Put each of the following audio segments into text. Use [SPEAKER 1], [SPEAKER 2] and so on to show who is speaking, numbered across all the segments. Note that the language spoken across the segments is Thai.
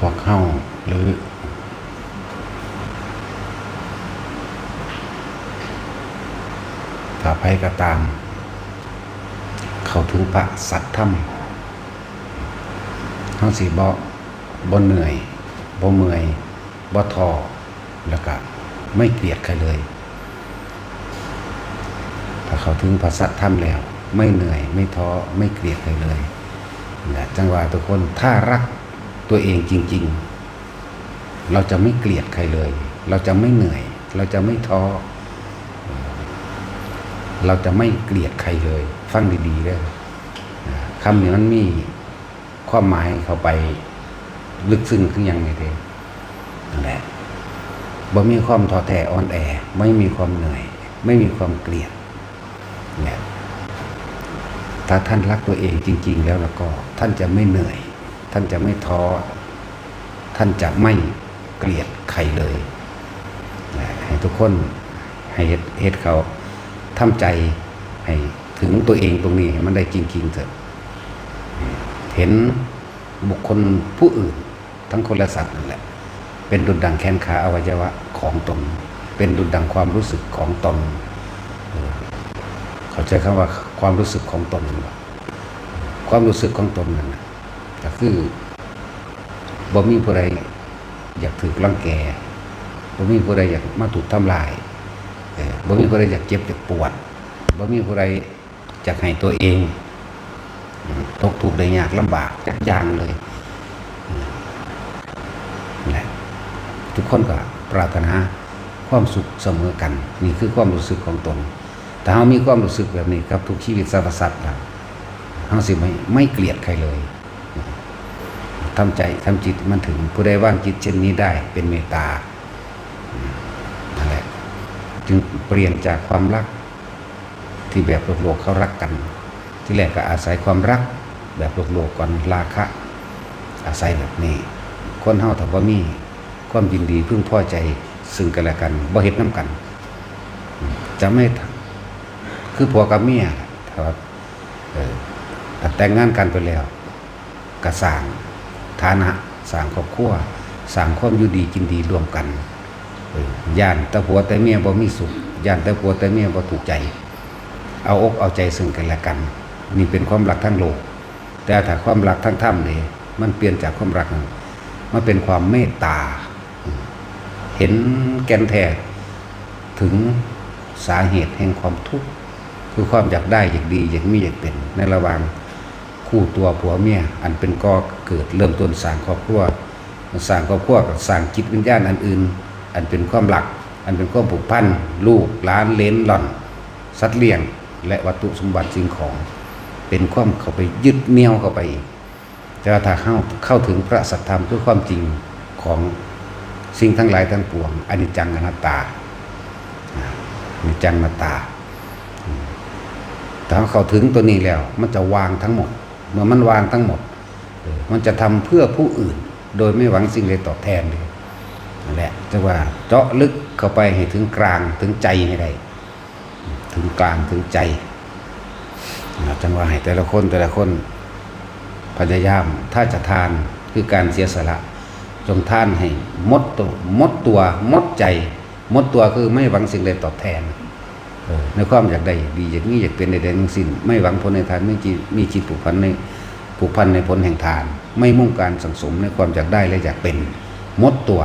[SPEAKER 1] วกเฮาหรือถ้าใครก็ตามเข้าถึงพระสัทธรรมเฮาสิบ่เหนื่อยบ่เมื่อยบ่ท้อแล้วก็ไม่เกลียดใครเลยถ้าเข้าถึงพระสัทธรรมแล้วไม่เหนื่อยไม่ท้อไม่เกลียดใครเลยนะจังหวะทุกคนถ้ารักตัวเองจริงๆเราจะไม่เกลียดใครเลยเราจะไม่เหนื่อยเราจะไม่ท้อเราจะไม่เกลียดใครเลยฟังดีๆด้วยคำนี้มันมีความหมายเข้าไปลึกซึ้งขึ้นยังไงเด้นั่นแหละบ่มีความท้อแท้อ่อนแอไม่มีความเหนื่อยไม่มีความเกลียดเนี่ยถ้าท่านรักตัวเองจริงๆแล้วก็ท่านจะไม่เหนื่อยท่านจะไม่ท้อท่านจะไม่เกลียดใครเลยให้ทุกคนให้เฮ็ดเขาทำใจให้ถึงตัวเองตรงนี้ให้มันได้จริงๆเถอะเห็นบุคคลผู้อื่นทั้งคนและสัตว์นั่นแหละเป็นดุจดั่งแขนขาอวัยวะของตนเป็นดุจดั่งความรู้สึกของตนเข้าใจคำว่าความรู้สึกของตนความรู้สึกของตนนั่นก็คือบ่มีผู้ใดอยากถูกรังแกบ่มีผู้ใดอยากมาถูกทำลายบ่มีผู้ใดอยากเจ็บอยากปวดบ่มีผู้ใดอยากให้ตัวเองตกทุกข์ได้ยากลำบากจักอย่างเลยแหละทุกคนก็ปรารถนาความสุขเสมอกันนี่คือความรู้สึกของตนแต่เรามีความรู้สึกแบบนี้กับทุกชีวิตสรรพสัตว์แล้วเราสิไม่เกลียดใครเลยทำใจทำจิตมันถึงผู้ใดว่างจิตเช่นนี้ได้เป็นเมตตานั่นแหละจึงเปลี่ยนจากความรักที่แบบโลกเขารักกันที่แรกก็อาศัยความรักแบบโลกก่อนราคะอาศัยแบบนี้คนเฮาถ้าบ่มีความยินดีพึงพอใจซึ่งกันและกันบ่เฮ็ดน้ำกันจะไม่คือผัวกับเมียถ้าแต่งงานกันไปแล้วก็สร้างฐานะสร้างครอบครัวสร้างความอยู่ดีกินดีร่วมกันย่านแต่ผัวแต่เมียบ่มีสุขย่านแต่ผัวแต่เมียบ่ถูกใจเอาอกเอาใจซึ่งกันและกันนี่เป็นความรักทั้งโลกแต่ถ้าความรักทั้งธรรมนี่มันเปลี่ยนจากความรักมันเป็นความเมตตาเห็นแก่นแท้ถึงสาเหตุแห่งความทุกข์คือความอยากได้อยากดีอยากมีอยากเป็นในระหว่างคู่ตัวผัวเมียอันเป็นก่อเกิดเริ่มต้นสร้างครอบครัวกับสร้างจิตวิญญาณอันอื่นอันเป็นความรักอันเป็นความผูกพันลูกหลานเหลนหล่อนสัตว์เลี้ยงและวัตถุสมบัติสิ่งของเป็นความเข้าไปยึดเหนี่ยวเข้าไปแต่ถ้าเข้าถึงพระสัทธรรมคือความจริงของสิ่งทั้งหลายทั้งปวงอนิจจังอนัตตาอนิจจังอนัตตาถ้าเข้าถึงตัวนี้แล้วมันจะวางทั้งหมดเมื่อมันวางทั้งหมดมันจะทำเพื่อผู้อื่นโดยไม่หวังสิ่งใดตอบแทนเลยนั่นแหละจะว่าเจาะลึกเข้าไปให้ถึงกลางถึงใจให้ได้ถึงกลางถึงใจจังหวะให้แต่ละคนพยายามถ้าจะทานคือการเสียสละจงทานให้หมดตัวหมดใจหมดตัวคือไม่หวังสิ่งใดตอบแทนในความอยากได้ดีอยากนี้อยากเป็นใดๆทั้งสิ้นไม่หวังผลในทานไม่มีจิตผูกพันในผลแห่งทานไม่มุ่งการสังสมในความอยากได้และอยากเป็นหมดตัว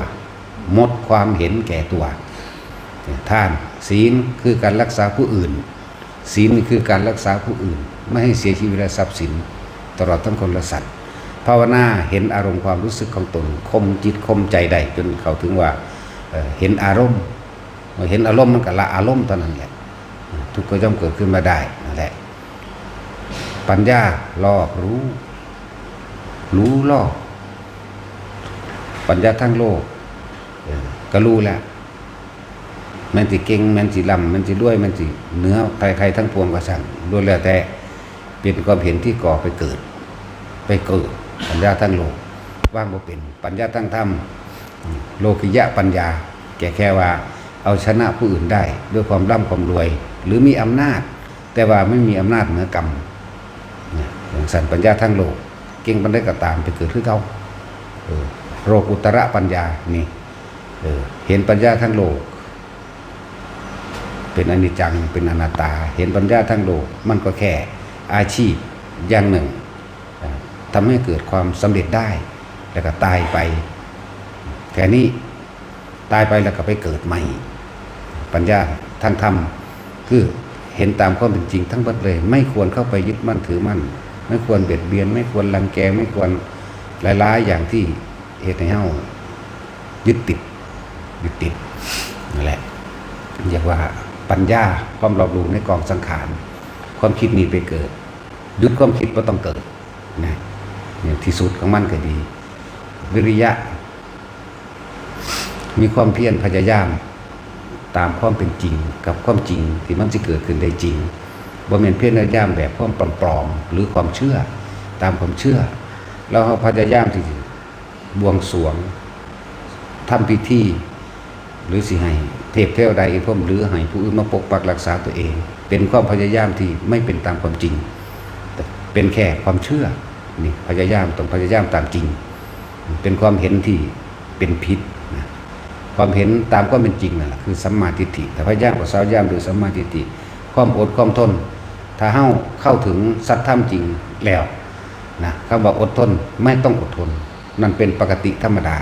[SPEAKER 1] หมดความเห็นแก่ตัวทานศีลคือการรักษาผู้อื่นศีลคือการรักษาผู้อื่นไม่ให้เสียชีวิตและทรัพย์สินตลอดทั้งคนและสัตว์ภาวนาเห็นอารมณ์ความรู้สึกของตนคมจิตคมใจได้จนเข้าถึงว่าเห็นอารมณ์เห็นอารมณ์มันก็ละอารมณ์เท่านั้นแหละทุกข์ก็ย่อมเกิดขึ้นมาได้นั่นแหละปัญญารอบรู้รอบปัญญาทั้งโลกก็รู้แล้วมันสิเก่งมันสิลำมันสิรวยมันสิเหนือใครทั้งปวงก็สั่งล้วนแล้วแต่เป็นความเห็นที่ก่อไปเกิดปัญญาทั้งโลกว่างบ่เป็นปัญญาทั้งธรรมโลกิยะปัญญาแค่ว่าเอาชนะผู้อื่นได้ด้วยความร่ำความรวยหรือมีอำนาจแต่ว่าไม่มีอำนาจเหนือกรรมอย่างสันปัญญาทั้งโลกเก่งปัญญาก็ตามไปเกิดขึ้นเขาใ โลกุตระปัญญานี่เห็นปัญญาทั้งโลกเป็นอนิจจังเป็นอนัตตาเห็นปัญญาทั้งโลกมันก็แค่อาชีพอย่างหนึ่งทำให้เกิดความสำเร็จได้แล้วก็ตายไปแค่นี้ตายไปแล้วก็ไปเกิดใหม่ปัญญาทางธรรมคือเห็นตามความเป็นจริงทั้งหมดเลยไม่ควรเข้าไปยึดมั่นถือมั่นไม่ควรเบียดเบียนไม่ควรรังแกไม่ควรหลายๆอย่างที่เหตุให้เฮายึดติดนั่นแหละเรียกว่าปัญญาความรอบรู้ในกองสังขารความคิดนี้ไปเกิดหยุดความคิดว่าต้องเกิดนะเนี่ยที่สุดของมันก็ดีวิริยะมีความเพียรพยายามตามความเป็นจริงกับความจริงที่มันจะเกิดขึ้นได้จริงบ่แม่นเพียรพยายามแบบความปลอมๆหรือความเชื่อตามความเชื่อแล้วพยายามที่บวงสรวงทำพิธีหรือสิให้เทพเทวดาพรหมหรือให้ผู้อื่นมาปกปักรักษาตัวเองเป็นความพยายามที่ไม่เป็นตามความจริงแต่เป็นแค่ความเชื่อนี่พยายามต้องพยายามตามจริงเป็นความเห็นที่เป็นพิษนะความเห็นตามความเป็นจริงนั่นแหละคือสัมมาทิฏฐิแต่พยายามกับสาวยามโดยสัมมาทิฏฐิความอดความทนถ้าเข้าถึงสัจธรรมจริงแล้วนะคำว่าอดทนไม่ต้องอดทนนั่นเป็นปกติธรรมดา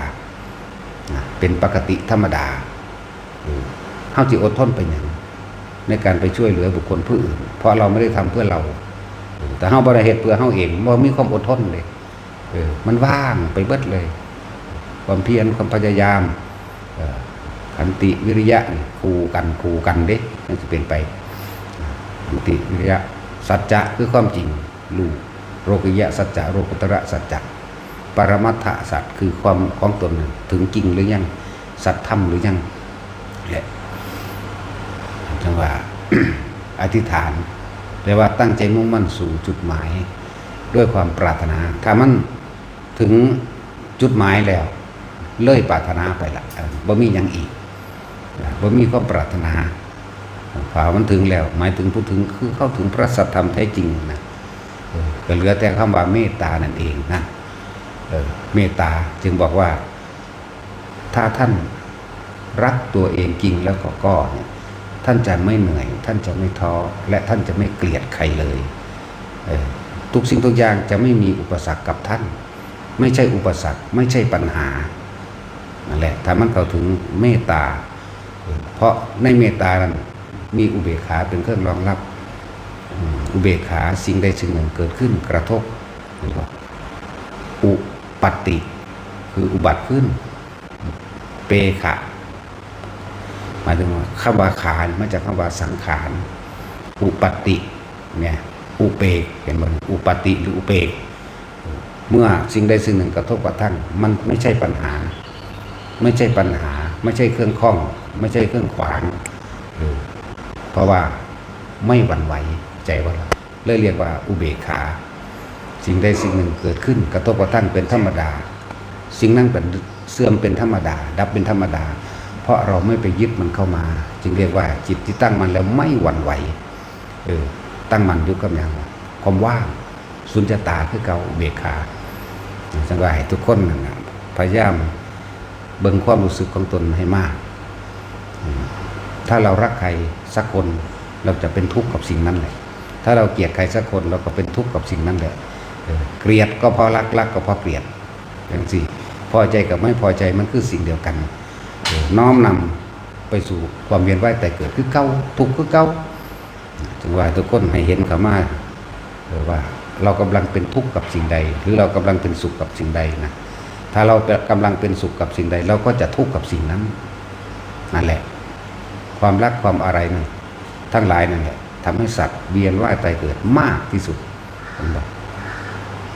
[SPEAKER 1] เป็นปกติธรรมดาเฮาสิอดทนไปอย่างในการไปช่วยเหลือบุคคลผู้อื่นเพราะเราไม่ได้ทำเพื่อเราแต่เฮาบ่ได้เฮ็ดเพื่อเฮาเองบ่มีความอดทนเลยมันว่างไปเบิดเลยความเพียรความพยายามขันติวิริยะนี่คู่กันเด้มันจะเป็นไปขันติวิริยะสัจจะคือความจริงรู้โลกิยะสัจจะโลกุตระสัจจะปรมัตถสัจคือความของตนถึงจริงหรือยังสัจธรรมหรือยังแหละจังว่า อธิษฐานแปลว่าตั้งใจมุ่งมั่นสู่จุดหมายด้วยความปรารถนาถ้ามันถึงจุดหมายแล้วเลยปรารถนาไปละบ่มีอย่างอีกบ่มีความปรารถนาพอมันถึงแล้วหมายถึงผู้ถึงคือเข้าถึงพระสัทธรรมแท้จริงนะก็เหลือแต่คำว่าเมตตานั่นเองนะเมตตาจึงบอกว่าถ้าท่านรักตัวเองจริงแล้วก็เนี่ยท่านจะไม่เหนื่อยท่านจะไม่ท้อและท่านจะไม่เกลียดใครเลยทุกสิ่งทุกอย่างจะไม่มีอุปสรรคกับท่านไม่ใช่อุปสรรคไม่ใช่ปัญหานั่นแหละถ้ามันเข้าถึงเมตตาเพราะในเมตตานั้นมีอุเบกขาเป็นเครื่องรองรับอุเบกขาสิ่งใดสิ่งหนึ่งเกิดขึ้นกระทบอุปัตติคืออุบัติขึ้นเปขะหมายถึงว่าคำว่าขามาจากคำว่าสังขารอุปัตติเนี่ยอุเปกเห็นไหมอุปัตติหรืออุเปกเมื่อสิ่งใดสิ่งหนึ่งกระทบกระทั่งมันไม่ใช่ปัญหาไม่ใช่ปัญหาไม่ใช่เครื่องข้องไม่ใช่เครื่องขวางเพราะว่าไม่หวั่นไหวใจว่าเลยเรียกว่าอุเบกขาสิ่งใดสิ่งหนึ่งเกิดขึ้นกระทบกระทั่งเป็นธรรมดาสิ่งนั้นเป็นเสื่อมเป็นธรรมดาดับเป็นธรรมดาเพราะเราไม่ไปยึดมันเข้ามาจึงเรียกว่าจิตที่ตั้งมันแล้วไม่หวั่นไหวตั้งมันอยู่กับอย่างความว่างสุญญตาคือเก่าอุเบกขาสังเกตให้ทุกคนนะพยายามเบิ่งความรู้สึกของตนให้มากถ้าเรารักใครสักคนเราจะเป็นทุกข์กับสิ่งนั้นแหละถ้าเราเกลียดใครสักคนเราก็เป็นทุกข์กับสิ่งนั้นแหละเกลียดก็เพราะรักก็เพราะเกลียดอย่างสิพอใจกับไม่พอใจมันคือสิ่งเดียวกันน้อมนำไปสู่ความเวียนว่ายแต่เกิดคือเก่าทุกข์คือเก่าจึงว่าทุกคนให้เห็นเขามาว่าเรากำลังเป็นทุกข์กับสิ่งใดหรือเรากำลังเป็นสุขกับสิ่งใดนะถ้าเรากำลังเป็นสุขกับสิ่งใดเราก็จะทุกข์กับสิ่งนั้นนั่นแหละความรักความอะไรนั่นทั้งหลายนั่นแหละทำให้สัตว์เวียนว่ายตายเกิดมากที่สุด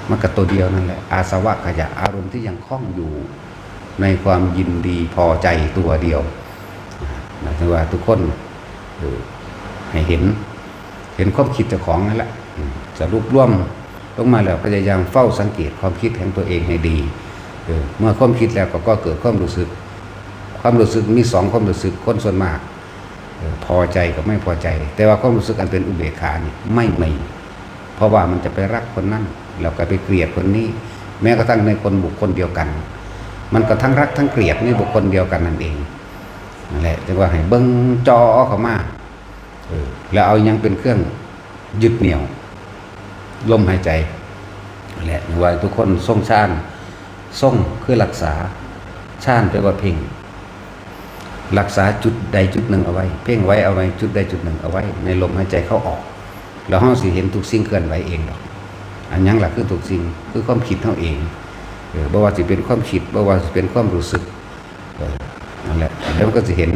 [SPEAKER 1] มันก็ตัวเดียวนั่นแหละอาสวะขยะอารมณ์ที่ยังคล้องอยู่ในความยินดีพอใจตัวเดียวหมายถึงว่าทุกคนให้เห็นความคิดเจ้าของนั่นแหละสรุปร่วมลงมาแล้วพยายามเฝ้าสังเกตความคิดของตัวเองให้ดีเมื่อความคิดแล้วก็เกิดความรู้สึกมีสองความรู้สึกคนส่วนมากพอใจกับไม่พอใจแต่ว่าความรู้สึกอันเป็นอุเบกขานี่ไม่มีเพราะว่ามันจะไปรักคนนั้นแล้วก็ไปเกลียดคนนี้แม้กระทั่งในคนบุคคลเดียวกัน มันก็ทั้งรักทั้งเกลียดในบุคคลเดียวกันนั่นเองนั่นแหละจึงว่าให้เบิ่งจอเข้ามาแล้วเอายังเป็นเครื่องยึดเหนี่ยวลมหายใจนั่นแหละว่าทุกคนทรงฌานทรงคือรักษาฌานแปลว่าเพ่งรักษาจุดใดจุดหนึ่งเอาไว้เพ่งไว้เอาไว้จุดใดจุดหนึ่งเอาไว้ในลมหายใจเข้าออกแล้วเฮาสิเห็นทุกสิ่งเคลื่อนไหวเองดอกอันยังล่ะคือทุกสิ่งคือความคิดเฮาเองบ่ว่าสิเป็นความคิดบ่ว่าสิเป็นความรู้สึกนั่นแหละแล้วมันก็จะเห็น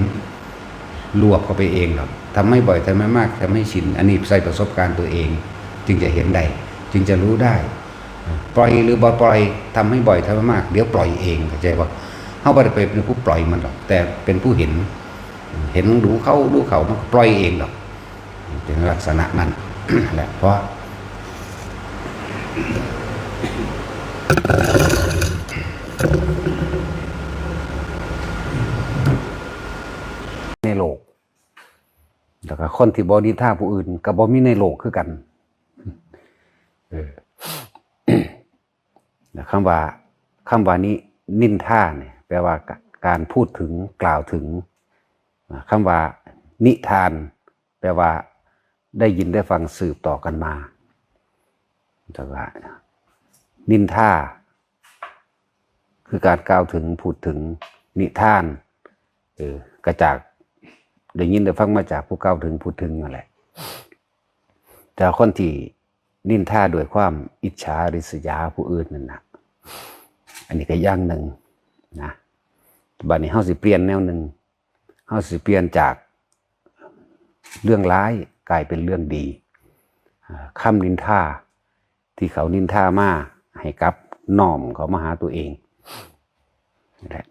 [SPEAKER 1] รวบเข้าไปเองหรอกทำให้บ่อยทำให้มากทำให้ชินอันนี้ใส่ประสบการณ์ตัวเองจึงจะเห็นได้จึงจะรู้ได้ปล่อยหรือบ่ปล่อยทำให้บ่อยทำให้มากเดี๋ยวปล่อยเองเข้าใจว่าเขาไม่ได้เป็นผู้ปล่อยมันหรอกแต่เป็นผู้เห็นดูเขามันก็ปล่อยเองหรอกเป็นลักษณะนั้น แหละเพราะในโลกแล้วก็คนที่บ่นินทาผู้อื่นก็บ่มีในโลกคือกันคำว่านี้นินทาเนี่ยแปลว่าการพูดถึงกล่าวถึงคำว่านิทานแปลว่าได้ยินได้ฟังสืบต่อกันมาแต่ว่านินทาคือการกล่าวถึงพูดถึงนิทานกระจากได้ยินได้ฟังมาจากผู้กล่าวถึงพูดถึงนั่นแหละแต่คนที่นินทาด้วยความอิจฉาริษยาผู้อื่นนั่นนะอันนี้ก็อย่างหนึ่งนะบัดนี้เฮาสิเปลี่ยนแนวหนึ่งเฮาสิเปลี่ยนจากเรื่องร้ายกลายเป็นเรื่องดีคำนินทาที่เขานินทามาให้กลับน้อมเขามาหาตัวเอง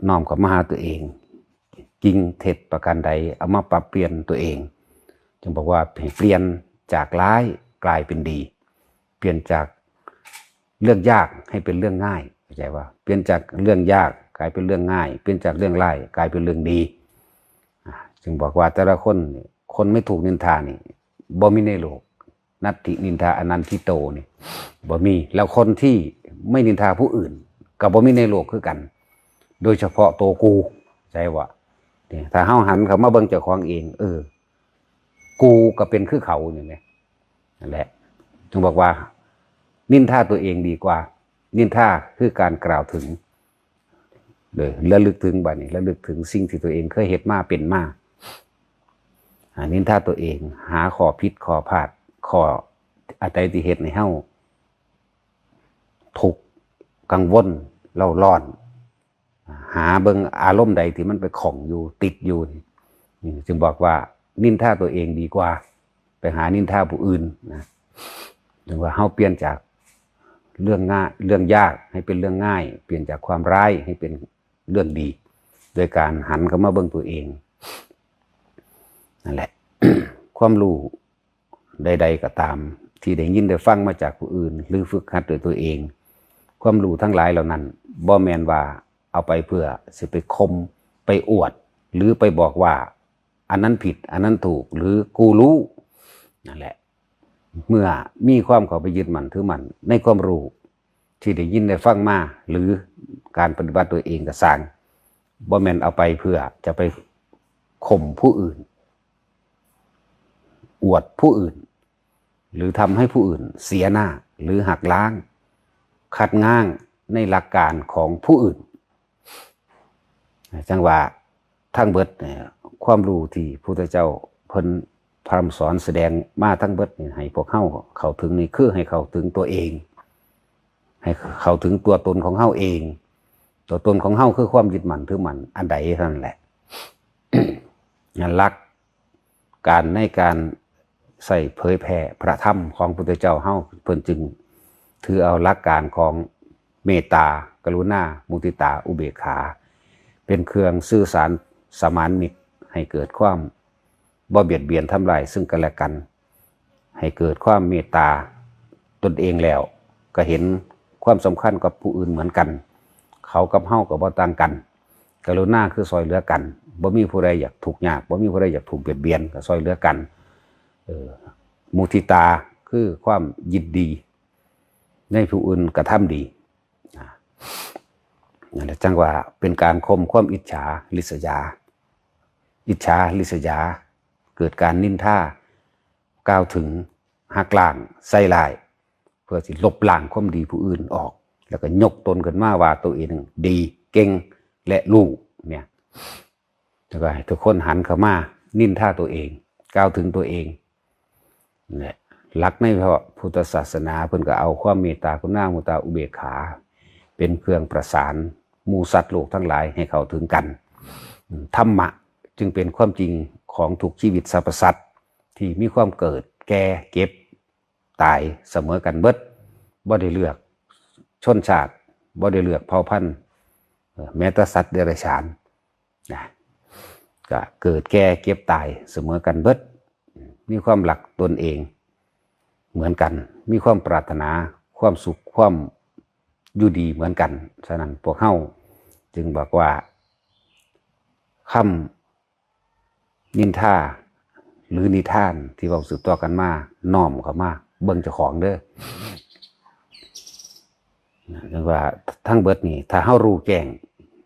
[SPEAKER 1] น้อมเขามาหาตัวเองจริงเท็จประการใดเอามาปรับเปลี่ยนตัวเองจึงบอกว่าให้เปลี่ยนจากร้ายกลายเป็นดีเปลี่ยนจากเรื่องยากให้เป็นเรื่องง่ายเข้าใจว่าเปลี่ยนจากเรื่องยากกลายเป็นเรื่องง่ายเปลี่ยนจากเรื่องร้ายกลายเป็นเรื่องดีจึงบอกว่าแต่ละคนไม่ถูกนินทานี่บ่มีในโลกนัตถินินทาอนันทิโตนี่บ่มีแล้วคนที่ไม่นินทาผู้อื่นก็บ่มีในโลกคือกันโดยเฉพาะตัวกูใจว่าถ้าเฮาหันเขามาเบิ่งเจ้าของเองกูก็เป็นคือเขานี่แหละนั่นแหละจึงบอกว่านินทาตัวเองดีกว่านินทาคือการกล่าวถึงเลยระลึกถึงบัดนี้ระลึกถึงสิ่งที่ตัวเองเคยเฮ็ดมาเป็นมานินทาตัวเองหาข้อผิดข้อพลาดข้ออะไรที่เฮ็ดให้เฮาทุกข์กังวลเล่าร้อนหาเบิ่งอารมณ์ใดที่มันไปของอยู่ติดอยู่นี่จึงบอกว่านินทาตัวเองดีกว่าไปหานินทาผู้อื่นนะจึงว่าเฮาเปลี่ยนจากเรื่องง่ายเรื่องยากให้เป็นเรื่องง่ายเปลี่ยนจากความร้ายให้เป็นเรื่องดีโดยการหันเข้ามาเบิ่งตัวเองนั่นแหละ ความรู้ใดๆก็ตามที่ได้ยินได้ฟังมาจากผู้อื่นหรือฝึกหัดด้วยตัวเองความรู้ทั้งหลายเหล่านั้นบ่แม่นว่าเอาไปเพื่อสิไปคมไปอวดหรือไปบอกว่าอันนั้นผิดอันนั้นถูกหรือกูรู้นั่นแหละเมื่อมีความเข้าไปยึดมั่นถือมั่นในความรู้ที่ได้ยินได้ฟังมาหรือการปฏิบัติตัวเองก็สร้างบ่แม่นเอาไปเพื่อจะไปข่มผู้อื่นอวดผู้อื่นหรือทำให้ผู้อื่นเสียหน้าหรือหักล้างขัดง้างในหลักการของผู้อื่นจังว่าทั้งเบิดความรู้ที่พระพุทธเจ้าเพิ่นพร่ำสอนแสดงมาทั้งเบิดให้พวกเข้าถึงนี่คือให้เข้าถึงตัวเองให้เข้าถึงตัวตนของเฮาเองตัวตนของเฮาคือความยึดมั่นถือมั่นอันใดเท่านั้นแหละ หลักการในการใส่เผยแผ่พระธรรมของพระพุทธเจ้าเฮาเพิ่นจึงถือเอาหลักการของเมตตากรุณามุทิตาอุเบกขาเป็นเครื่องสื่อสารสมานมิตรให้เกิดความบ่เบียดเบียนทำลายซึ่งกันและกันให้เกิดความเมตตาตนเองแล้วก็เห็นความสำคัญกับผู้อื่นเหมือนกันเขากับเฮาก็บ่ต่างกันกรุณาคือซอยเหลือกันบ่มีผู้ใดอยากถูกยากบ่มีผู้ใดอยากถูกเบียดเบียนก็ซอยเหลือกันมุทิตาคือความยินดีในผู้อื่นกระทำดี นั่นแหละจังว่าเป็นการข่มความอิจฉาริษยาอิจฉาริษยาเกิดการนินทากล่าวถึงหักล้างใส่ร้ายเพื่อสิลบล้างความดีผู้อื่นออกแล้วก็ยกตนขึ้นมาว่าตัวเองดีเก่งและรู้เนี่ยแล้วก็ให้ทุกคนหันเข้ามานินทาตัวเองกล่าวถึงตัวเองเนี่ยหลักในพระพุทธศาสนาเพิ่นก็เอาความเมตตากรุณามุตาอุเบกขาเป็นเครื่องประสานหมู่สัตว์โลกทั้งหลายให้เข้าถึงกันธรรมะจึงเป็นความจริงของทุกชีวิตสรรพสัตว์ที่มีความเกิดแก่เก็บตายเสมอกันเบิดบ่ได้เลือกชนชาติบ่ได้เลือกเผ่าพันธุ์แม้แต่สัตว์เดรัจฉานนะก็เกิดแก่เก็บตายเสมอกันเบิดมีความหลักตนเองเหมือนกันมีความปรารถนาความสุขความอยู่ดีเหมือนกันฉะนั้นพวกเฮาจึงบอกว่าคำนินทาหรือนิทานที่เราสืบต่อกันมาน้อมเข้ามาเบิ่งเจ้าของเด้อจังว่าทั้งเบิดนี่ถ้าเฮารู้แจ้ง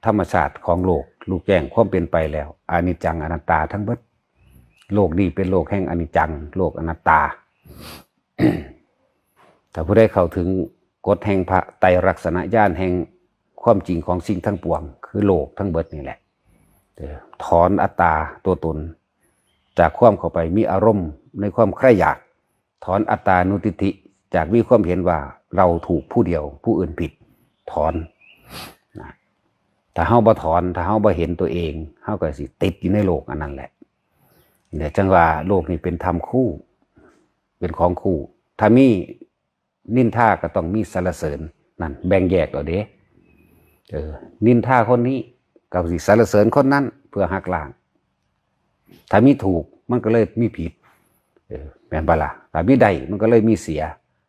[SPEAKER 1] ธรรมชาติของโลกรู้แจ้งความเป็นไปแล้วอนิจจังอนัตตาทั้งเบิดโลกนี้เป็นโลกแห่งอนิจจังโลกอนัตตา ถ้าผู้ใดเข้าถึงกฎแห่งพระไตรลักษณญาณแห่งความจริงของสิ่งทั้งปวงคือโลกทั้งเบิดนี่แหละถอนอัตตาตัวตนจากความเข้าไปมีอารมณ์ในความใคร่อยากถอนอัตตานุทิฏฐิจากมีความเห็นว่าเราถูกผู้เดียวผู้อื่นผิดถอนถ้าเฮาบ่ถอนถ้าเฮาบ่เห็นตัวเองเฮาก็สิติดอยู่ในโลกอันนั้นแหละเนี่ยจังว่าโลกนี้เป็นธรรมคู่เป็นของคู่ถ้ามีนินทาก็ต้องมีสรรเสริญนั่นแบ่งแยกเอาเด้นินทาคนนี้ก็สิสรรเสริญคนนั้นเพื่อหักล้างถ้ามีถูกมันก็เลยมีผิดแม่นบ่ล่ะถ้ามีได้มันก็เลยมีเสีย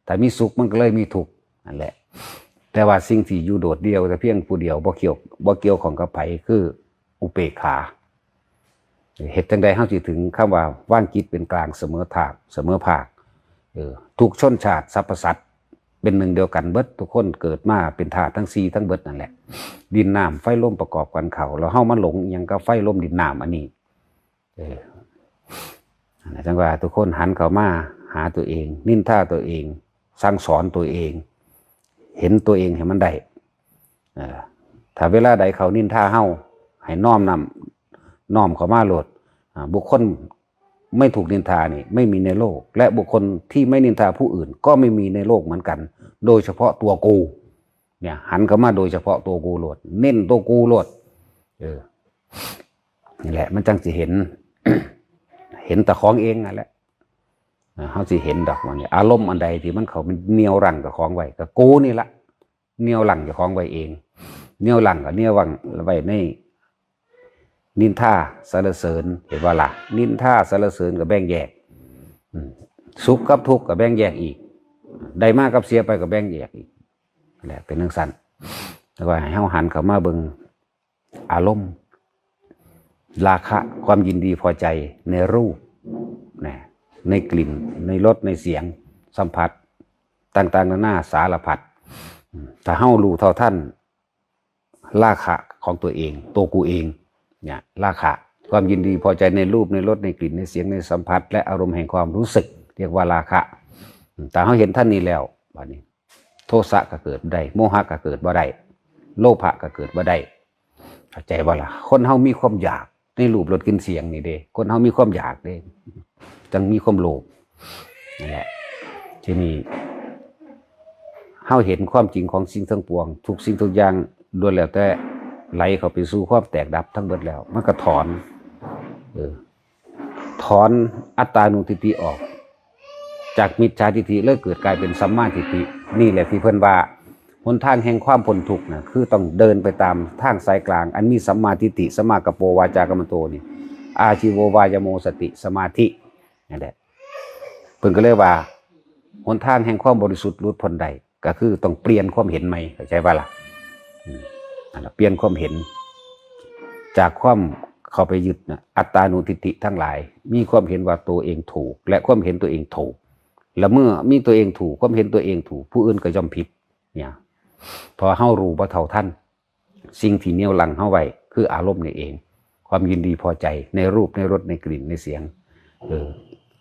[SPEAKER 1] ถ้ามีสุขมันก็เลยมีทุกข์นั่นแหละแต่ว่าสิ่งที่อยู่โดดเดี่ยวแต่เพียงผู้เดียวบ่เกี่ยวของกับไผคืออุเบกขาเฮ็ดจังใดเฮาสิถึงคำว่าวางจิตเป็นกลางเสมอภาคทุกชนชาติสรรพสัตว์เป็นหนึ่งเดียวกันเบิดทุกคนเกิดมาเป็นธาตุทั้ง4ทั้งเบิดนั่นแหละดินน้ำไฟลมประกอบกันเข้าแล้วเฮามาหลงอิหยังก็ไฟลมดินน้ำอันนี้จังว่าทุกคนหันเข้ามาหาตัวเองนินทาตัวเองสั่งสอนตัวเองเห็นตัวเองให้มันได้ถ้าเวลาใดเขานินทาเฮาให้น้อมเข้ามาโลดบุคคลไม่ถูกนินทานี่ไม่มีในโลกและบุคคลที่ไม่นินทาผู้อื่นก็ไม่มีในโลกเหมือนกันโดยเฉพาะตัวกูเนี่ยหันเข้ามาโดยเฉพาะตัวกูโลดเน้นตัวกูโลดนี่แหละมันจังสิเห็น เห็นแต่ของเองนั่นแหละเขาสิเห็นดอกมันอารมณ์อันใดที่มันเขามันเหนียวรั้งกับของไว้กับกูนี่ละเหนียวรั้งกับของไว้เองเหนียวรั้งกับเหนียวรั้งไว้ในนินทาสรรเสริญเห็นว่าล่ะนินทาสรรเสริญกับแบ่งแยกสุขกับทุกข์กับแบ่งแยกอีกได้มากกับเสียไปกับแบ่งแยกอีกแหละเป็นเรื่องสั้นแล้วก็ให้เฮาหันเข้ามาเบิ่งอารมณ์ราคะความยินดีพอใจในรูปในกลิ่นในรสในเสียงสัมผัสต่างๆนานาสารพัดถ้าเฮารู้เท่าท่านราคะของตัวเองตัวกูเองเนี่ยราคะความยินดีพอใจในรูปในรสในกลิ่นในเสียงในสัมผัสและอารมณ์แห่งความรู้สึกเรียกว่าราคะแต่เฮาเห็นท่านนี้แล้วบัดนี้โทสะก็เกิดได้โมหะก็เกิดบ่ได้โลภะก็เกิดบ่ได้เข้าใจบ่ล่ะคนเฮามีความอยากในรูปรสกลิ่นเสียงนี่เด้คนเฮามีความอยากเด้จังมีความโลภนั่นแหละที่นี่เฮาเห็นความจริงของสิ่งทั้งปวงทุกสิ่งทุกอย่างล้วนแล้วแต่ไหลเข้าไปสู่ความแตกดับทั้งเบิดแล้วมันก็ถอนอัตตานุทิฏฐิออกจากมิจฉาทิฏฐิเลยเกิดกลายเป็นสัมมาทิฏฐินี่แหละที่เพิ่นว่าหนทางแห่งความพ้นทุกข์นะคือต้องเดินไปตามทางสายกลางอันมีสัมมาทิฏฐิสัมมากัปโปวาจากัมมันโตนี่อาชีโววายโมสติสมาธินั่นแหละเพิ่นก็เลยว่าหนทางแห่งความบริสุทธิ์หลุดพ้นใดก็คือต้องเปลี่ยนความเห็นใหม่เข้าใจป่ะล่ะเปลี่ยนความเห็นจากความเข้าไปยึดอัตตานุทิฏฐิทั้งหลายมีความเห็นว่าตัวเองถูกและความเห็นตัวเองถูกแล้วเมื่อมีตัวเองถูกความเห็นตัวเองถูกผู้อื่นก็ย่อมผิดเนี่ยพอเฮารู้บ่เท่าทัน สิ่งที่เหนี่ยวลังเฮาไว้คืออารมณ์นี่เอง ความยินดีพอใจในรูปในรสในกลิ่นในเสียง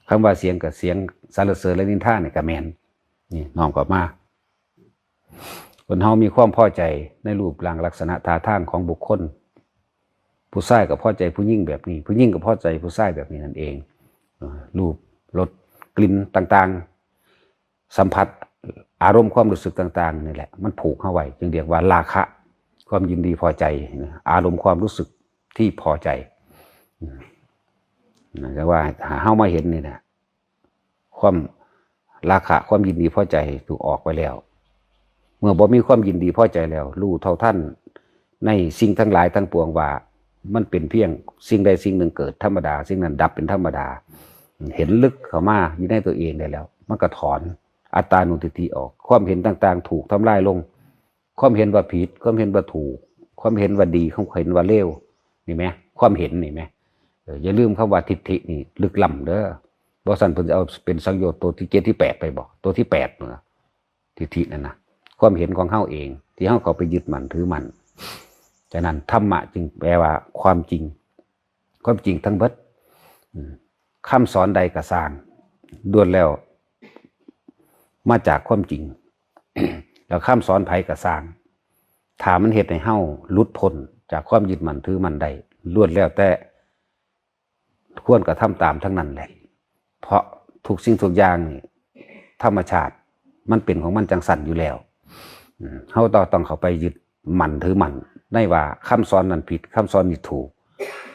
[SPEAKER 1] คำว่าเสียงกับเสียงสรรเสริญและนินทาเนี่ยก็แม่นนี่น้อมกลับมาคนเฮามีความพอใจในรูปร่างลักษณะท่าทางของบุคคลผู้ชายก็พอใจผู้หญิงแบบนี้ผู้หญิงก็พอใจผู้ชายแบบนี้นั่นเองรูปรสกลิ่นต่างๆสัมผัสอารมณ์ความรู้สึกต่างๆนี่แหละมันผูกเข้าไว้จึงเรียกว่าราคะความยินดีพอใจอารมณ์ความรู้สึกที่พอใจแต่ว่าหาเฮามาเห็นนี่นะความราคะความยินดีพอใจถูกออกไปแล้วเมื่อบ่มีความยินดีพอใจแล้วรู้เท่าท่านในสิ่งทั้งหลายทั้งปวงว่ามันเป็นเพียงสิ่งใดสิ่งหนึ่งเกิดธรรมดาสิ่งนั้นดับเป็นธรรมดาเห็นลึกเข้ามาอยู่ในตัวเองได้แล้วมันก็ถอนอัตตานุทิฏฐิออกความเห็นต่างๆถูกทำลายลงความเห็นว่าผิดความเห็นว่าถูกความเห็นว่าดีความเห็นว่าเลวนี่ไหมความเห็นนี่ไหมอย่าลืมคำว่าทิฏฐินี่ลึกล้ำเด้อบอสันเพิ่นจะเอาเป็นสังโยชน์ตัวที่7ที่8ไปบอกตัวที่8เนาะทิฏฐินั่นนะความเห็นของเฮาเองที่เฮาเข้าไปยึดมั่นถือมั่นฉะนั้นธรรมะจึงแปลว่าความจริงความจริงทั้งเบิดคำสอนใดก็สร้างล้วนแล้วมาจากความจริง แล้วคำสอนไผก็สร้างถ้ามันเฮ็ดให้เฮาหลุดพ้นจากความยึดมั่นถือมั่นได้ล้วนแล้วแต่ควรกระทำตามทั้งนั้นแหละเพราะทุกสิ่งทุกอย่างนี่ธรรมชาติมันเป็นของมันจังสั่นอยู่แล้วเฮาต้องเข้าไปยึดมั่นถือมั่นได้ว่าคำสอนนั้นผิดคำสอนนี้ถูก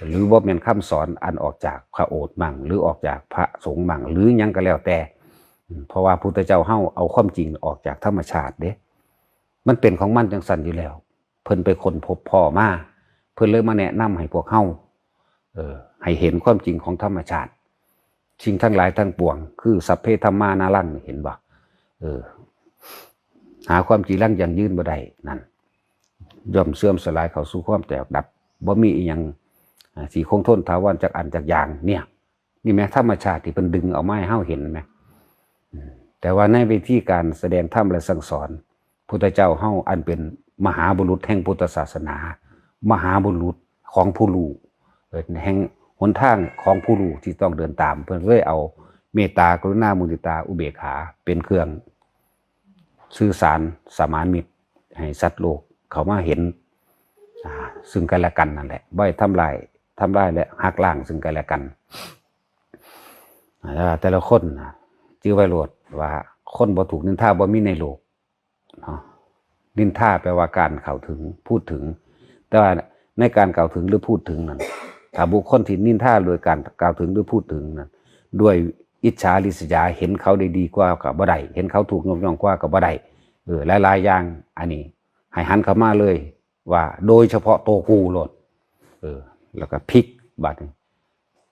[SPEAKER 1] หรือว่าเป็นคำสอนอันออกจากพระโอษฐ์มั่งหรือออกจากพระสงฆ์มั่งหรือยังก็แล้วแต่เพราะว่าพุทธเจ้าเฮาเอาความจริงออกจากธรรมชาติเด้มันเป็นของมันจังสั่นอยู่แล้วเพิ่นไปค้นพบพ่อมาเพิ่นเลยมาแนะนำให้พวกเฮาให้เห็นความจริงของธรรมชาติสิ่งทั้งหลายทั้งปวงคือสัพเพธัมมานารังเห็นบ่หาความจริงรั่งยั่งยืนบ่ได้นั่นย่อมเสื่อมสลายเข้าสู่ความแตกดับบ่มีอีหยังสิคงทนถาวรจากอันจากอย่างเนี่ยนี่แม้ธรรมชาติที่เพิ่นดึงเอามาให้เฮาเห็นไหมแต่ว่าในวิธีการแสดงธรรมและสั่งสอนพุทธเจ้าเฮาอันเป็นมหาบุรุษแห่งพุทธศาสนามหาบุรุษของผู้รู้แห่งหนทางของผู้รู้ที่ต้องเดินตามเพิ่นเลยเอาเมตตากรุณามุทิตาอุเบกขาเป็นเครื่องสื่อสารสมานมิตรให้สัตว์โลกเขามาเห็นซึ่งกันและกันนั่นแหละบ่ให้ทำลายและหักล้างซึ่งกันและกันแต่ละคนชื่อไว้โลดว่าคนบ่ถูกนินทาบ่มีในโลกนินทาแปลว่าการเข้าถึงพูดถึงแต่ว่าในการกล่าวถึงหรือพูดถึงนั้นถ้าบุคคลที่นินทาโดยการกล่าวถึงหรือพูดถึงนั้นด้วยอิจฉาริษยาเห็นเขาได้ดีกว่ากับบ่ได้เห็นเขาถูกยกย่องกว่ากับบ่ได้หลายๆอย่างอันนี้ให้หันเข้ามาเลยว่าโดยเฉพาะตัวกูโลดแล้วก็พลิกบัดนี้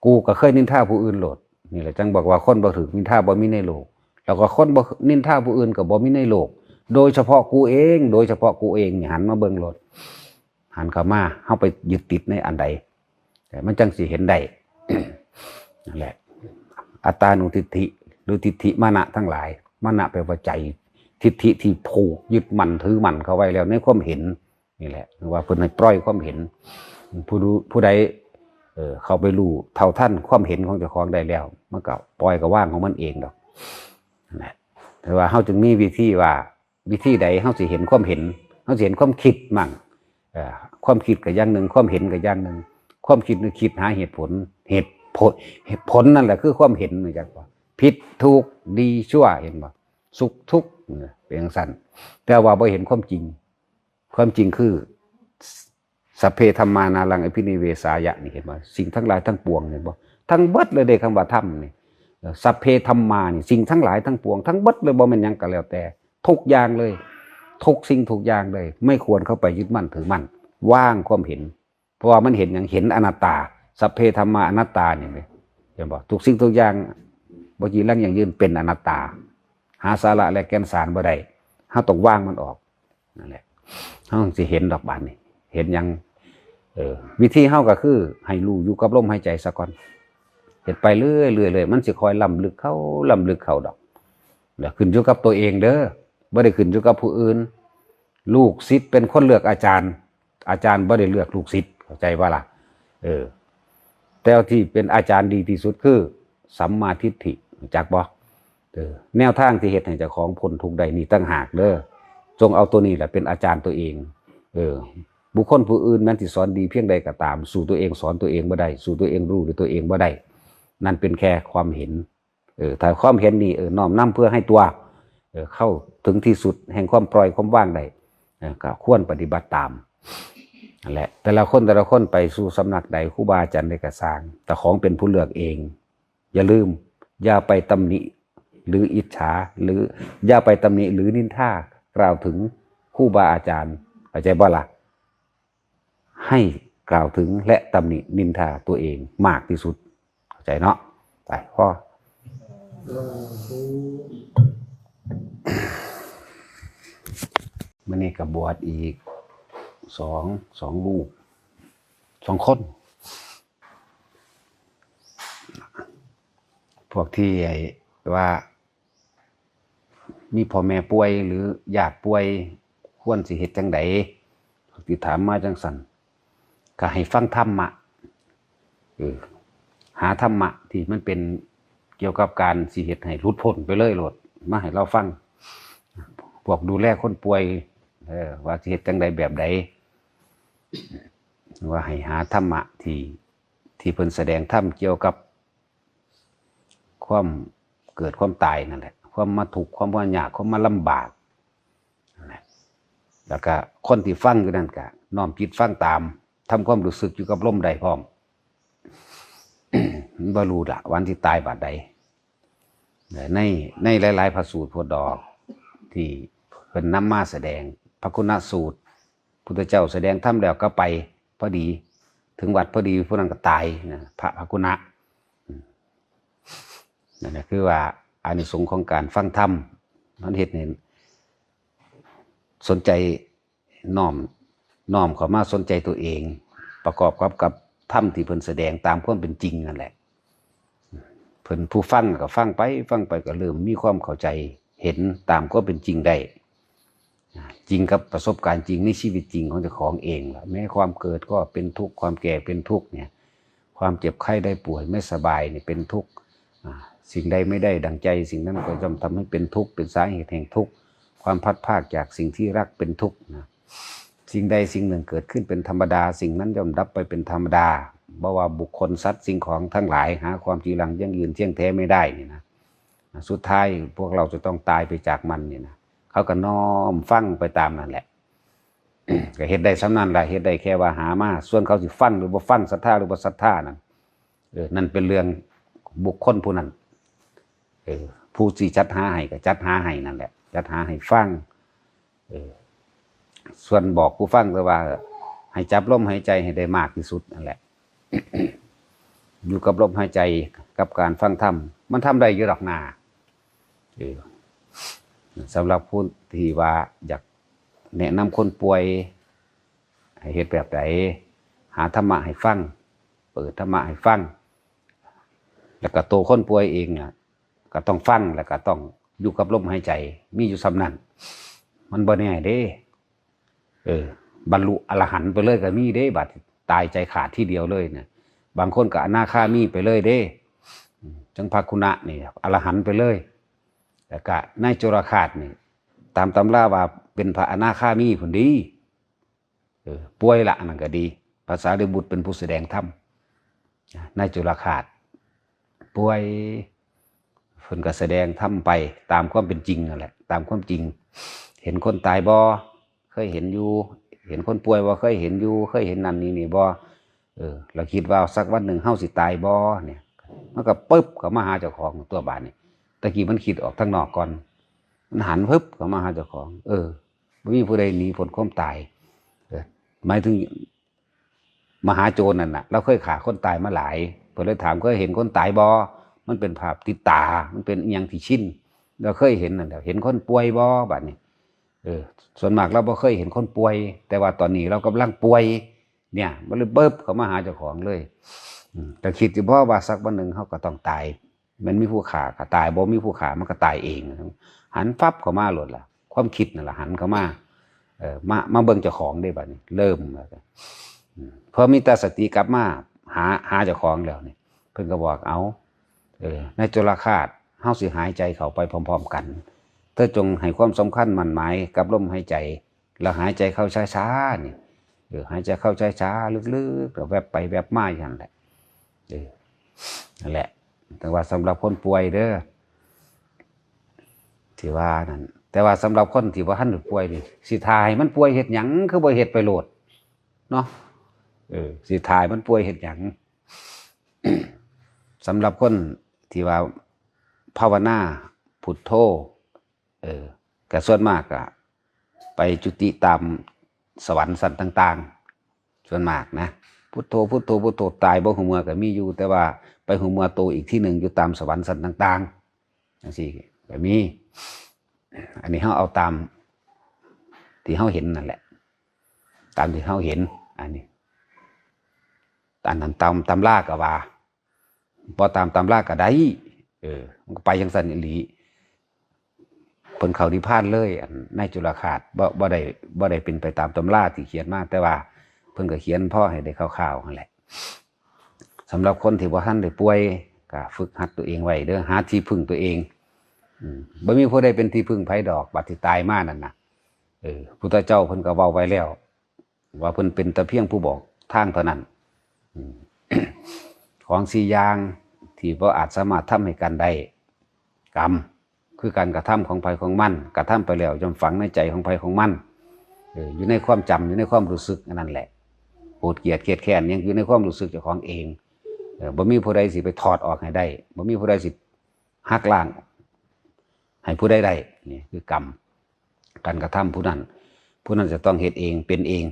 [SPEAKER 1] กูก็เคยนินทาผู้อื่นโลดนี่แหละจังบอกว่าคนบ่ถูกนินทาบ่มีในโลกแล้วก็คนบ่นินทาผู้อื่นก็บ่มีในโลกโดยเฉพาะกูเองนี่หันมาเบิ่งโลดหันเข้ามาเฮาไปยึดติดในอันใดแต่มันจังสิเห็นได้ นั่นแหละอัตตานุทิฏฐิหรือทิฏฐิมานะทั้งหลายมานะแปลว่าใจทิฏฐิที่ผูกยึดมั่นถือมั่นเข้าไว้แล้วในความเห็นนี่แหละว่าเพิ่นให้ปล่อยความเห็นผู้ใดเข้าไปรู้เท่าทันความเห็นของเจ้าของได้แล้วมันก็ปล่อยก็ว่างของมันเองดอกนั่นแหละแต่ว่าเฮาจึงมีวิธีใดเฮาสิเห็นความเห็นเฮาสิเห็นความคิดมั่งความคิดก็อย่างนึงความเห็นก็อย่างนึงความคิดนึกคิดหาเหตุผลนั่นแหละคือความเห็นเหมือนกันว่าผิดถูกดีชั่วเห็นบ่สุขทุกข์เป็นจังซั่นแต่ว่าบ่เห็นความจริงคือสัพเพธัมมานารังอภินิเวสายะนี่เห็นบ่สิ่งทั้งหลายทั้งปวงเห็นบ่ทั้งเบิดเลยเด้คำว่าธรรมนี่สัพเพธัมมานี่สิ่งทั้งหลายทั้งปวงทั้งเบิดเลยบ่แม่นหยังก็แล้วแต่ทุกอย่างเลยทุกสิ่งทุกอย่างเลยไม่ควรเข้าไปยึดมั่นถือมั่นว่างความเห็นเพราะว่ามันเห็นอย่างเห็นอนัตตาสัพเพธัมมาอนัตตานี่เห็นบ่ทุกสิ่งทุกอย่างบ่จีรังอย่างยืนเป็นอนัตตาหาสาระและแก่นสารบ่ได้เฮาต้องวางมันออกนั่นแหละเฮาสิเห็นดอกบานนี่เห็นอย่างวิธีเฮาก็คือให้รู้อยู่กับลมหายใจซะก่อนเฮ็ดไปเรื่อยๆมันสิคอยล้ำลึกเข้าดอกแล้วขึ้นอยู่กับตัวเองเด้อบ่ได้ขึ้นอยู่กับผู้อื่นลูกศิษย์เป็นคนเลือกอาจารย์ อาจารย์บ่ได้เลือกลูกศิษย์เข้าใจว่าล่ะแต่ที่เป็นอาจารย์ดีที่สุดคือสัมมาทิฏฐิจักบ่แนวทางที่เฮ็ดให้เจ้าของพ้นทุกข์ได้นี่ตั้งหากเด้อจงเอาตัวนี้แหละเป็นอาจารย์ตัวเองบุคคลผู้อื่นนั้นที่สอนดีเพียงใดก็ตามสู่ตัวเองสอนตัวเองบ่ได้สู่ตัวเองรู้ด้วยตัวเองบ่ได้นั่นเป็นแค่ความเห็นถ้าความเห็นนี่น้อมนำเพื่อให้ตัวเข้าถึงที่สุดแห่งความปล่อยความว่างได้ก็ควรปฏิบัติตามนั่นแหละแต่ละคนไปสู่สำนักใดครูบาอาจารย์ได้กระสร้างแต่ของเป็นผู้เลือกเองอย่าลืมอย่าไปตำหนิหรืออิจฉาหรืออย่าไปตำหนิหรือนินทากล่าวถึงครูบาอาจารย์เข้าใจบ่ล่ะให้กล่าวถึงและตำหนินินทาตัวเองมากที่สุดเข้าใจเนาะไปพ่อมื้อนี้ก็บวชอีกสองลูก2 คนพวกที่ว่ามีพ่อแม่ป่วยหรือญาติป่วยควรสิเฮ็ดจังไดที่ถามมาจังซั่นก็ให้ฟังธรรมะหาธรรมะที่มันเป็นเกี่ยวกับการสิเฮ็ดให้หลุดพ้นไปเลยโลดมาให้เราฟังพวกดูแลคนป่วยว่าสิเฮ็ดจังไดแบบใดว่าให้หาธรรมะที่เพิ่นแสดงธรรมเกี่ยวกับความเกิดความตายนั่นแหละความมาทุกข์ความว่ายากความมาลำบากนั่นแหละแล้วก็คนที่ฟังอยู่นั่นก็น้อมจิตฟังตามทำความรู้สึกอยู่กับลมใดพร้อม บ่รู้ละวันที่ตายบาดใดในหลายๆพระสูตรพระดอกที่เพิ่นนำมาแสดงพระคุณสูตรพุทธเจ้าแสดงธรรมแล้วก็ไปพอดีถึงวัดพอดีผู้นั้นก็ตายนะพระคุณะนั่นแหละคือว่าอานิสงส์ของการฟังธรรมนั้นเฮ็ดให้สนใจน้อมเข้ามาสนใจตัวเองประกอบกับธรรมที่เพิ่นแสดงตามความเป็นจริงนั่นแหละเพิ่นผู้ฟังก็ฟังไปก็เริ่มมีความเข้าใจเห็นตามความเป็นจริงได้จริงกับประสบการณ์จริงในชีวิตจริงของเจ้าของเองล่ะแม้ความเกิดก็เป็นทุกข์ความแก่เป็นทุกข์เนี่ยความเจ็บไข้ได้ป่วยไม่สบายเนี่ยเป็นทุกข์สิ่งใดไม่ได้ดังใจสิ่งนั้นก็ย่อมทำให้เป็นทุกข์เป็นสาเหตุแห่งทุกข์ความพัดพรากจากสิ่งที่รักเป็นทุกข์นะสิ่งใดสิ่งหนึ่งเกิดขึ้นเป็นธรรมดาสิ่งนั้นย่อมดับไปเป็นธรรมดาบ่ว่าบุคคลสัตว์สิ่งของทั้งหลายหาความจีรังยั่งยืนเที่ยงแท้ไม่ได้นี่นะสุดท้ายพวกเราจะต้องตายไปจากมันนี่นะเขาก็น้อมฟังไปตามนั่นแหละ ก็เฮ็ดได้สำนั้นแหละเฮ็ดได้แค่ว่าหามาส่วนเขาสิฟังหรือบ่ฟังศรัทธาหรือบ่ศรัทธานั่นนั่นเป็นเรื่องบุคคลผู้นั้นผู้สิจัดหาให้ก็จัดหาให้นั่นแหละจัดหาให้ฟังส่วนบอกผู้ฟังก็ว่าให้จับลมหายใจให้ได้มากที่สุดนั่นแหละ อยู่กับลมหายใจกับการฟังธรรมมันทำได้อยู่หรอกนาสำหรับผู้ที่ว่าอยากแนะนำคนป่วยให้เฮ็ดแบบไหนหาธรรมะให้ฟังเปิดธรรมะให้ฟังแล้วก็ตัวคนป่วยเองน่ะก็ต้องฟังแล้วก็ต้องอยู่กับลมหายใจมีอยู่สำนั้นมันบ่แน่เด้บรรลุอรหันต์ไปเลยก็มีเด้บัดตายใจขาดที่เดียวเลยเนี่ยบางคนก็อนาคามีไปเลยเด้จังภคุณะนี่อรหันต์ไปเลยแล้วก็นายโจรคาตนี่ตามตำราว่าเป็นพระอนาคามีผลดีป่วยละนั่นก็ดีภาษาริบุตรเป็นผู้แสดงธรรมนายโจรคาตป่วยเพิ่นก็แสดงธรรมไปตามความเป็นจริงนั่นแหละตามความจริงเห็นคนตายบ่เคยเห็นอยู่เห็นคนป่วยบ่เคยเห็นอยู่เคยเห็นนั่นนี่บ่เราคิดว่าสักวันหนึ่งเฮาสิตายบ่เนี่ยมันก็ปึ๊บเข้ามาหาเจ้าของตัวบาดนี่ตะกี้มันคิดออกทางนอกก่อนมันหันปึ๊บเข้ามาหาเจ้าของบ่มีผู้ใดหนีพ้นความตายหมายถึงมหาโจรนั่นน่ะเราเคยฆ่าคนตายมาหลายเพิ่นเลยถามเคยเห็นคนตายบ่มันเป็นภาพติดตามันเป็นอีหยังที่ชินเราเคยเห็นนั่นแหละเห็นคนป่วยบ่บัดนี้ส่วนมากเราบ่เคยเห็นคนป่วยแต่ว่าตอนนี้เรากำลังป่วยเนี่ยมันเลยเบิบเข้ามาหาเจ้าของเลยแต่คิดอยู่เพราะว่าสักวันหนึ่งเขาก็ต้องตายมันมีผู้ฆ่าก็ตายบ่มีผู้ฆ่ามันก็ตายเองหันฟับเข้ามาหลดล่ะความคิดนั่นแหละหันเข้ามา มาเบิ่งเจ้าของได้บัดนี้เริ่มพอมีแต่สติกลับมาหาเจ้าของแล้วนี่เพิ่นก็บอกเอาในจุลคาตเฮาสิหายใจเข้าไปพร้อมๆกันเธอจงให้ความสำคัญมั่นหมายกับลมหายใจแล้วหายใจเข้าช้าๆนี่หายใจเข้าช้าๆลึกๆแล้วแวบไปแวบมาอย่างนั้นแหละนั่นแหละแต่ว่าสำหรับคนป่วยเด้อที่ว่านั่นแต่ว่าสำหรับคนที่ว่าท่านป่วยนี่สิทายมันป่วยเฮ็ดหยังคือบ่เฮ็ดไปโลดเนาะสิทายมันป่วยเฮ็ดหยัง สำหรับคนที่ว่าภาวนาพุทโธก็ส่วนมากก็ไปจุติตามสวรรค์สันต่างๆส่วนมากนะพุทโธพุทโธพุทโธตายบ่หูเมื่อก็มีอยู่แต่ว่าไปหูเมื่อโตอีกที่หนึ่งอยู่ตามสวรรค์สันต่างๆจังซี่ก็มีอันนี้เฮาเอาตามที่เฮาเห็นนั่นแหละตามที่เฮาเห็นอันนี้ตามตำราก็ว่าบ่ตามตำราก็ได้มันก็ไปจังซั่นอีหลีเพิ่นเข้านิพพานเลยในจุลคาตบ่ได้เป็นไปตามตำราที่เขียนมาแต่ว่าเพิ่นก็เขียนพอให้ได้คร่าวๆนั่นแหละสำหรับคนที่บ่ทันได้ป่วยก็ฝึกหัดตัวเองไว้เด้อหาที่พึ่งตัวเองบ่มีผู้ใดเป็นที่พึ่งไผดอกบัดที่ตายมานั่นน่ะพุทธเจ้าเพิ่นก็เว้าไว้แล้วว่าเพิ่นเป็นแต่เพียงผู้บอกทางเท่านั้นของ4อย่างที่บ่อาจสามารถทำให้กันได้กรรมคือการกระทำของไผของมันกระทำไปแล้วย่อมฝังในใจของไผของมันอยู่ในความจำอยู่ในความรู้สึกนั่นแหละโกรธเกลียดเครียดแค้นยังอยู่ในความรู้สึกเจ้าของเองบ่มีผู้ใดสิไปถอดออกให้ได้บ่มีผู้ใดสิหักล้างให้ผู้ใดได้นี่คือกรรมการกระทำผู้นั้นจะต้องเฮ็ดเองเป็นเอง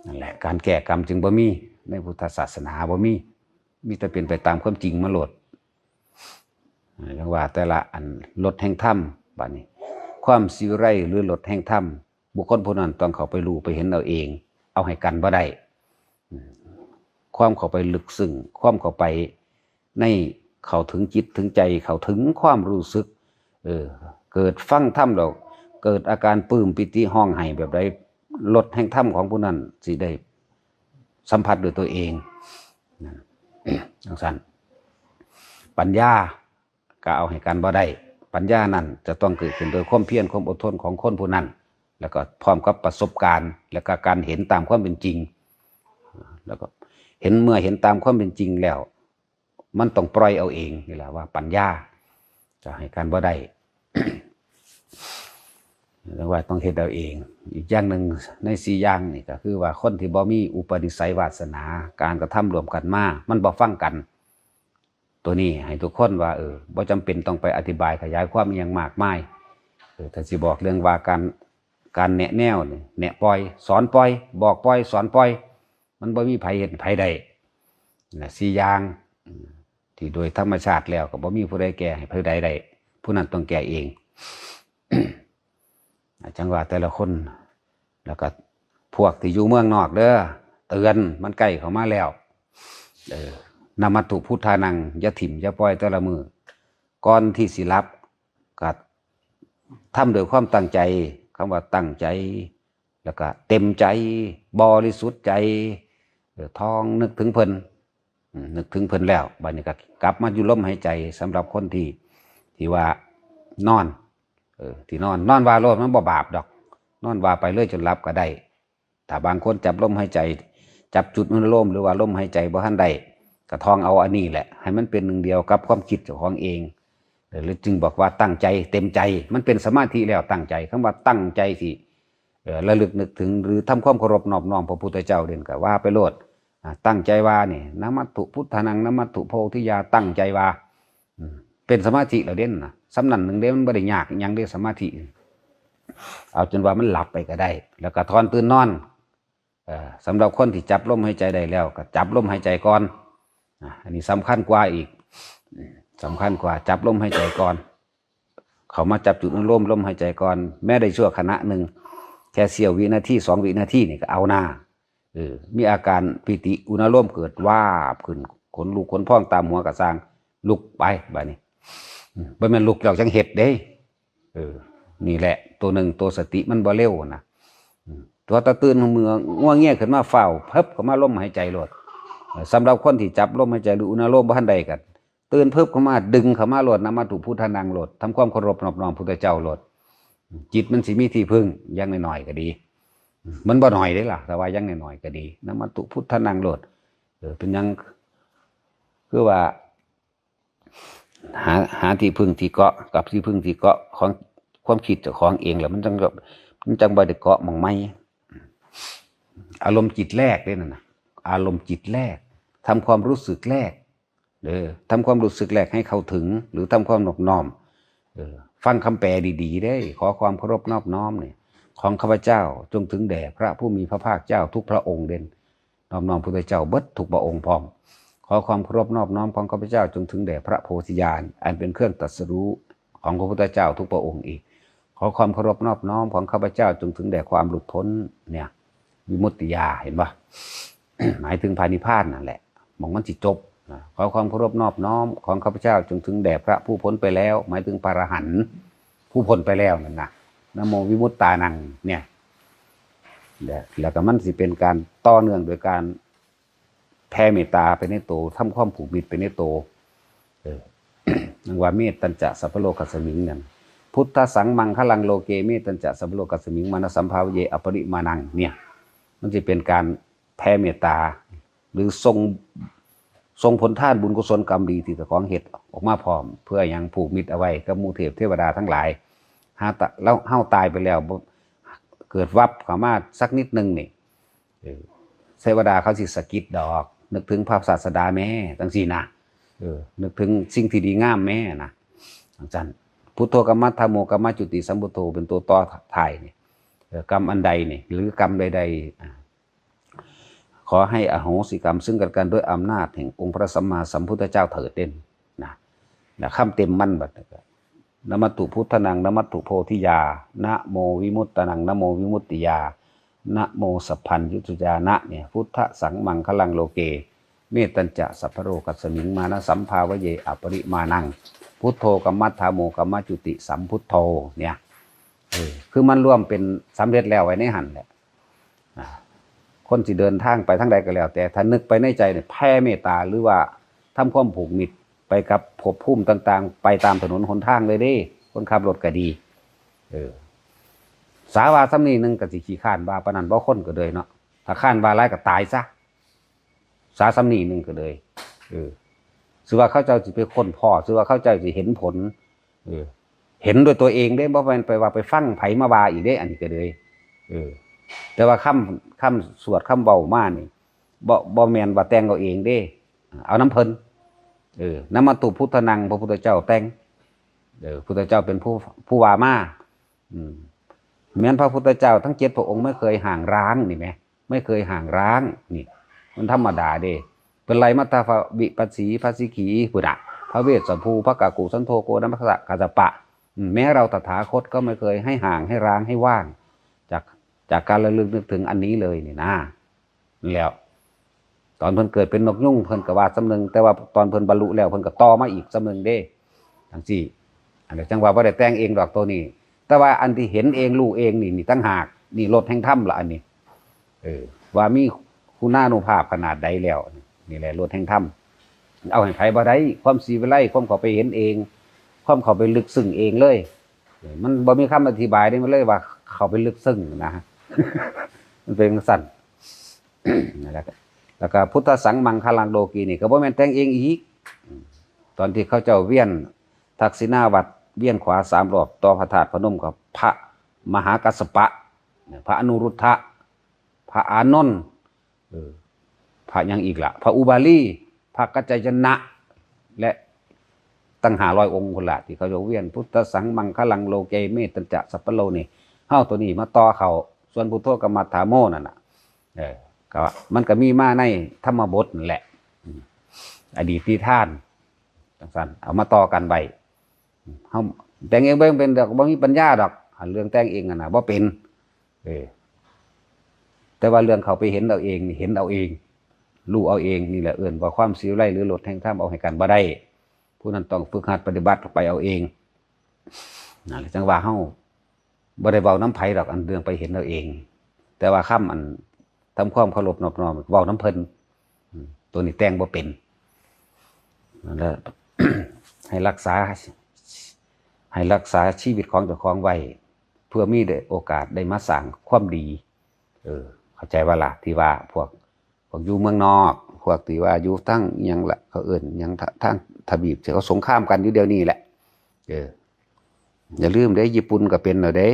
[SPEAKER 1] นั่นแหละการแก้กรรมจึงบ่มีในพุทธศาสนาบ่มีแต่เป็นไปตามความจริงมาโลดจังว่าแต่ละอันลดแห่งธรรมบัดนี้ความสิวิไลหรือลดแห่งธรรมบุคคลผู้นั้นต้องเข้าไปรู้ไปเห็นเอาเองเอาให้กันบ่ได้ความเข้าไปลึกซึ้งความเข้าไปในเข้าถึงจิตถึงใจเข้าถึงความรู้สึกเกิดฟังธรรมแล้วเกิดอาการปลื้มปิติห้องไห้แบบใดลดแห่งธรรมของผู้นั้นสิได้สัมผัสด้วยตัวเองจังซั่นปัญญาก็เอาให้กันบ่ได้ปัญญานั้นจะต้องเกิดขึ้นโดยความเพียรความอดทนของคนผู้นั้นแล้วก็พร้อมกับประสบการณ์และก็การเห็นตามความเป็นจริงแล้วก็เมื่อเห็นตามความเป็นจริงแล้วมันต้องปล่อยเอาเองนี่แหละว่าปัญญาจะให้กันบ่ได้ เรียกว่าต้องเฮ็ดเอาเองอีกอย่างหนึ่งใน4อย่างนี่ก็คือว่าคนที่บ่มีอุปนิสัยวาสนาการกระทำรวมกันมามันบ่ฟังกันตัวนี้ให้ทุกคนว่าบ่จำเป็นต้องไปอธิบายขยายความอีหยังมากมายถ้าสิบอกเรื่องว่าการแนะแนวนี่แนะปล่อยสอนปล่อยบอกปล่อยสอนปล่อยมันบ่มีไผเฮ็ดไผได้นะ4อย่างที่โดยธรรมชาติแล้วก็บ่มีผู้ใดแก้ให้ผู้ใดได้ผู้นั้นต้องแก้เอง จังว่าแต่ละคนแล้วก็พวกที่อยู่เมืองนอกเด้อเตือนมันใกล้เข้ามาแล้วนามัตถุพุทธานังอย่าถิ่มอย่าปล่อยแต่ละมือก่อนที่สิรับก็ทำโดยความตั้งใจคำว่าตั้งใจแล้วก็เต็มใจบริสุทธิ์ใจท้องนึกถึงเพิ่นแล้วบัดนี้ก็กลับมาอยู่ลมหายใจสำหรับคนที่ว่านอนที่นอนว่าโลดมันบ่บาปดอกนอนว่าไปเรื่อยจนหลับก็ได้ถ้าบางคนจับลมหายใจจับจุดอนุโลมหรือว่าลมหายใจบ่ทันได้ก็ท่องเอาอันนี้แหละให้มันเป็นหนึ่งเดียวกับความคิดเจ้าของเองหรือจึงบอกว่าตั้งใจเต็มใจมันเป็นสมาธิแล้วตั้งใจคำว่าตั้งใจสิระลึกนึกถึงหรือทำความเคารพนอบน้อมพระพุทธเจ้าเด่นก็ว่าไปโลดตั้งใจว่านี่นะมัตถุพุทธานังนะมัตถุโพธิยาตั้งใจว่าเป็นสมาธิแล้วเด่นนะสำนันหนึ่งเด่นมันไม่ได้ยากยังได้สมาธิเอาจนว่ามันหลับไปก็ได้แล้วก็ทอนตื่นนอนสำหรับคนที่จับลมหายใจได้แล้วก็จับลมหายใจก่อนอันนี้สำคัญกว่าอีกสำคัญกว่าจับลมหายใจก่อนเขามาจับจุดอนุโลมลมหายใจก่อนแม้ได้ชั่วขณะหนึ่งแค่เสี้ยววินาที2 วินาทีนี่ก็เอาหน้ามีอาการปิติอุณโลมเกิดว่าขึ้นขนลุกขนพองตามหัวกระซางลุกไปแบบนี้บ่แม่นลุกแล้วจังเฮ็ดเด้ นี่แหละตัวหนึ่งตัวสติมันบ่เร็วนะตัวตะตื่นมือง่วงเงี้ยขึ้นมาเฝ้าเพิบเข้ามาลมหายใจโลดสำหรับคนที่จับลมหายใจหรืออุณโลมบ่ทันใดกันตื่นเพิบเข้ามาดึงเข้ามาโลดนะมาถูกพุทธานังโลดทำความเคารพนอบน้อมพุทธเจ้าโลดจิตมันสิมีที่พึ่งยังน้อยๆก็ดีมันบ่น้อยได้ล่ะแต่ว่ายังน้อยๆก็ดีนะมาถูกพุทธานังโลดเป็นยังคือว่าหาที่พึ่งที่เกาะกับที่พึ่งที่เกาะของความคิดเจ้าของเองแหละมันจังบ่ได้เกาะมองไม่อารมณ์จิตแรกเลยนะอารมณ์จิตแรกทำความรู้สึกแรกทำความรู้สึกแรกให้เข้าถึงหรือทำความนอบน้อมฟังคำแปลดีๆได้ขอความเคารพนอบน้อมเนี่ยของข้าพเจ้าจงถึงแด่พระผู้มีพระภาคเจ้าทุกพระองค์เด่นนอบน้อมพุทธเจ้าเบิดทุกพระองค์พร้อมขอความเคารพนอบน้อมของข้าพเจ้าจงถึงแด่พระโพธิญาณอันเป็นเครื่องตรัสรู้ของพระพุทธเจ้าทุกพระองค์อีกขอความเคารพนอบน้อมของข้าพเจ้าจงถึงแด่ความหลุดพ้นเนี่ยวิมุตติญาเห็นปะ หมายถึงพานิพพานนั่นแหละมองมันจิตจบขอความเคารพนอบน้อมของข้าพเจ้าจงถึงแด่พระผู้พ้นไปแล้วหมายถึงพระอรหันต์ผู้พ้นไปแล้วนั่นนะนะโมวิมุตตานังเนี่ยแล้วก็มันสิเป็นการต่อเนื่องโดยการแผ่เมตตาไปในโตทำความผูกมิตรไปในโตนังว่าเมตตัญจะสัพพโลกัสสมิงนั่นพุทธสังมังคลังโลเกเมตตัญจะสัพพโลกัสสมิงมานสัมภาวเยอปริมานังเนี่ยมันจะเป็นการแผ่เมตตาหรือทรงผลทานบุญกุศลกรรมดีที่เจ้าของเฮ็ดออกมาพร้อมเพื่อยังผูกมิตรเอาไว้กับหมู่เทพเทวดาทั้งหลายแล้วเฮาตายไปแล้วเกิดวับเข้ามาสักนิดนึงนี่เทวดาเขาสิสะกิดดอกนึกถึงพระศาสดาแม่จังซี่นะนึกถึงสิ่งที่ดีงามแม่นะจังซั่นพุทโธกัมมัฏฐโมกัมมัจจุติสัมพุทโธเป็นตัวต่อท้ายนี่กรรมอันใดนี่หรือกรรมใดๆขอให้อโหสิกรรมซึ่งกันด้วยอำนาจแห่งองค์พระสัมมาสัมพุทธเจ้าเถิดเด่นนะคำเต็มมั่นบัดนมัตถุพุทธนังนมัตถุโพธิยานะโมวิมุตตนังนะโมวิมุตติยานะโมสัพพัญญุตยานะเนี่ยพุทธสังมังคลังโลเกเมตตัญจะสัพพโรกัสสมิงมานะสัมภาวเยอปริมานังพุทโธกัมมัฏฐโมกัมมัจจุติสัมพุทโธเนี่ยคือมันร่วมเป็นสำเร็จแล้วไว้ในหันแหละคนที่เดินทางไปทั้งใดก็แล้วแต่ถ้านึกไปในใจเนี่ยแผ่เมตตาหรือว่าทำความผูกมิตรไปกับภพภูมิต่างๆไปตามถนนหนทางเลยเด้คนขับรถก็ดีสาวาซ้ำนี่นึงก็สิขี้ข้านบาปานนั้นบ่คนก็เลยเนาะถ้าข้านบาหลายก็ตายซะสาซ้ำนี่นึงก็เลยสิว่าเขาเจ้าสิไปค้นพ่อสิว่าเขาเจ้าสิเห็นผลเห็นด้วยตัวเองได้บ่แม่นไปว่าไปฟังไผมาว่าอีกเด้อันนี้ก็เลยแต่ว่าคำสวดคำเว้ามานี่บ่แม่นว่าแต่งเอาเองเด้เอาน้ำเพิ่นนมัตถุพุทธนังพระพุทธเจ้าแต่งพุทธเจ้าเป็นผู้ว่ามาแม้นพระพุทธเจ้าทั้ง7พระองค์ไม่เคยห่างร้างนี่แหมไม่เคยห่างร้างนี่มันธรรมดาเด้เป็นไรมัตตาวิปัสสีภัสสิขีพุทธะพระเวสสัมภูพระกากุสันโธโกนัมพสะกัสสปะแม้เราตถาคตก็ไม่เคยให้ห่างให้ร้างให้ว่างจากการระลึกนึกถึงอันนี้เลยนี่นะแล้วตอนเพิ่นเกิดเป็นนกยุ่งเพิ่นก็ว่าสำนึงแต่ว่าตอนเพิ่นบรรลุแล้วเพิ่นก็ต่อมาอีกสำนึงเด้จังซี่อันนี้จังว่าบ่ได้แต่งเองดอกตัวนี้แต่ว่าอันที่เห็นเองรู้เองนี่ตั้งหากนี่รถแห่งธรรมละอันนี้ว่ามีคุณานุภาพขนาดใดแล้วนี่แหละรถแห่งธรรมเอาให้ไผบ่ได้ความสีวิไลความเข้าไปเห็นเองความเข้าไปลึกซึ้งเองเลยมันบ่มีคำอธิบายได้มันเลยว่าเข้าไปลึกซึ้งนะมันเป็นสั่นนั่นแหละแล้วก็พุทธสังมังคลังโลกีนี่ก็บ่แม่นแต่งเองอีกตอนที่เขาเจ้าเวียนทักษิณาวัตรเวียนขวา3รอบต่อพระธาตุพนมกับพระมหากัสสปะพระอนุรุทธะพระอานนท์พระยังอีกล่ะพระอุบาลีพระกัจจยนะและตั้ง500องค์คนละที่เขาจะเวียนพุทธสังมังคลังโลเกเมตตัญจะสัพพโลนี่เฮาตัวนี้มาต่อเขาส่วนพุทโธกัมมัฏฐโมนั่นน่ะก็มันก็มีมาในธรรมบทนั่นแหละอดีตที่ท่านจังซั่นเอามาต่อกันไว้เฮาแต่งเองบ่เป็นดอกบ่มีปัญญาดอกเรื่องแต่งเองน่ะบ่เป็นแต่ว่าเรื่องเขาไปเห็นเอาเองนี่เห็นเอาเองรู้เอาเองนี่แหละเอิ้นว่าความสิวไล่หรือลดแห่งธรรมเอาให้กันบ่ได้ผู้นั้นต้องฝึกหัดปฏิบัติไปเอาเองนั่นจังว่าเฮา บ่ได้เว้าน้ำไผดอกอันเรื่องไปเห็นเอาเอง แต่ว่าคำอันทำความเคารพนอบน้อมเว้าน้ำเพิ่นตัวนี้แต่งบ่เป็นแล้ว ให้รักษาชีวิตของเจ้าของไว้เพื่อมีได้โอกาสได้มาสร้างความดีเข้าใจว่าล่ะที่ว่าพวกอยู่เมืองนอกพวกที่ว่าอยู่ทั้งหยังละเขาเอิ้นหยังทางทบีบที่เขาสงครามกันอยู่เดี๋ยวนี้แหละอย่าลืมเด้ญี่ปุ่นก็เป็นแล้วเด้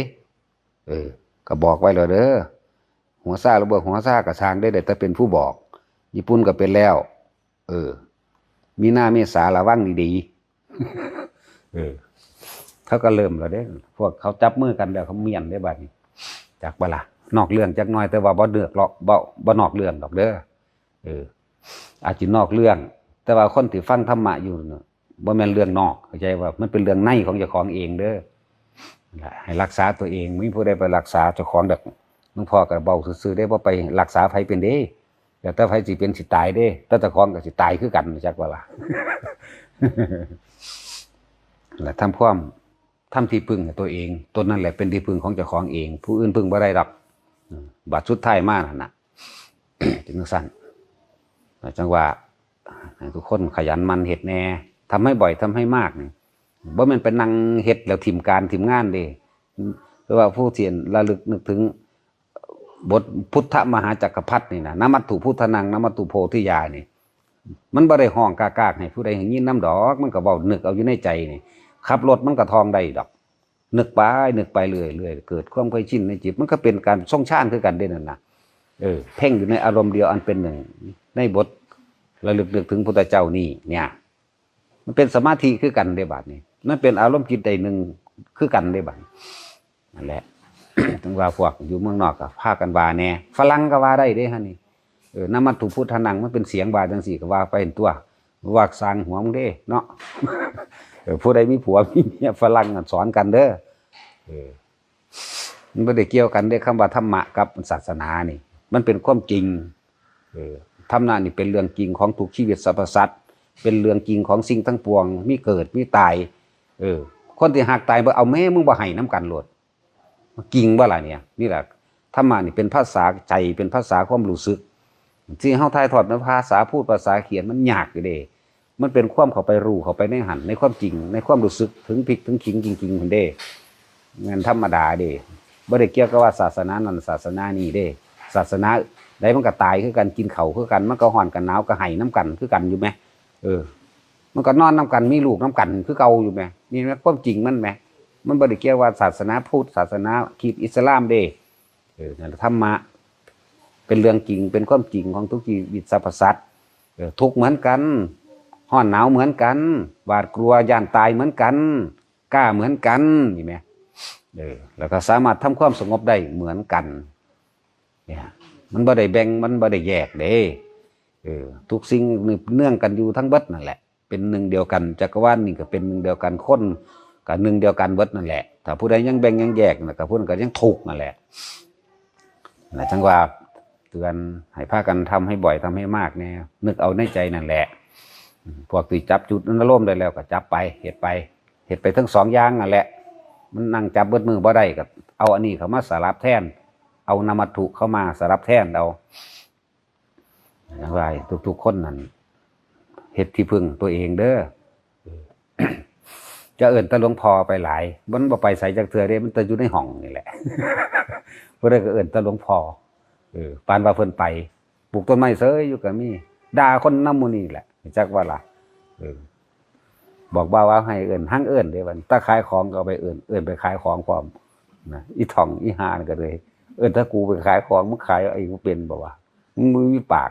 [SPEAKER 1] ก็บอกไว้แล้วเด้อหัวซ่าระเบิดหัวซ่าก็สร้างได้แต่เป็นผู้บอกญี่ปุ่นก็เป็นแล้วมีหน้าเมษาระวังดีๆเขาก็เริ่มแล้วเด้พวกเขาจับมือกันแล้วเขาเมียนได้บัดนี้จากบ่ล่ะนอกเรื่องจักหน่อยแต่ว่าบ่เดือกหรอกบ่นอกเรื่องดอกเด้ออาจสินอกเรื่องแต่ว่าคนที่ฟังธรรมะอยู่เนี่ยบ่แม่นเรื่องนอกเข้าใจว่ามันเป็นเรื่องในของเจ้าของเองเด้อให้รักษาตัวเองไม่มีผู้ใดไปรักษาเจ้าของแบบหลวงพ่อก็เบาซื่อๆได้บ่ไปรักษาไผเป็นเด้แต่ไผสิเป็นสิตายเด้แต่เจ้าของก็สิตายคือกันจักว่าล่ะ และทำที่พึ่งตัวเองตนนั่นแหละเป็นที่พึ่งของเจ้าของเองผู้อื่นพึ่งบ่ได้ดอกบัดสุดท้ายมานั่นน่ะ จึงสั้นจังว่าทุกคนขยันมันเฮ็ดแน่ทำให้บ่อยทำให้มากนี่บ่แม่นไปนั่งเฮ็ดแล้วทิ่มการทิ่มงานเด้หรือว่าผู้เทียนระลึกนึกถึงบทพุทธมหาจักรพรรดินี่นะนมัตถุพุทธนังนมัตถุโพธิญาณนี่มันบ่ได้ห้องกากๆให้ผู้ใดยินน้ำดอกมันก็เว้านึกเอาอยู่ในใจนี่ขับรถมันก็ท่องได้ดอกนึกไปเรื่อยๆเกิดความเคยชินในจิตมันก็เป็นการทรงฌานคือกันเด้นั่นน่ะเพ่งอยู่ในอารมณ์เดียวอันเป็นหนึ่งในบทระลึกนึกถึงพุทธเจ้านี่เนี่ยมันเป็นสมาธิคือกันได้บัดนี้มันเป็นอารมณ์จิตใดหนึ่งคือกันได้บัดนั่นแหละ ถึงว่าพวกอยู่เมืองนอกก็พากันว่าแน่ฝรั่งก็ว่าได้เด้ฮะนี่นมัตถุพุทธนังมันเป็นเสียงบาจังสี่ก็ว่าไปเห็นตัวว่าสร้างหัวมึงเด้เนาะ ผู้ใดมีผัวมีเมียฝรั่งสอนกันเด้อมันไม่ได้เกี่ยวกันได้คำว่าธรรมะกับศาสนานี่มันเป็นความจริงธรรมะนี่เป็นเรื่องจริงของทุกชีวิตสรรพสัตว์เป็นเรื่องจริงของสิ่งทั้งปวงมีเกิดมีตายคนที่หักตายบ่เอาแม่มึงบ่ให้น้ำกันโลดจริงบ่ล่ะเนี่ยนี่แหละธรรมะนี่เป็นภาษาใจเป็นภาษาความรู้สึกที่เฮาถ่ายทอดในภาษาพูดภาษาเขียนมันยากอยู่เด้มันเป็นความเข้าไปรู้เข้าไปในหันในความจริงในความรู้สึกถึงพริกถึงขิงจริงๆพุ่นเด้งานธรรมดาเด้บ่ได้เกี่ยวกับว่าศาสนานั้นศาสนานี้เด้ศาสนาใดมันก็ตายคือกันกินข้าวคือกันมันก็ฮ้อนกันหนาวก็ให้น้ำกันคือกันอยู่มั้ยมันก็นอนน้ำกันมีลูกน้ำกันคือเก่าอยู่มั้ยนี่แม่ความจริงมันมั้ยมันบ่ได้เกี่ยวว่าศาสนาพุทธศาสนาคริสต์อิสลามเด้นั่นธรรมะเป็นเรื่องจริงเป็นความจริงของทุกชีวิตสรรพสัตว์ทุกเหมือนกันร้อนหนาวเหมือนกันหวาดกลัวย่านตายเหมือนกันกล้าเหมือนกันนี่แม่แล้วก็สามารถทำความสงบได้เหมือนกันเนี่ยมันบ่ได้แบ่งมันบ่ได้แยกเด้ทุกสิ่งเนื่องกันอยู่ทั้งเบิดนั่นแหละเป็นหนึ่งเดียวกันจักรวาลนี่ก็เป็นหนึ่งเดียวกันคนก็หนึ่งเดียวกันเบิดนั่นแหละถ้าผู้ใดยังแบ่งยังแยกก็ผู้นั้นก็ยังทุกข์นั่นแหละจังว่าเตือนให้พากันทำให้บ่อยทำให้มากเนี่ยนึกเอาในใจนั่นแหละพวกที่จับจุดนั้นร่มได้แล้วก็จับไปเฮ็ดไปทั้งสองอย่างนั่นแหละมันนั่งจับเบิดมือบ่ได้ก็เอาอันนี้เข้ามาสลับแทนเอานามวัตถุเข้ามาสลับแทนเอาอย่างไรทุกๆคนนั่นเฮ็ดที่พึ่งตัวเองเด้อ จะเอิ้นตะหลวงพ่อไปหลายมันบ่ไปใส่จักเทื่อเด้มันจะอยู่ในห้องนี่แหละเพิ่นก็เอิ้นตะหลวงพ่อปานว่าเพิ่นไปปลูกต้นไม้เสยอยู่ก็มีด่าคนนำหมู่นี่แหละจักว่าล่ะบอกว่าให้เอิ้นหั่งเอิ้นเด้บัดถ้าขายของก็เอาไปเอิ้นไปขายของพร้อมนะอีท่องอีห่านี่ก็เลยถ้ากูไปขายของมึงขายไอ้กูเป็นบ่วะมึงมีปาก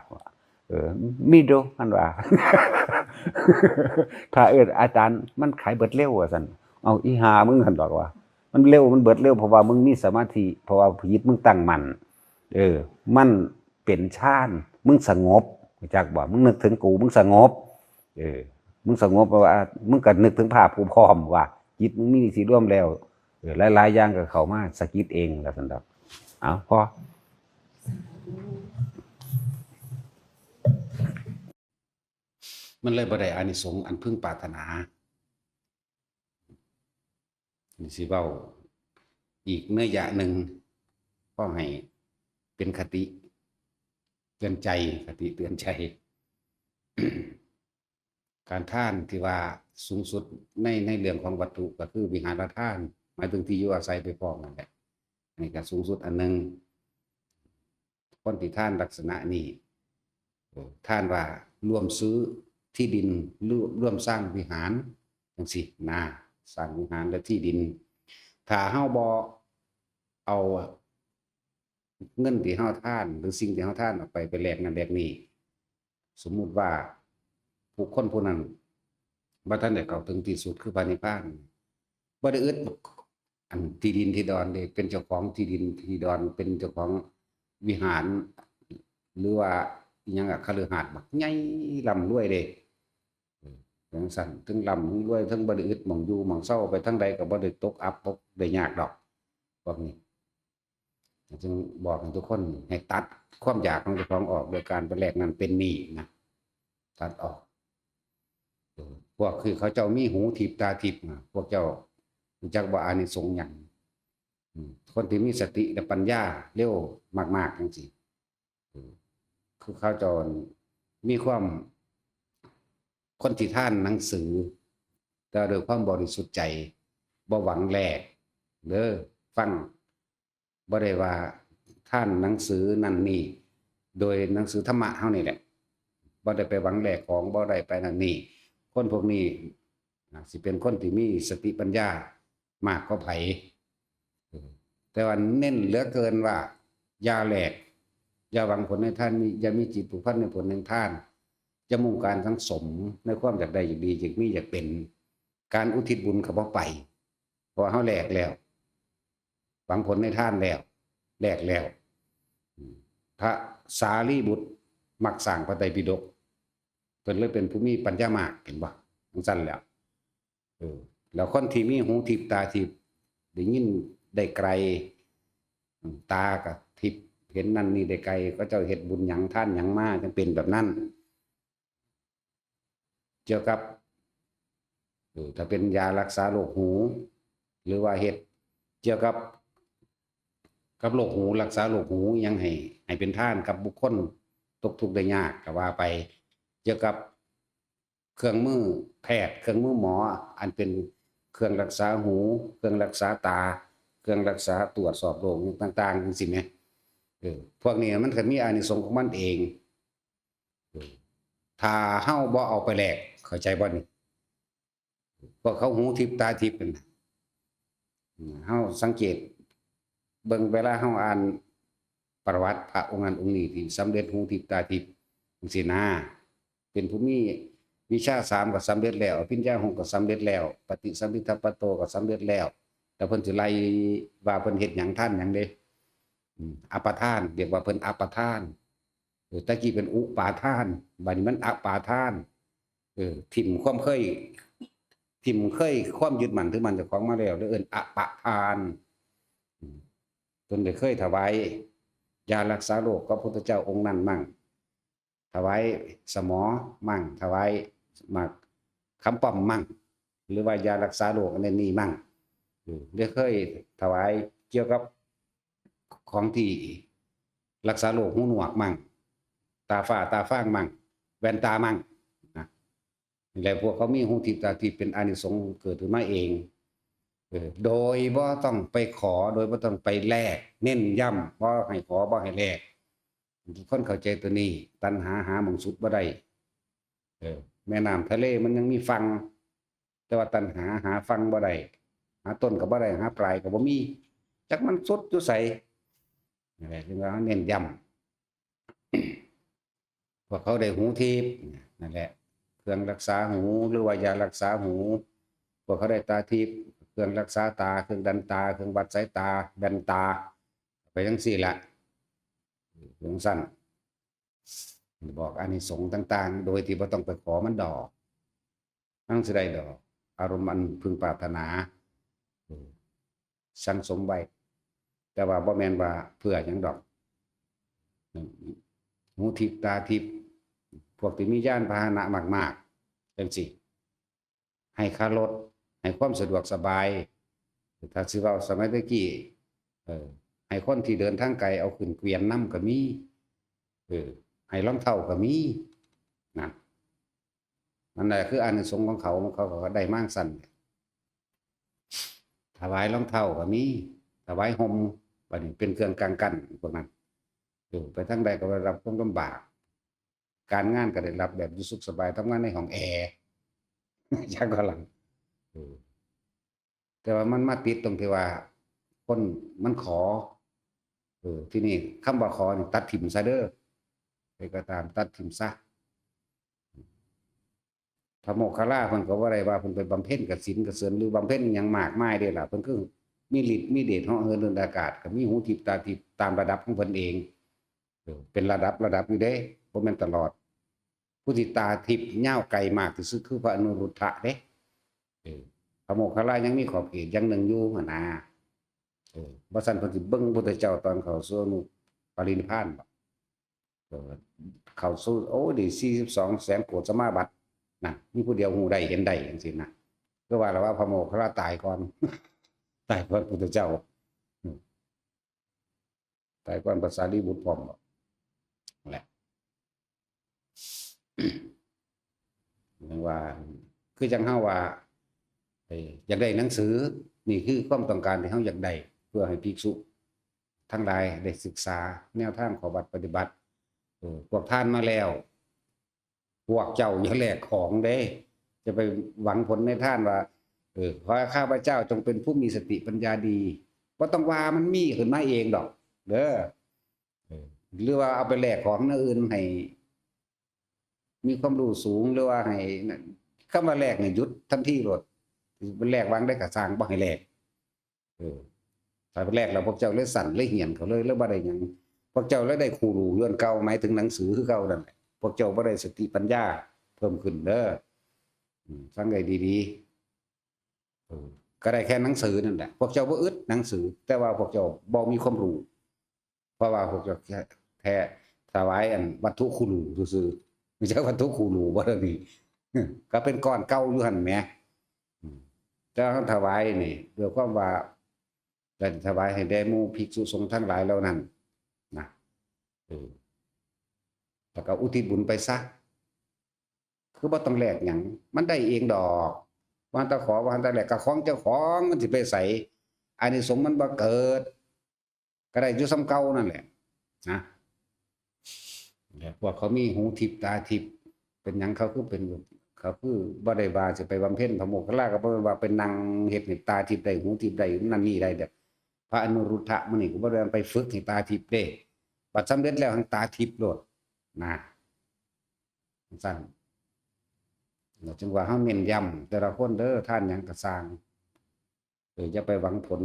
[SPEAKER 1] มีโดมันว่า ถ้าอาจารย์มันขายเบิดเร็วว่าซั่นเอาอีห่ามึงหั่นดอกว่ามันเร็วมันเบิดเร็วเพราะว่ามึงมีสมาธิเพราะว่าจิตมึงตั้งมั่นมันเป็นฌานมึงสงบจักบ่มึงนึกถึงกูมึงสงบมึงสงบว่ามึงก็นึกถึงภาพกูพร้อมว่าจิตมึงมีสิร่วมแล้วหลายๆอย่างก็เข้ามาสะกิดเองแล้วซั่นดอกเอาพอมันเลยบ่ได้อานิสงส์อันพึงปรารถนานี่สิเว้า อีกเนื้อหยะหนึ่งก็ให้เป็นคติเตือนใจคติเตือนใจ การท่านที่ว่าสูงสุดในเรื่องของวัตถุก็คือวิหารทานหมายถึงที่อยู่อาศัยไปพร้อมนั่นแหละนี่ก็สูงสุดอันหนึ่งคนที่ท่านลักษณะนี้ท่านว่าร่วมซื้อที่ดินร่วมสร้างวิหารจังสินะสร้างวิหารและที่ดินถ้าเฮาบ่เอาเงินที่เฮาท่านหรือสิ่งที่เฮาท่านออกไปแลกนั่นแลกนี่สมมุติว่าผู้คนผู้นั้นบ่ทันได้เข้าถึงที่สุดคือพระนิพพานบ่ได้อึดอันที่ดินที่ดอนนี่เป็นเจ้าของที่ดินที่ดอนเป็นเจ้าของวิหารหรือว่าอิหยังคฤหาสน์บักใหญ่ร่ำรวยเด้จังซั่นถึงร่ำถึงรวยถึงบ่ได้อึดหม้องอยู่หม้องเซาไปทางใดก็บ่ได้ตกอับตกได้ยากดอกพวกนี้จึงบอกให้ทุกคนให้ตัดความอยากของเจ้าของออกโดยการไปแลกนั้นเป็นหนี้นะตัดออกพวกคือเขาเจ้ามีหูทิพตาทิพพวกเจ้ารู้จักว่าอานิสงส์หยังคนที่มีสติและปัญญาเร็วมากๆจังซี่คือเขาเจ้ามีความคนที่ท่านหนังสือแต่โดยความบริสุทธิ์ใจบ่หวังแลกเด้อฟังบ่ได้ว่าท่านหนังสือนั่นนี่โดยหนังสือธรรมะเฮานี่แหละบ่ได้ไปหวังแลกของบ่ได้ไปนั่นนี่คนพวกนี้สิเป็นคนที่มีสติปัญญามากกว่าไผแต่ว่าเน้นเหลือเกินว่าอย่าแลกอย่าหวังผลในท่านอย่ามีจิตผูกพันในผลในท่านจะมุ่งการทั้งสมในความอยากได้อยากดีอยากมีอยากเป็นการอุทิศบุญกับบ่ไปเพราะเฮาแลกแล้วหวังผลในท่านแล้วแลกแล้วพระสารีบุตรมักสร้างพระไตรปิฎกเพิ่นเลยเป็นผู้มีปัญญามากเห็นบ่จังซั่นแล้วแล้วคนที่มีหูทิพตาทิพได้ยินได้ไกลตาก็ทิพเห็นนั่นนี่ได้ไกลก็เจ้าเฮ็ดบุญหยังท่านหยังมาจังเป็นแบบนั้นเกี่ยวกับถ้าเป็นยารักษาโรคหูหรือว่าเฮ็ดเกี่ยวกับโรคหูรักษาโรคหูยังให้เป็นท่านกับบุคคลตกทุกข์ได้ยากก็ว่าไปเกี่ยวกับเครื่องมือแพทย์เครื่องมือหมออันเป็นเครื่องรักษาหูเครื่องรักษาตาเครื่องรักษาตรวจสอบโรคต่างๆจังซี่แหมพวกนี้มันก็มีอานิสงส์ของมันเองถ้าเฮาบ่เอาไปแลกเข้าใจบ่นี่พวกเขาหูทิพตาทิพกันเฮาสังเกตเบิ่งเวลาเฮาอ่านประวัติพระองค์นั้นองค์นี้ที่สำเร็จหูทิพตาทิพจังซี่นะเป็นผู้มีวิชา3ก็สำเร็จแล้วอภิญญา6ก็สำเร็จแล้วปฏิสัมภิทัปปโตก็สำเร็จแล้วแต่เพิ่นสิไล่ว่าเพิ่นเฮ็ดหยังท่านหยังเด้อัปทานเรียกว่าเพิ่นอัปทานตะกี้เป็นอุปาทานบัดนี้มันอปาทานทิ่มความเคยความยึดมั่นถือมั่นเจ้าของมาแล้วเลยเอิ้นอปะทานเพิ่นได้เคยถวายยารักษาโรคกับพระพุทธเจ้าองค์นั้นมั่งถวายสมอมั่งถวายหมากคำป้อมมั่งหรือว่ายารักษาโรคอันนี้มั่งได้เคยถวายเกี่ยวกับของที่รักษาโรคหูหนวกมั่งตาฝ้าตาฟางมั่งแว่นตามั่งนะแล้วพวกเขามีหูทิพตาทิพเป็นอานิสงส์เกิดขึ้นมาเองโดยบ่ต้องไปขอโดยบ่ต้องไปแลกเน้นย้ำบ่ให้ขอบ่ให้แลกคนเข้าใจตัวนี้ตัณหาหาหม่องสุดบ่ได้แม่น้ำทะเลมันยังมีฝั่งแต่ว่าตัณหาหาฝั่งบ่ได้หาต้นก็บ่ได้หาปลายก็บ่มีจักมันสุดอยู่ไสนั่นแหละจึงว่าเน้นย้ำพวกเขาได้หูทิพนั่นแหละเครื่องรักษาหูหรือว่ายารักษาหูพวกเขาได้ตาทิพเครื่องรักษาตาเครื่องดันตาเครื่องวัดสายตาแว่นตาไปจังซี่ล่ะจังซั่นบอกอานิสงส์ต่างๆโดยที่บ่ต้องไปขอมันดอกมันสิได้ดอกอารมณ์อันพึงปรารถนาสั่งสมไว้แต่ว่าบ่แม่นว่าเพื่อหยังดอกหูทิพตาทิพพวกที่มียานพาหนะมากๆจังซี่ให้ค่ารถให้ความสะดวกสบาย ถ้าสิเว้าสมัยตะกี้เออให้คนที่เดินทางไกลเอาขึ้นเกวียนนำก็มีให้รองเท้าก็มีนั่นนั่นแหละคืออานิสงส์ของเขาก็ได้มากสั่นถวายรองเท้าก็มีถวายห่มบัดนี้เป็นเครื่องกลางกันพวกนั้นไปทางใดก็ได้รับความลำบากการงานก็ได้รับแบบอยู่สุขสบายทำงานในห้องแอร์ช่างก็หลังแต่ว่ามันมาติดตรงที่ว่าคนมันขอที่นี่คำว่าขอนี่ตัดถิ่มซะเด้อใครก็ตามตัดถิ่มซะพระโมคคัลลาเพิ่นก็บ่ได้ว่าเพิ่นไปบำเพ็ญกสิณกเสริญหรือบำเพ็ญอิหยังมากมายเด้ล่ะเพิ่นคือมีฤทธิ์มีเดชเหาะเหินเดินอากาศก็มีหูทิพย์ตาทิพย์ตามระดับของเพิ่นเองเป็นระดับอยู่เด้บ่แม่นตลอดผู้ที่ตาทิพย์ยาวไกลมากที่สุดคือพระอนุรุทธะเด้พระโมคคัลลายังมีขอบเขตอย่างหนึ่งอยู่หั่นน่ะบ่ซั่นเพิ่นสิเบิ่งพุทธเจ้าตอนเข้าสู่อนุปรินิพพานบ่เข้าสู่โอ้ดิ42แสนโกฏสมาบัตินั่นมีผู้เดียวฮู้ได้เห็นได้จังซี่นะก็ว่าแล้วว่าพระโมคคัลลาตายก่อนตายก่อนพุทธเจ้าตายก่อนพระสารีบุตรพร้อมบ่นั่นแหละอย่างว่าคือจังเฮาว่าอยากได้หนังสือนี่คือความต้องการที่เฮาอยากได้เพื่อให้ภิกษุทั้งหลายได้ศึกษาแนวทางของปฏิบัติพวกท่านมาแล้วพวกเจ้าอย่าแลกของเด้จะไปหวังผลในท่านว่าขอให้ข้าพเจ้าจงเป็นผู้มีสติปัญญาดีบ่ต้องว่ามันมีขึ้นมาเองดอกเด้อหรือว่าเอาไปแลกของอื่นให้มีความรู้สูงหรือว่าให้คำว่าแลกนี่หยุดทันทีโลดมันแลกวางได้ก็สร้างบ่ให้แลกถ้าไปแลกแล้วพวกเจ้าเลยสั่นเลยเหียนเขาเลยแล้วบ่ได้หยังพวกเจ้าเลยได้ครูรู้ย้อนเก่าหมายถึงหนังสือคือเก่านั่นแหละพวกเจ้าบ่ได้สติปัญญาเพิ่มขึ้นเด้อฟังให้ดีๆก็ได้แค่หนังสือนั่นแหละพวกเจ้าบ่อึดหนังสือแต่ว่าพวกเจ้าบ่มีความรู้เพราะว่าพวกเจ้าแค่ถวายอันวัตถุคุณซื่อๆไม่ใช่วัตถุคุณบ่ได้นี่ก็เป็นก้อนเก่าอยู่หั่นแหมแต่เฮาถวายนี่ด้วยความว่าได้ถวายให้แด่หมู่ภิกษุสงฆ์ทั้งหลายเหล่านั้นนะแล้วก็อุทิศบุญไปซะคือบ่ต้องแลกหยังมันได้เองดอกว่าตะขอว่าตะแลกก็ของเจ้าของมันสิไปไสอานิสงส์มันบ่เกิดก็ได้อยู่ซ้ำเก่านั่นแหละนะพวกเขามีหูทิพย์ตาทิพย์เป็นหยังเขาคือเป็นเขาคือบ่ได้ว่าสิไปบำเพ็ญพระโมคคัลลาก็บ่ว่าเป็นนางเฮ็ดให้ตาทิพย์ได้หูทิพย์ได้นั่นนี่ได้เด้อพระอนุรุทธะมื้อนี้ก็บ่ได้ไปฝึกให้ตาทิพย์เด้บัดสำเร็จแล้วหังตาทิพย์โลดนะสั่นแล้วจึงว่าเฮาเน้นย้ำแต่ละคนเด้อท่านหยังก็สร้างอย่าไปหวังผล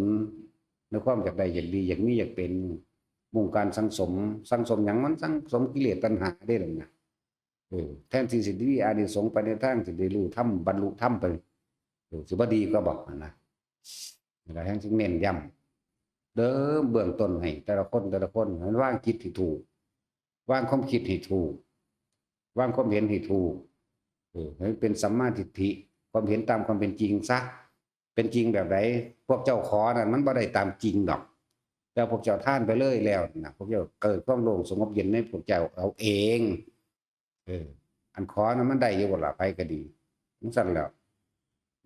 [SPEAKER 1] ในความอยากได้อยากดีอยากมีอยากเป็นมุ่งการสังสมหยังมันสังสมกิเลสตัณหาได้ล่ะนะแทนที่สิได้มีอานิสงส์ไปในทางสิได้รู้ธรรมบรรลุธรรมไปสิบ่ดีก็บอกนะนี่ล่ะแห่งจึงเน้นย้ำเด้อเบื้องต้นให้แต่ละคนให้วางจิตให้ถูกวางความคิดให้ถูกวางความเห็นให้ถูกให้เป็นสัมมาทิฏฐิความเห็นตามความเป็นจริงซะเป็นจริงแบบไหนพวกเจ้าขอนั่นมันบ่ได้ตามจริงดอกแต่พวกเจ้าท่านไปเลยแล้วนะพวกเจ้าเกิดความโล่งสงบเย็นในพวกเจ้าเอาเองอันขอนั้นมันได้อยู่บ่ล่ะไปก็ดีนั่นสั่นแล้ว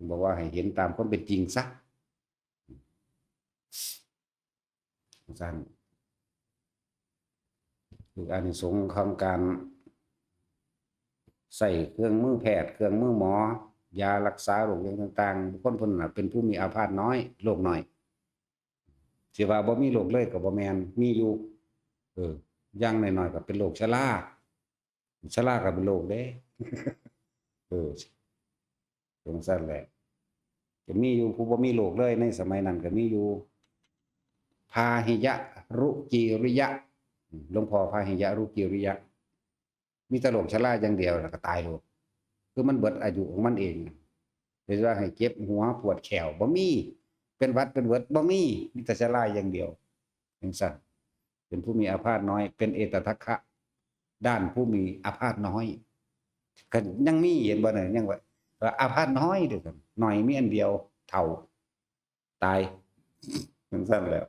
[SPEAKER 1] บอกว่าให้เห็นตามความเป็นจริงซะสั่นคืออานิสงส์ของการใส่เครื่องมือแพทย์เครื่องมือหมอยารักษาโรคต่างๆบุคคลเพิ่นน่ะเป็นผู้มีอาพาธน้อยโรคน้อยสิว่าบ่มีโรคเลยก็บ่แม่นมีอยู่อย่างน้อยๆก็เป็นโรคชราก็เป็นโรคเด้จังซั่นแหละก็มีอยู่ผู้บ่มีโรคเลยในสมัยนั้นก็มีอยู่พาหิยะรุจิริยะหลวงพ่อพาหิยะรุจิริยะมีแต่โรคชราอย่างเดียวแล้วก็ตายโลดคือมันเบิดอายุของมันเองโดยว่าให้เจ็บหัวปวดแขวบ่มีเป็นหวัดเป็นเวิร์ดบ่มีแต่ชราอย่างเดียวจังซั่นเป็นผู้มีอาพาธน้อยเป็นเอตทัคคะด้านผู้มีอาพาธน้อยก็ยังมีเห็นบ่เนี่ยยังว่าอาพาธน้อยเด้อครับน้อยมีอันเดียวเฒ่าตาย มันสั้นแล้ว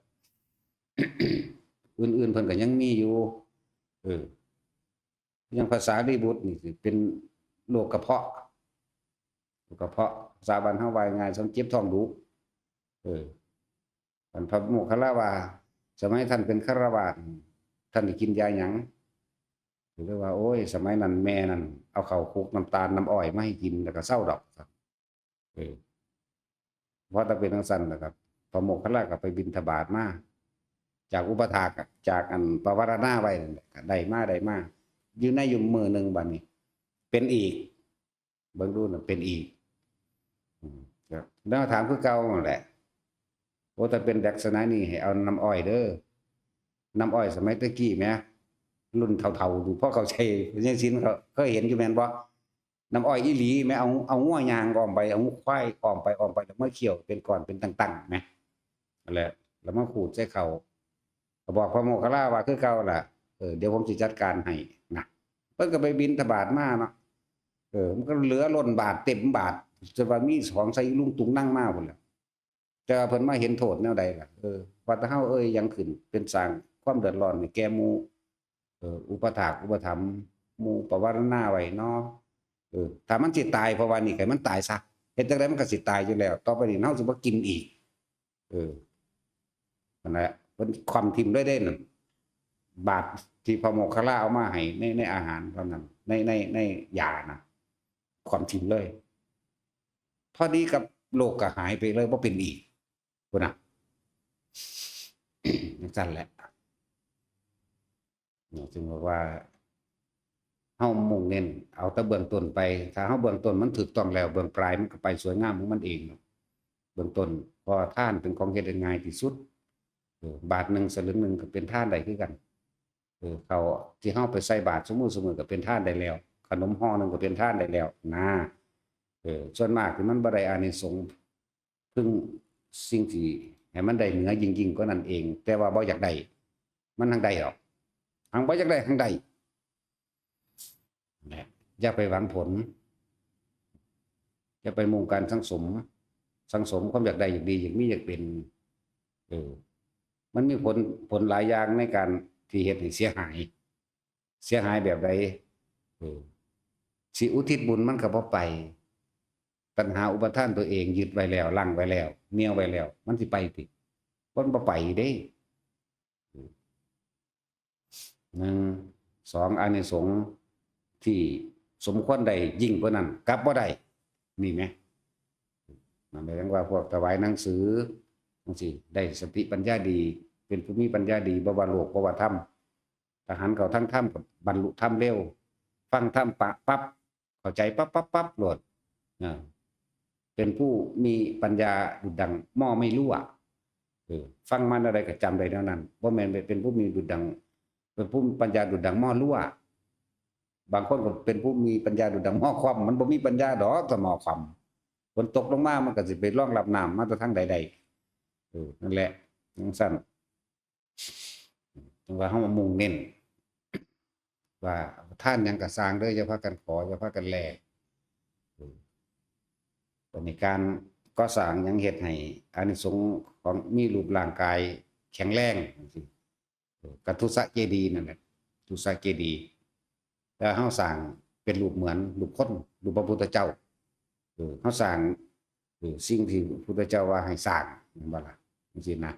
[SPEAKER 1] อื่นๆเพิ่นก็ยังมีอยู่เอออย่างภาษาลีบุตรนี่สิเป็นโรคกระเพาะโรคกระเพาะภาษาบ้านเฮาว่าง่ายๆเจ็บท้องดูเออท่านพระโมคคัลลาว่าสมัยท่านเป็นฆราวาสท่านได้กินยาหยังหรือว่าโอ้ยสมัยนั้นแม่นั้นเอาข้าวคลุกน้ำตาลน้ำอ้อยมาให้กินแล้วก็เศร้าดอกครับเออเพราะถ้าเป็นจังซั่นล่ะครับพระโมคคัลลาก็ไปบิณฑบาตมาจากอุปถากจากอันปวารณาไว้นั่นแหละก็ได้มาอยู่ในอยู่มื้อหนึงบัดนี้เป็นอีกเบิ่งดูน่ะเป็นอีกครับแล้วถามคือเก่านั่นแหละโอ้ถ้าเป็นลักษณะนี้ให้เอาน้ำอ้อยเด้อน้ำอ้อยสมัยตะกี้แหมรุ่นเฒ่าๆดูพ่อเขาใช้ยังสินเขาเคยเห็นอยู่แม่นบ่น้ำอ้อยอีหลีแม่เอางัวยางอ้อมไปเอางูควายอ้อมไปแล้วมาเคี่ยวเป็นก้อนเป็นตั้งๆแหมนั่นแหละแล้วมาขูดใส่เขาก็บอกพระโมคคัลลาว่าคือเก่าล่ะเดี๋ยวผมสิจัดการให้นะเพิ่นก็ไปบิณฑบาตมาเนาะมันก็เหลือล้นบาทเต็มบาทจะว่ามีของใส่ลุงตุงนั่งมาพุ่นล่ะแต่ว่าเพิ่นมาเห็นโทษแนวใดล่ะว่าแต่เฮายังขึ้นเป็นสร้างความเดือดร้อนให้แก่หมู่อุปถากอุปถัมภ์หมู่ปวารณาไว้เนาะถ้ามันสิตายเพราะว่านี่ให้มันตายซะเฮ็ดจังได๋มันก็สิตายอยู่แล้วต่อไปนี้เฮาสิบ่กินอีกนั่นแหละเพิ่นคว่ำทิ่มเลยเด้นั่นบาตรที่พระโมคคัลลาเอามาให้ในอาหารเท่านั้นในยานะคว่ำทิ่มเลยพอดีกับโรคก็หายไปเลยบ่เป็นอีกพุ่นน่ะจังซั่นแหละจึงบอกว่าเฮามุ่งเน้นเอาแต่เบื้องต้นไปถ้าเฮาเบื้องต้นมันถูกต้องแล้วเบื้องปลายมันก็ไปสวยงามของมันเองเบื้องต้นเพราะทานเป็นของเฮ็ดได้ง่ายที่สุดบาทหนึ่งสลึงหนึ่งก็เป็นทานได้คือกันเขาที่เฮาไปใส่บาตรซุมื้อก็เป็นทานได้แล้วขนมห่อหนึงก็เป็นทานได้แล้วนะส่วนมากที่มันบ่ได้อานิสงส์พึ่งสิ่งที่ให้มันได้เหนือยิ่งกว่านั้นเองแต่ว่าบ่อยากได้มันทังได้หรอกหังบ่อยากได้ทังได้นะอย่าไปหวังผลอย่าไปมุ่งการสังสมความอยากได้อยากดีอยากมีอยากเป็นมันมีผลหลายอย่างในการที่เฮ็ดให้เสียหายแบบใดสิอุทิศบุญมันก็บ่ไปตัณหาอุปทานตัวเองยึดไว้แล้วลังไว้แล้วเหนี่ยวไว้แล้วมันสิไปติมันบ่ไปเด้1 2อานิสงส์ที่สมควรได้ยิ่งกว่านั้นกลับบ่ได้นี่แหมนั่นหมายถึงว่าพวกถวายหนังสือจังซี่ได้สติปัญญาดีเป็นผู้มีปัญญาดีบ่ว่าโลกบ่ว่าธรรมทหารเขาทั้งธรรมก็บรรลุธรรมเร็วฟังธรรมปั๊บเข้าใจปั๊บโลดเป็นผู้มีปัญญาดุจดังหม้อไม่รั่วฟังมันอะไรก็จำได้เท่านั้นบ่แม่นเป็นผู้มีดุจดังเป็นผู้ปัญญาดุจดังหม้อรั่วบางคนก็เป็นผู้มีปัญญาดุจดังหม้อคว่ำมันบ่มีปัญญาดอกถ้าหม้อคว่ำฝนตกลงมามันก็สิไปรองรับน้ำมาแต่ทางใดๆนั่นแหละจังซั่นจังว่าเฮามุ่งเน้นว่าท่านหยังก็สร้างเด้ออย่าพากันขออย่าพากันแลกในการก่อสร้างหยังเฮ็ดให้อานิสงส์ของมีรูปร่างกายแข็งแรงจังซี่กทุสเจดีย์นั่นแหละทุสเจดีย์แล้วเฮาสร้างเป็นรูปเหมือนรูปคนรูปพระพุทธเจ้าเฮาสร้างสิ่งที่พระพุทธเจ้าว่าให้สร้างแม่นบ่ล่ะจังซี่นะ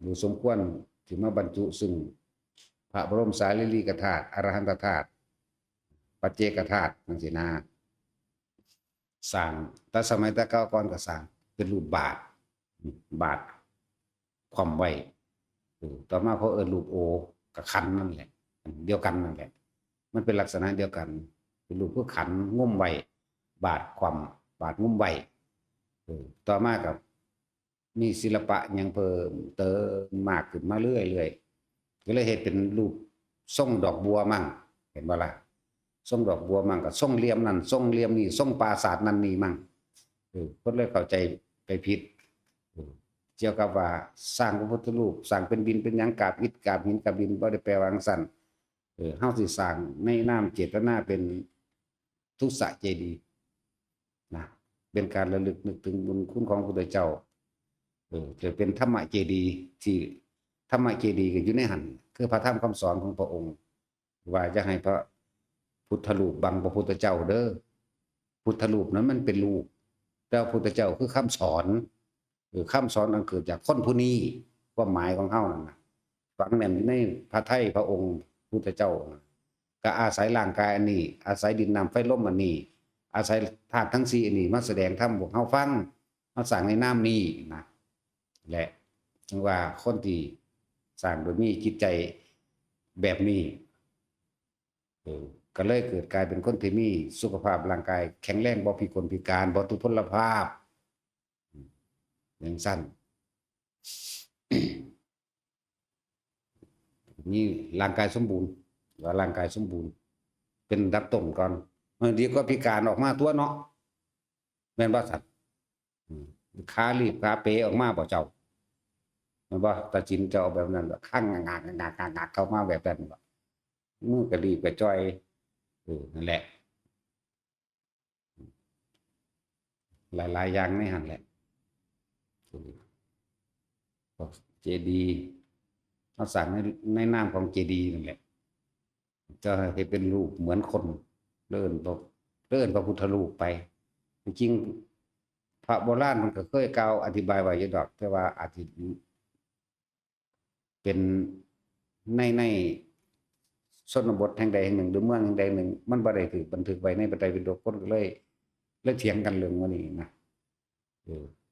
[SPEAKER 1] ดูสมควรที่มาบรรจุซึ่งพระบรมสารีริกธาตุอรหันตธาตุปัจเจกธาตุจังซี่นะสร้างแต่สมัยแต่เก่าก่อนก็สร้างเป็นรูปบาทคว่ำไว้ต่อมาเขารูปโอกับขันนั่นแหละเดียวกันนั่นแหละมันเป็นลักษณะเดียวกันเป็นรูปคือขันงุ้มไว้บาทคว่ำบาทงุ้มไว้ต่อมากับมีศิลปะยังเพิ่มเติมมากขึ้นมาเรื่อยๆก็เลยเฮ็ดเป็นรูปทรงดอกบัวมั่งเห็นบ่ล่ะทรงดอกบัวมั่งก็ทรงเหลี่ยมนั่นทรงเหลี่ยมนี่ทรงปราสาทนั่นนี่มั่งคนเลยเข้าใจไปผิดเกี่ยวกับว่าสร้างพระพุทธรูปสร้างเป็นดินเป็นหยังกาบอิฐกาบหินกาบดินบ่ได้แปลว่าจังซั่นเฮาสิสร้างในนามเจตนาเป็นทุสเจดีย์นะเป็นการระลึกนึกถึงบุญคุณของพระพุทธเจ้า จะเป็นธรรมเจดีย์ที่ธรรมเจดีย์ก็อยู่ในหันคือพระธรรมคำสอนของพระองค์ว่าจะให้พระพุทธรูปบังพระพุทธเจ้าเด้อพุทธรูปนั้นมันเป็นรูปแต่พระพุทธเจ้าคือคำสอนคำสอนนั้นเกิดจากคนผู้นี้ความหมายของเฮานั่นนะฝังแน่นในพระทัยพระองค์พุทธเจ้าก็อาศัยร่างกายอันนี้อาศัยดินน้ำไฟลมอันนี้อาศัยธาตุทั้ง4อันนี้มาแสดงธรรมพวกเฮาฟังมาสร้างในนามนี้นะและจึงว่าคนที่สร้างโดยมีจิตใจแบบนี้ก็เลยเกิดกลายเป็นคนที่มีสุขภาพร่างกายแข็งแรงบ่พิกลพิการบ่ทุพพลภาพอย่างสั้น มีร่างกายสมบูรณ์ว่าร่างกายสมบูรณ์เป็นดับต้นก่อนบางทีก็พิการออกมาตัวเนาะแม่นบ่สัตว์ขาลีบขาเป๋ออกมาบ่เจ้าแม่นบ่ตาจินเจ้าแบบนั้นแบบข้างงากเข้ามาแบบนั้นบ่มือก็รีบก็จ้อยนั่นแหละหลายๆอย่างในหั่นแหละเจดีย์เขาสั่งในนามของเจดีย์นั่นแหละจะให้เป็นรูปเหมือนคนเลื่อนพระพุทธรูปไปจริงพระโบราณมันก็เคยกล่าวอธิบายไว้อยู่ดอกแต่ว่าอาจจะเป็นในชนบทแห่งใดแห่งหนึ่งหรือเมืองแห่งใดหนึ่งมันบ่ได้ถูกบันทึกไว้ในพระไตรปิฎกคนก็เลยเถียงกันเรื่องนี้นะ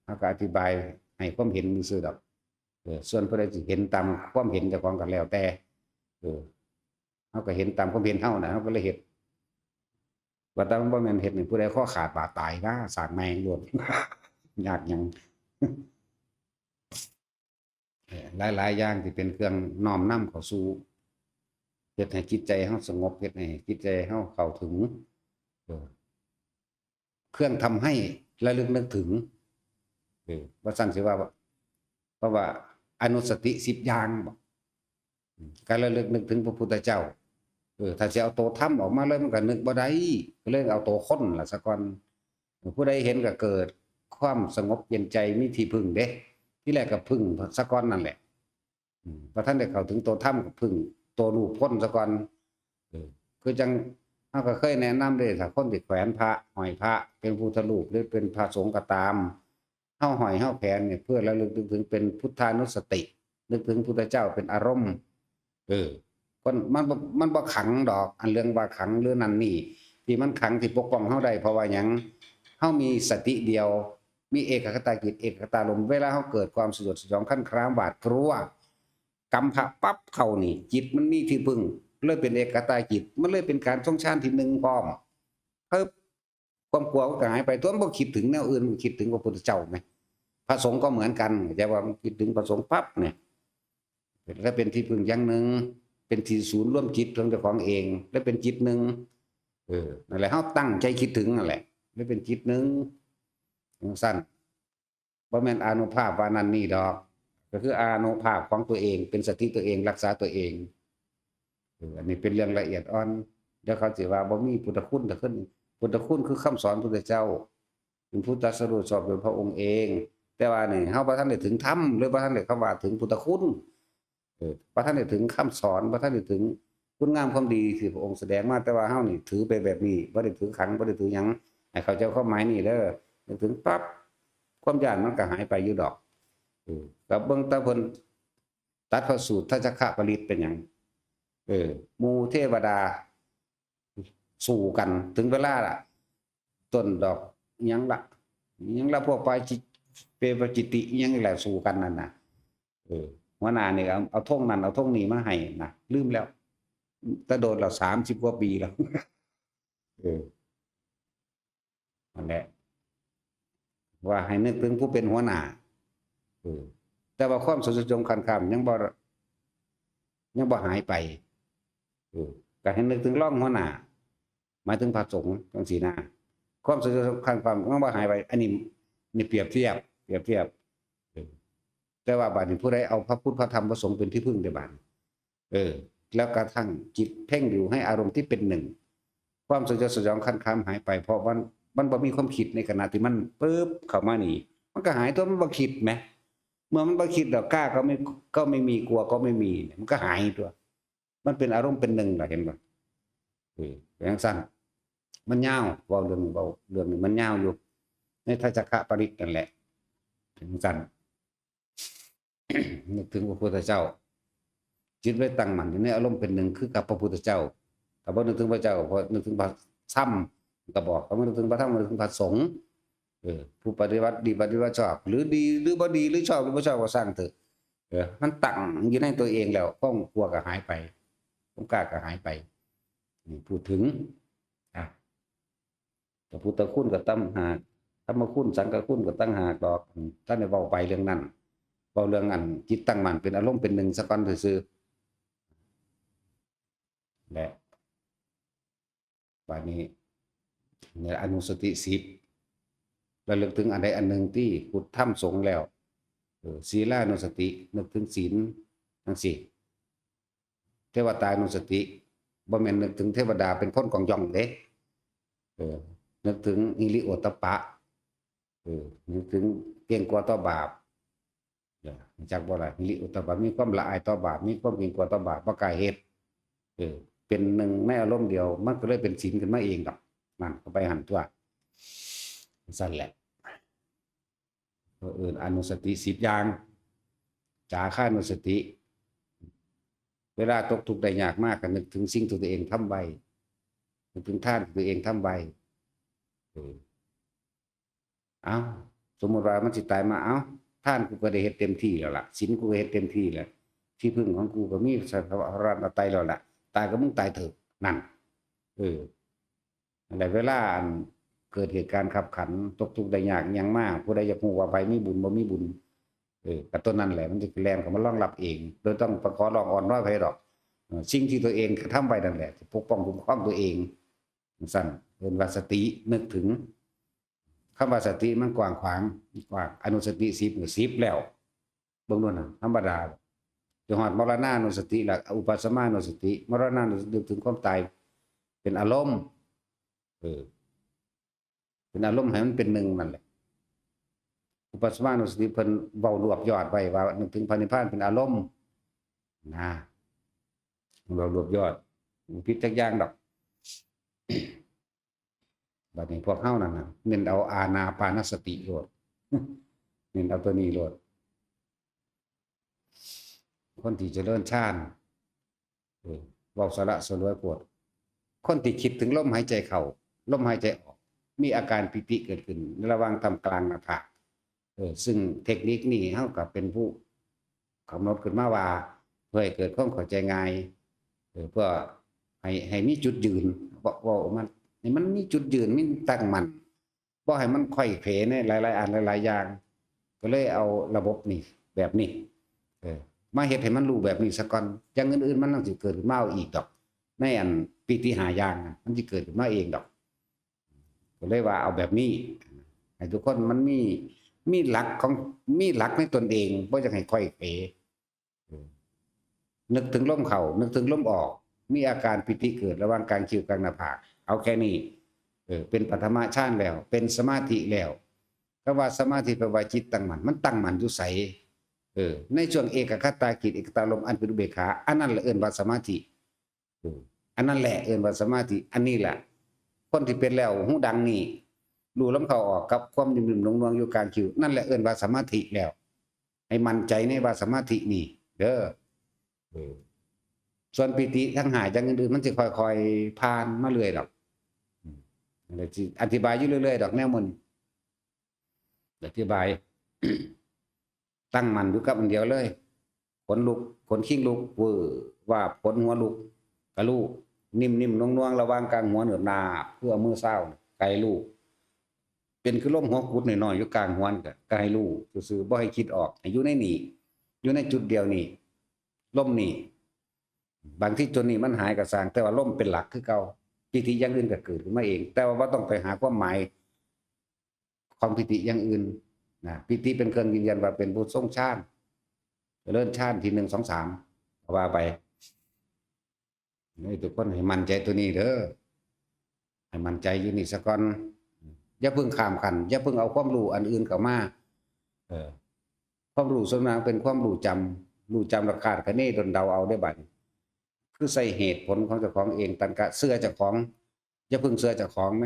[SPEAKER 1] เขาก็อธิบายให้ความเห็นซื่อดอกส่วนผู้ใดสิเห็นตามความเห็นเจ้าของก็แล้วแต่เขาก็เห็นตามความเห็นเฮานะเขาก็เลยเฮ็ดว่าแต่มันบ่แม่นเฮ็ดให้ผู้ใดข้อขาดบาดตายนะสร้างแมงโลด ยากหยังหลายๆอย่างที่เป็นเครื่องน้อมนำเข้าสู่เฮ็ดให้จิตใจเฮาสงบเฮ็ดให้จิตใจเฮาเข้าถึงเครื่องทำให้ระลึกนึกถึงว่าซั่นสิว่าเพราะว่าอนุสติ10อย่างบ่การระลึกนึกถึงพระพุทธเจ้าถ้าสิเอาโตธรรมออกมาเลยมันก็นึกบ่ได้ก็เลยเอาโตคนล่ะซะก่อนผู้ใดเห็นก็เกิดความสงบเย็นใจมีที่พึ่งเด้ที่แรกก็พึ่งซะก่อนนั่นแหละพอท่านได้เข้าถึงโตธรรมก็พึ่งโตรูปพ้นซะก่อนคือจังเฮาก็เคยแนะนำเด้ถ้าคนที่แขวนพระห้อยพระเป็นพุทธรูปหรือเป็นพระสงฆ์ก็ตามเฮาห้อยเฮาแขวนเนี่ยเพื่อระลึกถึงเป็นพุทธานุสตินึกถึงพุทธเจ้าเป็นอารมณ์คนมันบ่ขังดอกอันเรื่องว่าขังหรือนั่นนี่ที่มันขังที่ปกป้องเฮาได้เพราะว่าหยังเฮามีสติเดียวมีเอกคตาจิตเอกคตารมณ์เวลาเฮาเกิดความสยดสยองคั่นคร้ามหวาดกลัวกำพะปั๊บเข้านี่จิตมันมีที่พึ่งเลยเป็นเอกคตาจิตมันเลยเป็นการทรงฌานที่1พร้อมความกลัวก็หายไปตัวมันบ่คิดถึงแนวอื่นมันคิดถึงพระพุทธเจ้ามั้ยพระสงฆ์ก็เหมือนกันแต่ว่ามันคิดถึงพระสงฆ์ปั๊บเนี่ยแล้วเป็นที่พึ่งอย่างนึงเป็นที่ศูนย์ร่วมจิตของเจ้าของเองและเป็นจิตหนึ่งนั่นแหละเฮาตั้งใจคิดถึงนั่นแหละและเป็นจิตหนึ่งสั้นบ่แม่นอานุภาพว่านั่นนี่ดอกก็คืออานุภาพของตัวเองเป็นสติตัวเองรักษาตัวเองอันนี้เป็นเรื่องละเอียดอ่อนเดี๋ยวเขาสิว่าบ่มีพุทธคุณแต่ขึ้นพุทธคุณคือคำสอนพระพุทธเจ้าเป็นผู้ตรัสรู้ชอบโดยพระองค์เองแต่ว่านี่เฮาบ่ทันได้ถึงธรรมหรือบ่ทันได้คำว่าถึงพุทธคุณพระท่านได้ถึงคำสอนพระท่านได้ถึงคุณงามความดีที่พระองค์แสดงมาแต่ว่าเฮานี่ถือไปแบบนี้บ่ได้ถือขังบ่ได้ถือหยังให้เข้าใจความหมายนี่เด้อถึงปั๊บความย้านมันก็หายไปอยู่ดอกก็เบิ่งตาเพิ่นตัดพระสูตรทัชคะปริตเป็นหยังหมู่เทวดาสู้กันถึงเวลาล่ะต้นดอกหยังล่ะพวกปลายจิตเปปจิติหยังแหละสู้กันนั่นน่ะหัวหน้านี่เอาธงนั้นเอาธงนี้มาให้นะลืมแล้วแต่โดนเรา30กว่าปีแล้วนั่นแหละว่าให้นึกถึงผู้เป็นหัวหน้าแต่ว่าความสุดจงคันคำยังบ่หายไปก็ให้นึกถึงร่องหัวหน้าหมายถึงพระสงฆ์จังซี่นะความสุดจงคันคำยังบ่หายไปอันนี้เปรียบเทียบแต่ว่าบัดนี้ผู้ใดเอาพระพุทธพระธรรมพระสงฆ์เป็นที่พึ่งได้บัดแล้วกระทั่งจิตเพ่งอยู่ให้อารมณ์ที่เป็นหนึ่งความสยดสยองคันคามหายไปเพราะมันบ่มีความคิดในขณะที่มันปึ๊บเข้ามานี่มันก็หายตัวมันบ่คิดแหม เมื่อมันบ่คิดดอกกล้าก็ไม่มีกลัวก็ไม่มีมันก็หายตัวมันเป็นอารมณ์เป็นหนึ่งล่ะเห็นบ่เป็นจังซั่นมันยาวเว้าเรื่องนี้มันยาวอยู่ในทัศคะปริตนั่นแหละถึงซั่น นึกถึงพระพุทธเจ้าจิตไว้ตั้งมั่นอยู่ในอารมณ์เป็นหนึ่งคือกับพระพุทธเจ้าถ้าบ่นึกถึงพระเจ้าพอนึกถึงพระธรรมก็บอกถ้าบ่นึกถึงพระธรรมนึกถึงพระสงฆ์ผู้ปฏิบัติดีปฏิบัติชอบหรือดีหรือบ่ดีหรือชอบหรือบ่ชอบก็สร้างเถอะมันตั้งอยู่ในตัวเองแล้วความกลัวก็หายไปความกล้าก็หายไปนี่พูดถึงพระพุทธคุณก็ตั้งหากธรรมคุณสังฆคุณก็ตั้งหากดอกท่านได้เว้าไปเรื่องนั้นเว้าเรื่องอันจิตตั้งมั่นเป็นอารมณ์เป็นหนึ่งซะก่อนซื่อๆและบัดนี้ในอนุสติ10ระลึกถึงอันใดอันหนึ่งที่พุทธธรรมสงฆ์แล้วศีลานุสตินึกถึงศีลทั้งสี่เทวตานุสติบ่แม่นนึกถึงเทวดาเป็นคนกองย่องเด้นึกถึงหิริโอตตัปปะนึกถึงเกรงกลัวต่อบาปจักบ่ล่ะหิริโอตตัปปะมีความละอายต่อบาปมีความเกรงกลัวต่อบาปบ่กล้าเฮ็ดเป็นหนึ่งในอารมณ์เดียวมันก็เลยเป็นศีลขึ้นมาเองดอกนั่นก็ไปหันตัวสั่นแหละอนุสติ10อย่างจาค่านุสติเวลาตกทุกข์ได้ยากมากก็นึกถึงสิ่งที่ตัวเองทำไว้นึกถึงทานที่ตัวเองทำไว้เอาสมมติว่ามันสิตายมาเอาท่านกูก็ได้เฮ็ดเต็มที่แล้วล่ะศีลกูก็เฮ็ดเต็มที่แล้วที่พึ่งของกูก็มีสัพพะรัตตัยแล้วล่ะตายก็มึงตายเถอะนั่นอะไรเวลาเกิดเหตุการณ์ขับขันตกทุกข์ได้ยากยังมากผู้ใดอยากฮู้ว่าไปมีบุญบ่มีบุญกับตัวนั้นแหละมันจะแรงเข้ามารองรับเองโดยต้องประขอร้องอ่อนน้อยไผดอกสิ่งที่ตัวเองกระทำไว้นั่นแหละปกป้องคุ้มครองตัวเองสั่นเป็นว่าสตินึกถึงคำว่าสติมันกว้างขวางกว้างอนุสติ10ก็10แล้วเบิ่งนู่นน่ะธรรมดาจนฮอดมรณานุสติแล้วอุปัสสมานุสติมรณานุสตินึกถึงความตายเป็นอารมณ์เป็นอารมณ์ให้มันเป็นหนึ่งนั่นแหละอุปัสสมานุสติเพิ่นเว้ารวบยอดไว้ว่านึกถึงพระนิพพานเป็นอารมณ์นะเรารวบยอดผิดจักอย่างดอกบัดนี้พวกเฮานั่นน่ะเน้นเอาอานาปานสติโลดเน้นเอาตัวนี้โลดคนที่เจริญฌานเว้าสละสลวยโพดคนที่คิดถึงลมหายใจเข้าลมหายใจออกมีอาการปิติเกิดขึ้นระหว่างทำกลางหน้าผากซึ่งเทคนิคนี้เฮาก็เป็นผู้กำหนดขึ้นมาว่าเพื่อให้เกิดความเข้าใจง่ายเพื่อให้มีจุดยืนว่ามันให้มันมีจุดยืนมีตั้งมั่นบ่ให้มันไขว้เขวในหลายๆอันหลายๆอย่างก็เลยเอาระบบนี้แบบนี้มาเฮ็ดให้มันรู้แบบนี้ซะก่อนอย่างอื่นๆมันต้องสิเกิดขึ้นมาอีกดอกในอันปิติ5อย่างมันสิเกิดขึ้นมาเองดอกก็เลยว่าเอาแบบนี้ให้ทุกคนมันมีหลักในตนเองบ่อยากให้ไขว้เขวนึกถึงลมเข้านึกถึงลมออกมีอาการปิติเกิดระหว่างกลางคิ้วกลางหน้าผากเอาแค่นี้เป็นปฐมฌานแล้วเป็นสมาธิแล้วก็ว่าสมาธิแปลว่าจิตตั้งมั่นมันตั้งมั่นอยู่ไสในช่วงเอกคตาจิตเอกตารมณ์อันเป็นอุเบกขาอันนั้นแหละเอิ้นว่าสมาธิอันนั้นแหละเอิ้นว่าสมาธิอันนี้แหละคนที่เป็นแล้วหูดังนี่รู้ลมเข้าออกกับความนิ่มๆนวลๆอยู่กลางคิ้วนั่นแหละเอิ้นว่าสมาธิแล้วให้มั่นใจในว่าสมาธินี่เด้อส่วนปิติทั้งหายอย่างอื่นๆมันสิค่อยๆผ่านมาเรื่อยดอกสิอธิบายอยู่เรื่อยๆดอกแนวมันอธิบาย ตั้งมั่นอยู่กับอันเดียวเลยขนลุกขนคิ้งลุกเวอว่าขนหัวลุกกะลูกนิ่มๆนวลๆระหว่างกลางหัวเหนือหน้าเพื่อมือเศร้าไกลลูกเป็นคือลมหัวกุดหน่อยๆอยู่กลางหัวก็ให้ลูกซื่อๆบ่ให้คิดออกให้อยู่ในนี่อยู่ในจุดเดียวนี่ลมนี่บางที่จนนี่มันหายก็สร้างแต่ว่าลมเป็นหลักคือเก่าปิติอย่างอื่นก็เกิดขึ้นมาเองแต่ว่าบ่ต้องไปหาความหมายของปิติอย่างอื่นนะปิติเป็นเครื่องยืนยันว่าเป็นผู้ทรงฌานเจริญฌานที่1 2 3ว่าไปนี่ทุกคนให้มั่นใจตัวนี้เด้อให้มั่นใจอยู่นี่ซะก่อนอย่าเพิ่งข้ามขั้นอย่าเพิ่งเอาความรู้อันอื่นเข้ามาค ความรู้ส่วนมากเป็นความรู้จำและคาดคะเนดนเดาเอาได้บัดคือใส่เหตุผลของเจ้าของเองตันกะเสื้อเจ้าของอย่าพึ่งเสื้อเจ้าของไหม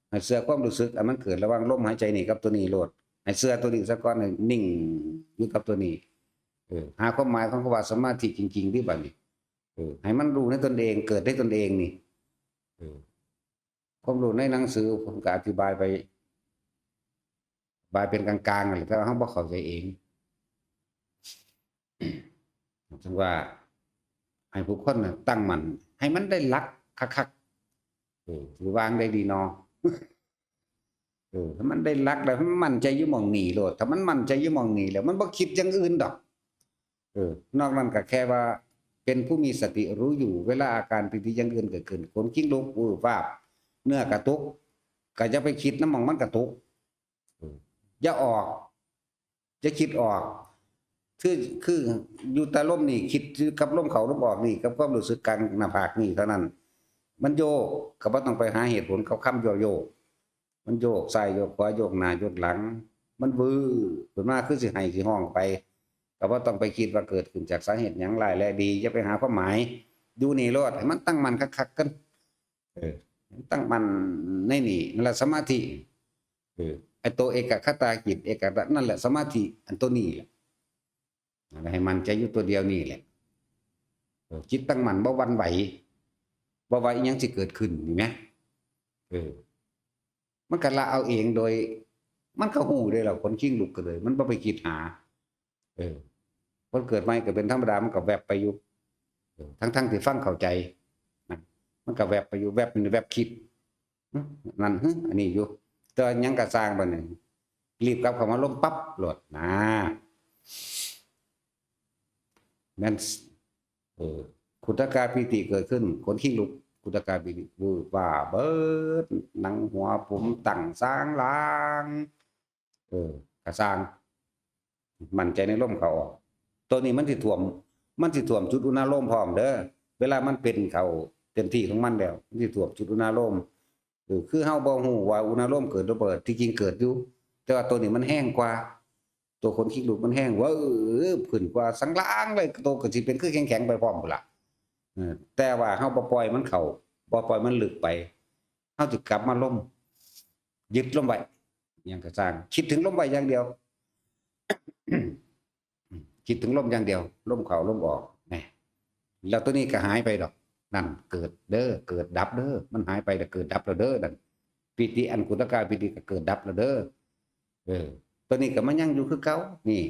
[SPEAKER 1] ให้เสื้อความรู้สึกอันมันเกิดระหว่างลมหายใจนี่กับตัวนี้โลดให้เสื้อตัวนี้ซะก่อนให้นิ่งอยู่กับตัวนี้หาความหมายของคำว่าสมาธิจริงๆที่บัดนี้ให้มันรู้ในตนเองเกิดได้ตนเองนี่ความรู้ในหนังสือผมก็อธิบายไปบายเป็นกลางๆอะไรแต่ว่าเขาบ่เข้าใจเองถึงว่าให้ผู้คนตั้งมั่นให้มันได้ลักคักๆถือวางได้ดีเนาะถ้ามันได้ลักแล้วมันมั่นใจอยู่หม่องนี้โลดถ้ามันมั่นใจอยู่หม่องนี้แล้วมันบ่คิดอย่างอื่นดอกนอกนั้นก็แค่ว่าเป็นผู้มีสติรู้อยู่เวลาอาการปิติอย่างอื่นเกิดขึ้นขนกิ้งลุกวาบเนื้อกระตุกก็จะไปคิดน้ำหม่องมันกระตุกอย่าออกจะคิดออกคืออยู่แต่ลมนี่คิดกับลมเขาลมออกนี่กับความรู้สึกกลางหน้าผากนี่เท่านั้นมันโยกก็บ่ต้องไปหาเหตุผลเขาค้ำโยกมันโยกซ้ายโยกขวาโยกหน้าโยกหลังมันวื้อขึ้นมาคือสิให้สิห้องไปก็บ่ต้องไปคิดว่าเกิดขึ้นจากสาเหตุหยังร้ายแลดีอย่าไปหาความหมายอยู่นี่โลดให้มันตั้งมั่นคักๆกันตั้งมั่นในนี่นั่นแหละสมาธิไอ้ตัวเอกคตาจิตเอกคตานั่นแหละสมาธิอันตัวนี้แหละให้มันใจอยู่ตัวเดียวนี่แหละจิตตั้งมั่นบ่หวั่นไหวบ่ว่าอีหยังสิเกิดขึ้นนี่แหมมันก็ละเอาเองโดยมันก็ฮู้ได้แล้วคนขิ้งลุกก็เลยมันบ่ไปคิดหาคนเกิดใหม่ก็เป็นธรรมดามันก็แวบไปอยู่ทั้งที่ฟังเข้าใจนะมันก็แวบไปอยู่แวบเป็นแวบคิดนั่นอันนี้อยู่แต่ยังก็สร้างบัดนี้รีบกลับเข้ามาลมปั๊บโหลดนะนั่นขุทกาปิติเกิดขึ้นคนขี้ลุกขุทกาปิติว่าเบิดหนังหัวผมตั้งสร้างล้างกระสร้างมั่นใจในลมเขาออกตัวนี้มันสิท่วมจุดอุณหภูมิพร้อมเด้อเวลามันเป็นเขาเต็มที่ของมันแล้วมันสิท่วมจุดอุณหภูมิคือเฮาบ่ฮู้ว่าอุณหภูมิเกิดระเบิดที่จริงเกิดอยู่แต่ว่าตัวนี้มันแห้งกว่าตัวคนขี้ลุกมันแห้งว่าขึ้นกว่าสังล้างเลยตัวก็สิเป็นคือแข็งๆไปพร้อมพุ่นล่ะแต่ว่าเฮาบ่ปล่อยมันเข้าบ่ปล่อยมันลึกไปเฮาสิกลับมาลมยึดลมไว้อย่างก็สร้างคิดถึงลมไว้อย่างเดียว คิดถึงลมอย่างเดียวลมเข้าลมออกนี่แล้วตัวนี้ก็หายไปดอกนั่นเกิดเด้อเกิดดับเด้อมันหายไปแล้วเกิดดับแล้วเด้อนั่นปิติอันกุตกาปิติก็เกิดดับแล้วเด้อตัวนี้ก็มันยังอยู่คือเก่านี่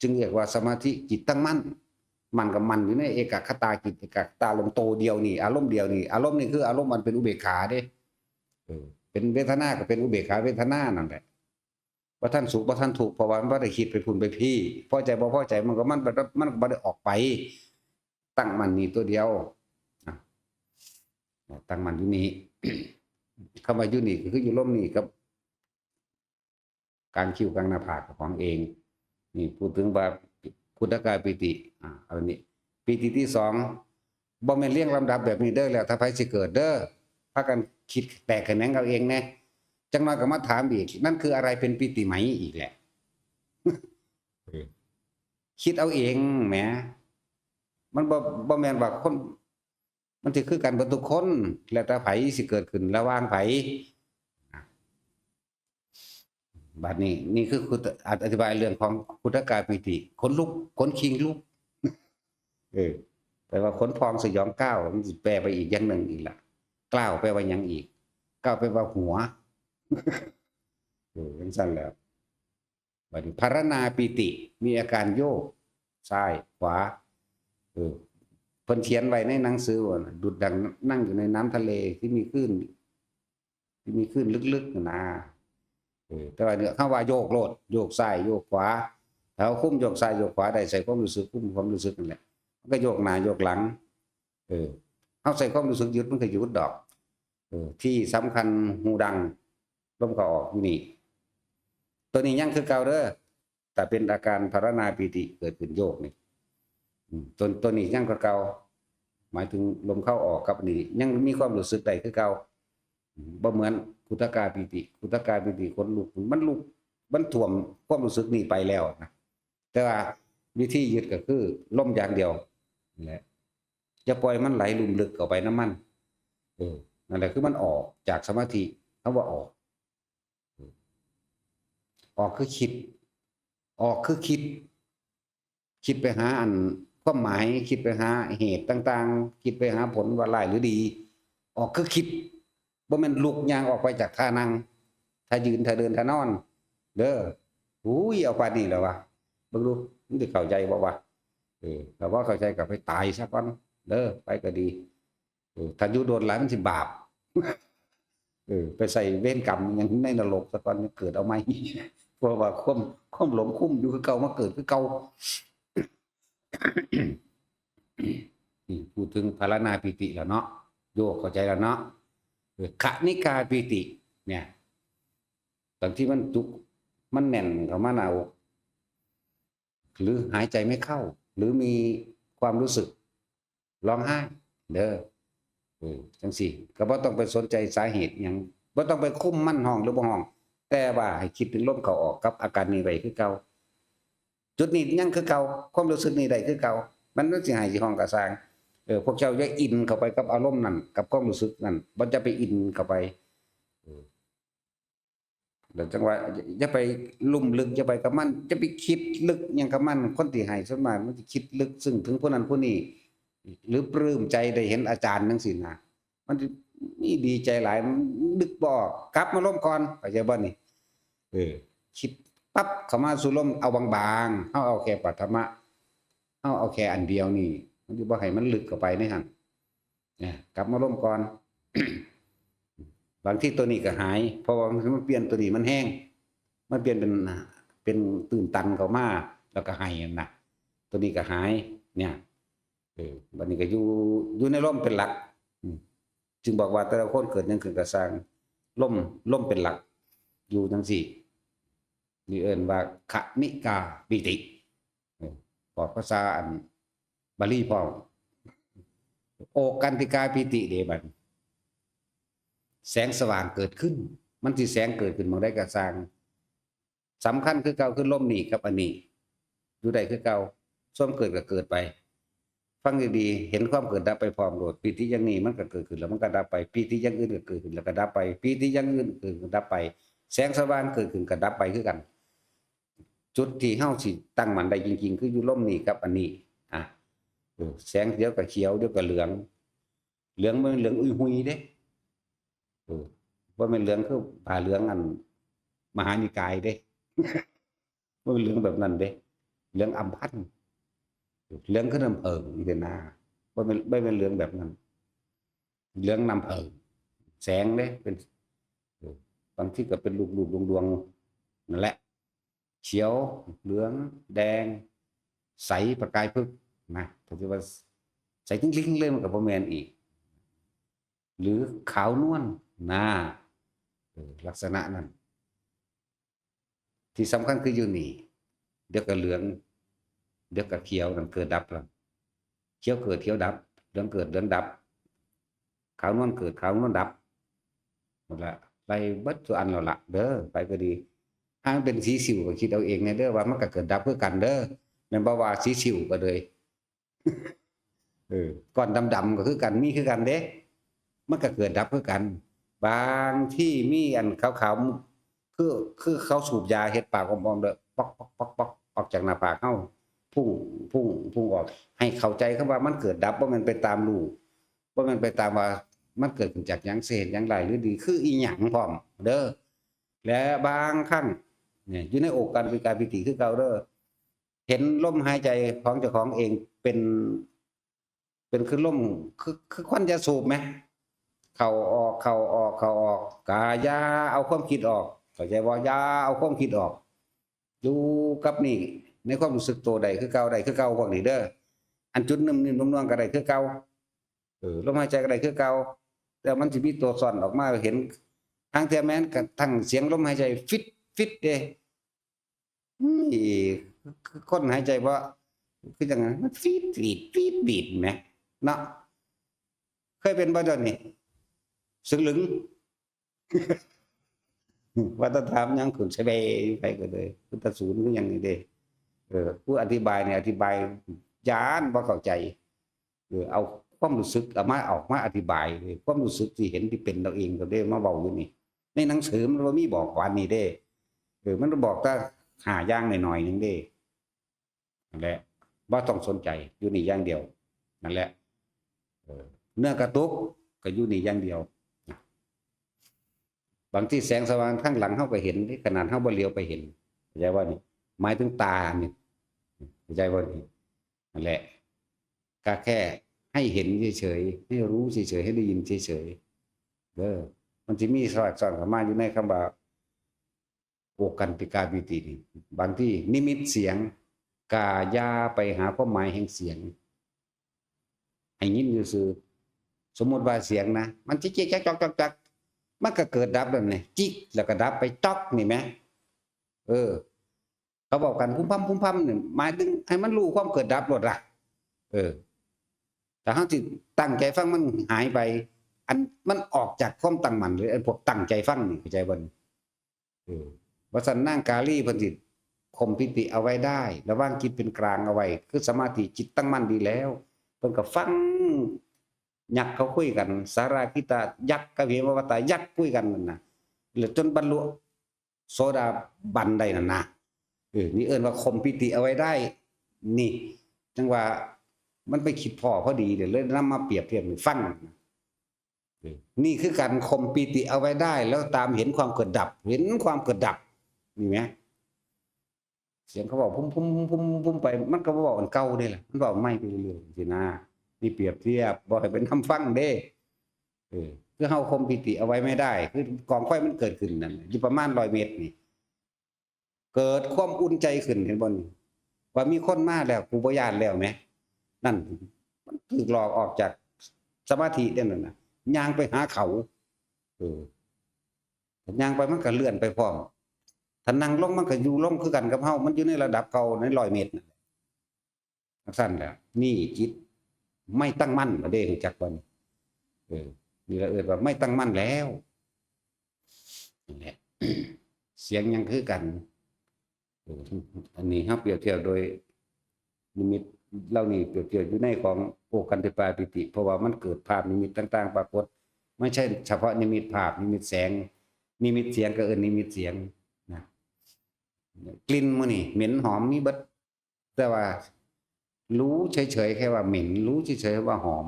[SPEAKER 1] จึงเรียกว่าสมาธิจิตตั้งมั่นมันกับมันอยู่ในเอกคตาจิตเอกคตาลมโตเดียวนี่อารมณ์เดียวนี่อารมณ์นี่คืออารมณ์มันเป็นอุเบกขาเด้เป็นเวทนาก็เป็นอุเบกขาเวทนานั่นแหละว่าท่านสุขว่าท่านทุกข์เพราะว่ามันบ่ได้คิดไปพุ่นไปพี่พอใจบ่พอใจมันก็มันบ่ได้ออกไปตั้งมันนี่ตัวเดียวตั้งมันอยู่นี่ คำว่าอยู่นี่ก็คืออยู่ลมนี่กับกลางคิ้วกลางหน้าผากของเองนี่พูดถึงว่าขุทกาปิติอันนี้ปิติที่สองบ่แม่นเรียงลำดับแบบนี้เด้อแล้วถ้าไผสิเกิดเด้อพากันคิดแตกแขนงเอาเองแน่จังน้อยก็มาถามอีกนั่นคืออะไรเป็นปิติไหมอีกแหละ คิดเอาเองแหมมันบ่แม่นว่าคนมันสิคือกันเบิดทุกคนแล้วแต่ไผสิเกิดขึ้นระหว่างไผบัดนี้นี่คืออธิบายเรื่องของขุทกาปิติขนลุกขนคิงลุกแปลว่าขนพองสยองก้าวมันสิแปลไปอีกอย่างหนึ่งอีกล่ะกล้าวแปลว่าหยังอีกก้าวแปลว่าหัวจังซั่นแล้วบัดนี้ภารณาปิติมีอาการโยกซ้ายขวาเพิ่นเขียนไว้ในหนังสือว่าดุจดังนั่งอยู่ในน้ำทะเลที่มีคลื่นลึกๆนะแต่ว่าเนี่ยคำว่าโยกโลดโยกซ้ายโยกขวาแล้วคุ้มโยกซ้ายโยกขวาได้ใส่ความรู้สึกคุ้มความรู้สึกนั่นแหละมันก็โยกหน้าโยกหลังเฮาใส่ความรู้สึกหยุดมันก็หยุดดอกที่สำคัญหูดังลมเข้าออกอยู่นี่ตัวนี้ยังคือเก่าเด้อแต่เป็นอาการภารณาปิติเกิดขึ้นโยกนี่ตัวนี้ยังคือเก่าหมายถึงลมเข้าออกกับนี่ยังมีความรู้สึกได้คือเก่าบ่เหมือนขุทกาปิติคนลุกมันท่วมความรู้สึกนี่ไปแล้วนะ แต่ว่าวิธียึดก็คือลมอย่างเดียวนั่นแหละอย่าปล่อยมันไหลลุ่มลึกเข้าไปน้ำมันนั่นแหละคือมันออกจากสมาธิเขาว่าออกคือคิดออกคือคิดไปหาอันความหมายคิดไปหาเหตุต่างๆคิดไปหาผลว่าร้ายหรือดีออกคือคิดบ่แม่นลุกย่างออกไปจากท่านั่งถ้ายืนถ้าเดินถ้านอนเด้ออุ้ยเอาปานนี้แล้ววะเบิ่งดูมันสิเข้าใจบ่วะถ้าว่าเข้าใจก็ไปตายซะก่อนเด้อไปก็ดีถ้าอยู่โดนหลายมันสิบาปไปใส่เวรกรรมอย่างในนรกซะก่อนเกิดเอาใหม่เพราะว่าความหลงคุ้มอยู่คือเก่ามาเกิดคือเก่าพูดถึงพารณาปิติแล้วเนาะโยกเข้าใจแล้วเนาะขณิกาปิติเนี่ยตอนที่มันจุกมันแน่นเข้ามาเอาหรือหายใจไม่เข้าหรือมีความรู้สึกร้องไห้เด้อจังสิก็บ่ต้องไปสนใจสาเหตุหยังบ่ต้องไปคุ้มมั่นห้องหรือบ่ห้องแต่ว่าให้คิดถึงลมเข้าออกกับอาการนี้ไว้คือเก่าจุดนี้ยังคือเก่าความรู้สึกนี้ได้คือเก่ามันสิให้สิห้องกระสร้างพวกเจ้าอย่าอินเข้าไปกับอารมณ์นั้นกับความรู้สึกนั้นบ่จะไปอินเข้าไปแล้วจังว่าอย่าไปลุ่มลึกอย่าไปกับมันจะไปคิดลึกหยังกับมันคนที่ให้ส่วนมากมันสิคิดลึกซึ้งถึงผู้นั้นผู้นี้หรือปลื้มใจได้เห็นอาจารย์จังซี่นะมันนี่ดีใจหลายนึกบ่ออกกลับมาลมก่อนเข้าใจบ่นี่คิดปั๊บเข้ามาสู่ลมเอาบางๆเฮาเอาแค่ปัทมะเฮาเอาแค่อันเดียวนี่มันสิบ่ให้มันลึกเข้าไปในหั่นเนี่ยกลับมาลมก่อน บางที่ตัวนี้ก็หายเพราะว่ามันเปลี่ยนตัวนี้มันแห้งมันเปลี่ยนเป็นตื่นตันเข้ามาแล้วก็หายนั่นน่ะตัวนี้ก็หายเนี่ยบัดนี้ก็อยู่ในลมเป็นหลักจึงบอกว่าแต่ละคนเกิดยังขึ้นกระสร้างลมเป็นหลักอยู่จังซี่นี่เอิ้นว่าขณิกาปิติพอภาษาอันบาลีพร้อมโอกันติกาปิติเดบัดแสงสว่างเกิดขึ้นมันสิแสงเกิดขึ้นบ่ได้กระสร้างสำคัญคือเก่าคือลมนี่กับอันนี้อยู่ได้คือเก่าส่วนเกิดก็เกิดไปฟังดีๆเห็นความเกิดดับไปพร้อมโลดปีติอย่างนี้มันก็เกิดขึ้นแล้วมันก็ดับไปปีติอย่างอื่นก็เกิดขึ้นแล้วก็ดับไปปีติอย่างอื่นเกิดขึ้นดับไปแสงสว่างเกิดขึ้นก็ดับไปคือกันจุดที่เฮาสิตั้งมั่นได้จริงๆคืออยู่ลมนี่กับอันนี้แสงเดี๋ยวก็เขียวเดี๋ยวก็เหลืองมันเหลืองอุ้ยหุยเด้ว่าเป็นเหลืองคือผ่าเหลืองอันมหานิกายเด้ ว่าเป็นเหลืองแบบนั้นเด้เหลืองอัมพันธ์เหลืองคือน้ำเอิงเดนาว่าเป็นเหลืองแบบนั้นเหลืองน้ำเอิงแสงเด้เป็นบางที่ก็เป็นลูกๆดวงๆนั่นแหละเขียวเหลืองแดงใสประกายพึกนะถือว่าใสทิ้งๆเลยมันกับบ่แม่นอีกหรือขาวนวลลักษณะนั้นที่สำคัญคืออยู่นี่เดี๋ยวก็เหลืองเดี๋ยวก็เขียวนั่นเกิดดับแล้วเขียวเกิดเขียวดับเหลืองเกิดเหลืองดับขาวนวลเกิดขาวนวลดับหมดละไปเบิดตัวอันแล้วล่ะเด้อไปก็ดีถ้ามันเป็นสีสิวก็คิดเอาเองเนี่ยเด้อว่ามันก็เกิดดับเพื่อกันเด้อแม่นบ่ว่าสีสิวก็เลยก้อนดำๆก็คือกันมีคือกันเด้มันก็เกิดดับเพื่อกันบางที่มีอันขาวๆคือเขาสูบยาเฮ็ดปากอมๆเด้อป๊อกๆๆออกจากหน้าผากเฮาพุ่งออกให้เข้าใจคำว่ามันเกิดดับบ่แม่นไปตามรูบ่แม่นไปตามว่ามันเกิดขึ้นจากหยังเศษหยังไรหรือดีคืออีหยังพร้อมเด้อและบางครั้งเนี่ยอยู่ในอกการวิการปิติคือเก่าเด้อเห็นลมหายใจของเจ้าของเองเป็นคือลมคือควันยาสูบไหมเข้าออกกายาเอาความคิดออกเข้าใจบ่ยาเอาความคิดออกอยู่กับนี่ในความรู้สึกตัวใดคือเก่าพวกนี้เด้ออันจุดนิ่มๆนุ่มๆก็ได้คือเก่าลมหายใจก็ได้คือเก่าแต่มันสิมีตัวซ่อนออกมาเห็นทางเทียแม้นกับทั้งเสียงลมหายใจฟิตเด้คือคนหายใจบ่คือจังไงมันฟีดบีดแหมเนาะเคยเป็นบ่ดอกนี่สึกหลึง ว่าถ้าถามยังขึ้นใส่ไปก็เลยพุทธศูนย์คือหยังนี่เด้ ผู้อธิบายเนี่ยอธิบายยานบ่เข้าใจเอาความรู้สึกเอามาออกมาอธิบายความรู้สึกที่เห็นที่เป็นเราเองก็ได้มาเว้าอยู่นี่ในหนังสือมันบ่มีบอกว่านี่เด้มันบอกแต่หาอย่างหน่อยๆนึงเด้นั่นแหละบ่ต้องสนใจอยู่นี่อย่างเดียวนั่นแหละเนื้อกระตุกก็อยู่นี่อย่างเดียวบางที่แสงสว่างข้างหลังเฮาก็เห็นขนาดเฮาบ่เลี้ยวไปเห็นเข้าใจว่านี่หมายถึงตานี่เข้าใจว่านี่นั่นแหละก็แค่ให้เห็นเฉยๆให้รู้เฉยๆให้ได้ยินเฉยๆมันสิมีสอดเข้ามาอยู่ในคำว่าโอกันติกาปิตินี่บางที่นิมิตเสียงกายาไปหาความหมายแห่งเสียงให้ยินซื่อสมมุติว่าเสียงนะมันจิกๆจักๆมันก็เกิดดับแล้วนี่จิกแล้วก็ดับไปจ๊อกนี่แหมเขาบอกกันพุ่มพัมนี่หมายถึงให้มันรู้ความเกิดดับหมดล่ะแต่เฮาสิตั้งใจฟังมันหายไปอันมันออกจากความตั้งมั่นหรือไอ้พวกตั้งใจฟังนี่เข้าใจบ่ว่าซั่นนางกาลีเพิ่นสิข่มปิติเอาไว้ได้ระวังจิตเป็นกลางเอาไว้คือสมาธิจิตตั้งมั่นดีแล้วเพิ่นก็ฟังยักษ์เขาคุยกันสาราคิตายักษ์กับเหมวตายักษ์คุยกันนั่นน่ะแล้วจนบรรลุโสดาบันได้นั่นน่ะนี่เอิ้นว่าข่มปิติเอาไว้ได้นี่จังว่ามันไปคิดพอดีเดี๋ยวเลยนำมาเปรียบเทียบให้ฟังนี่คือการข่มปิติเอาไว้ได้แล้วตามเห็นความเกิดดับเห็นความเกิดดับนี่มั้ยเสียงเขาบอกพุ่มไปมันก็บ่เว้าอันเก่านี่แหละมันเว้าใหม่ไปเรื่อยๆสินะนี่เปรียบเทียบบ่ให้เป็นนำฟังเด้คือเฮาข่มปิติเอาไว้ไม่ได้คือกองไฟมันเกิดขึ้นนั่นอยู่ประมาณ100เมตรนี่เกิดความอุ่นใจขึ้นเห็นบ่นี่ว่ามีคนมาแล้วกูบ่ย้านแล้วแหมนั่นมันถูกหลอกออกจากสมาธิเด้นั่นน่ะย่างไปหาเขาย่างไปมันก็เลื่อนไปพร้อมถ้านั่งลงมันก็อยู่ลงคือกันกับเฮามันอยู่ในระดับเก่าใน100เมตรนั่นแหละซั่นแหละนี่จิตไม่ตั้งมั่นบ่ได้รู้จักบ่นี่ละว่าไม่ตั้งมั่นแล้วนั่นแหละเสียงยังคือกันอันนี้เฮาเปรียบเทียบโดยนิมิตเหล่านี้เปรียบเทียบอยู่ในของโอกันติปาปิติเพราะว่ามันเกิดภาพนิมิตต่างๆปรากฏไม่ใช่เฉพาะนิมิตภาพนิมิตแสงนิมิตเสียงก็นิมิตเสียงนะกลิ่นมื้อนี่เหม็นหอมมีเบิดแต่ว่ารู้เฉยๆแค่ว่าเหม็นรู้เฉยๆว่าหอม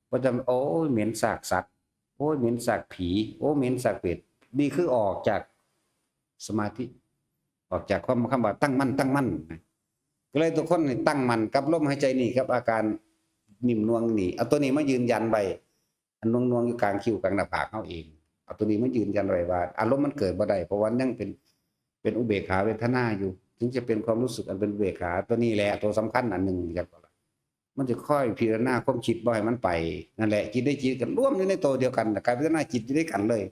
[SPEAKER 1] บ่จำโอ้ยเหม็นซากสัตว์โอ้ยเหม็นซากผีโอ้เหม็นซากเป็ดนี่คือออกจากสมาธิออกจากความคำว่าตั้งมั่นก็เลยทุกคนนี่ตั้งมั่นกับลมหายใจนี่ครับอาการนิ่มนวลนี่เอาตัวนี้มายืนยันไว้อันนวลๆอยู่กลางคิ้วกลางหน้าผากเฮาเองเอาตัวนี้มายืนยันไว้ว่าอารมณ์มันเกิดบ่ได้เพราะว่ายังเป็นอุเบกขาเวทนาอยู่ถึงจะเป็นความรู้สึกอันเป็นอุเบกขาตัวนี้แหละตัวสำคัญอันนึงจักว่ามันจะค่อยพิจารณาความคิดบ่ให้มันไปนั่นแหละจิตได้จิตกันรวมอยู่ในตัวเดียวกันการพิจารณาจิตอยู่ด้วยกันเลย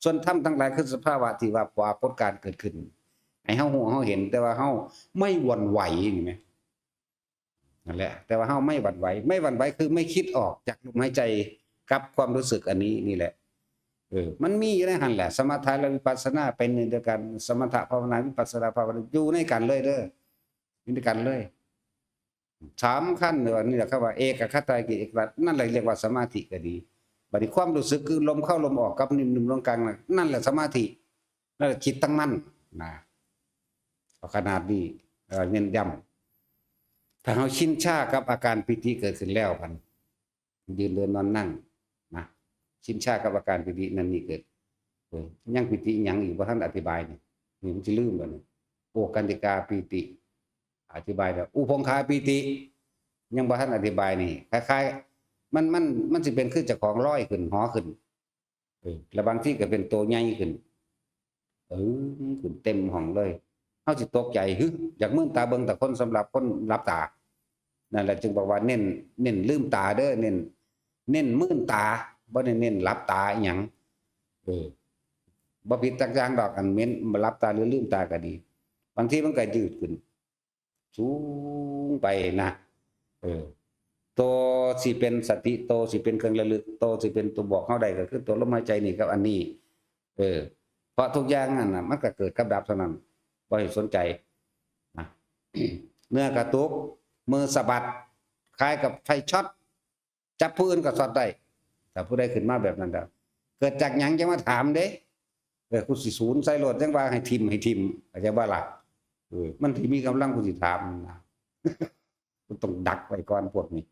[SPEAKER 1] ส่วนธรรมทั้งหลายคือสภาวะที่ว่าปรากฏการเกิดขึ้นให้เฮาฮู้เฮาเห็นแต่ว่าเฮาไม่หวั่นไหวนี่แหมนั่นแหละแต่ว่าเฮาไม่หวั่นไหวไม่หวั่นไหวคือไม่คิดออกจากลมหายใจกับความรู้สึกอันนี้นี่แหละมันมีอยู่ในหั่นแหละสมถะและวิปัสสนาเป็นหนึ่งเดียวกันสมถะภาวนาวิปัสสนาภาวนาอยู่ในกันเลยเด้ออยู่ในกันเลย3ขั้นนี่แหละครับว่าเอกคตากิเอกวัตนั่นแหละเรียกว่าสมาธิก็ดีบัดนี้ความรู้สึกคือลมเข้าลมออกกับนิ่มๆลงกลางนั่นแหละสมาธินั่นแหละจิตตั้งมั่นนะขนาดนี้เน้นย้ำถ้าเฮาชินชากับอาการปิติเกิดขึ้นแล้วพันยืนเดินนอนนั่งนะชินชากับอาการปิตินั้นนี่เกิดยังปิติหยังอีกบ่ทันอธิบายนี่มันสิลืมแล้วนี่โอกันติกาปิติอธิบายแล้วอุพงคาปิติยังบ่ทันอธิบายนี่คล้ายๆมันสิเป็นคือเจ้าของลอยขึ้นหอขึ้นแล้วบางทีก็เป็นโตใหญ่ขึ้นขึ้นเต็มห้องเลยเฮาสิตกใจอยากมื่นตาเบิ่งแต่คนสำหรับคนหลับตานั่นแหละจึงบอกว่าเน้นลืมตาเด้อเน้นมื่นตาบ่ได้เน้นหลับตาอีหยังบ่ผิดจักอย่างดอกอันเม้นหลับตาหรือลืมตาก็ดีบางทีมันก็ยืดขึ้นสูงไปนะตัวสิเป็นสติโตสิเป็นเครื่องระลึกโตสิเป็นตัวบอกเฮาได้ก็คือตัวลมหายใจนี่กับอันนี้เพราะทุกอย่างนั่นน่ะมันก็เกิดกับดับเท่านั้นบ่ให้สนใจนะ เนื้อกระตุกมือสะบัดคล้ายกับไฟช็อตจับผู้อื่นก็ช็อตได้แต่ผู้ใดขึ้นมาแบบนั้นแล้วเกิดจากหยังจะมาถามเด้กูสิศูนย์ใส่รถจังว่าให้ทิมอาจจะว่าล่ะมันที่มีกำลังกูสิถามนะกูต้องดักไว้ก่อนพวกนี้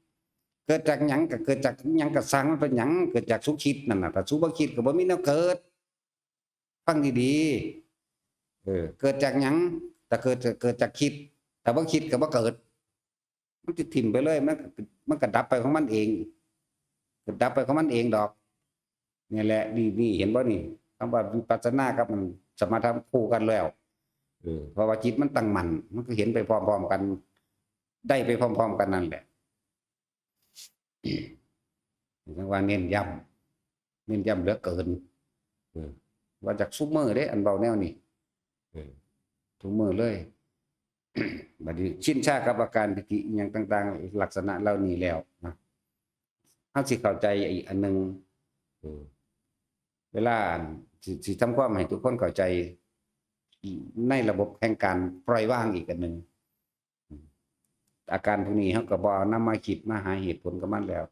[SPEAKER 1] เกิดจากหยังก็เกิดจากหยังก็สร้างมันเป็นหยังเกิดจากสุคิดนั่นน่ะแต่สุบ่คิดก็บ่มีแนวเกิดฟังดีๆเกิดจากหยังแต่เกิดจากคิดแต่บ่คิดก็บ่เกิดมันจะทิ่มไปเลยมันก็ดับไปของมันเองก็ดับไปของมันเองดอกนี่แหละนี่เห็นบ่นี่คำว่าวิปัสสนากับมันสมาธิคู่กันแล้วเพราะว่าจิตมันตั้งมั่นมันก็เห็นไปพร้อมๆกันได้ไปพร้อมๆกันนั่นแหละจังว่าเน้นย้ำเหลือเกินว่าจากซุปเมอร์เด้อันเบาแนวนี่ทุกมือเลยบัดนี้ชินชากับอาการปิติอย่างต่างๆลักษณะเหล่านี้แล้วนะเฮาสิเข้าใจอีกอันนึงเวลาสิทำความให้ทุกคนเข้าใจในระบบแห่งการปล่อยวางอีกอันนึงอาการพวกนี้เฮาก็บ่นำมาคิดมาหาเหตุผลกับมันแล้ว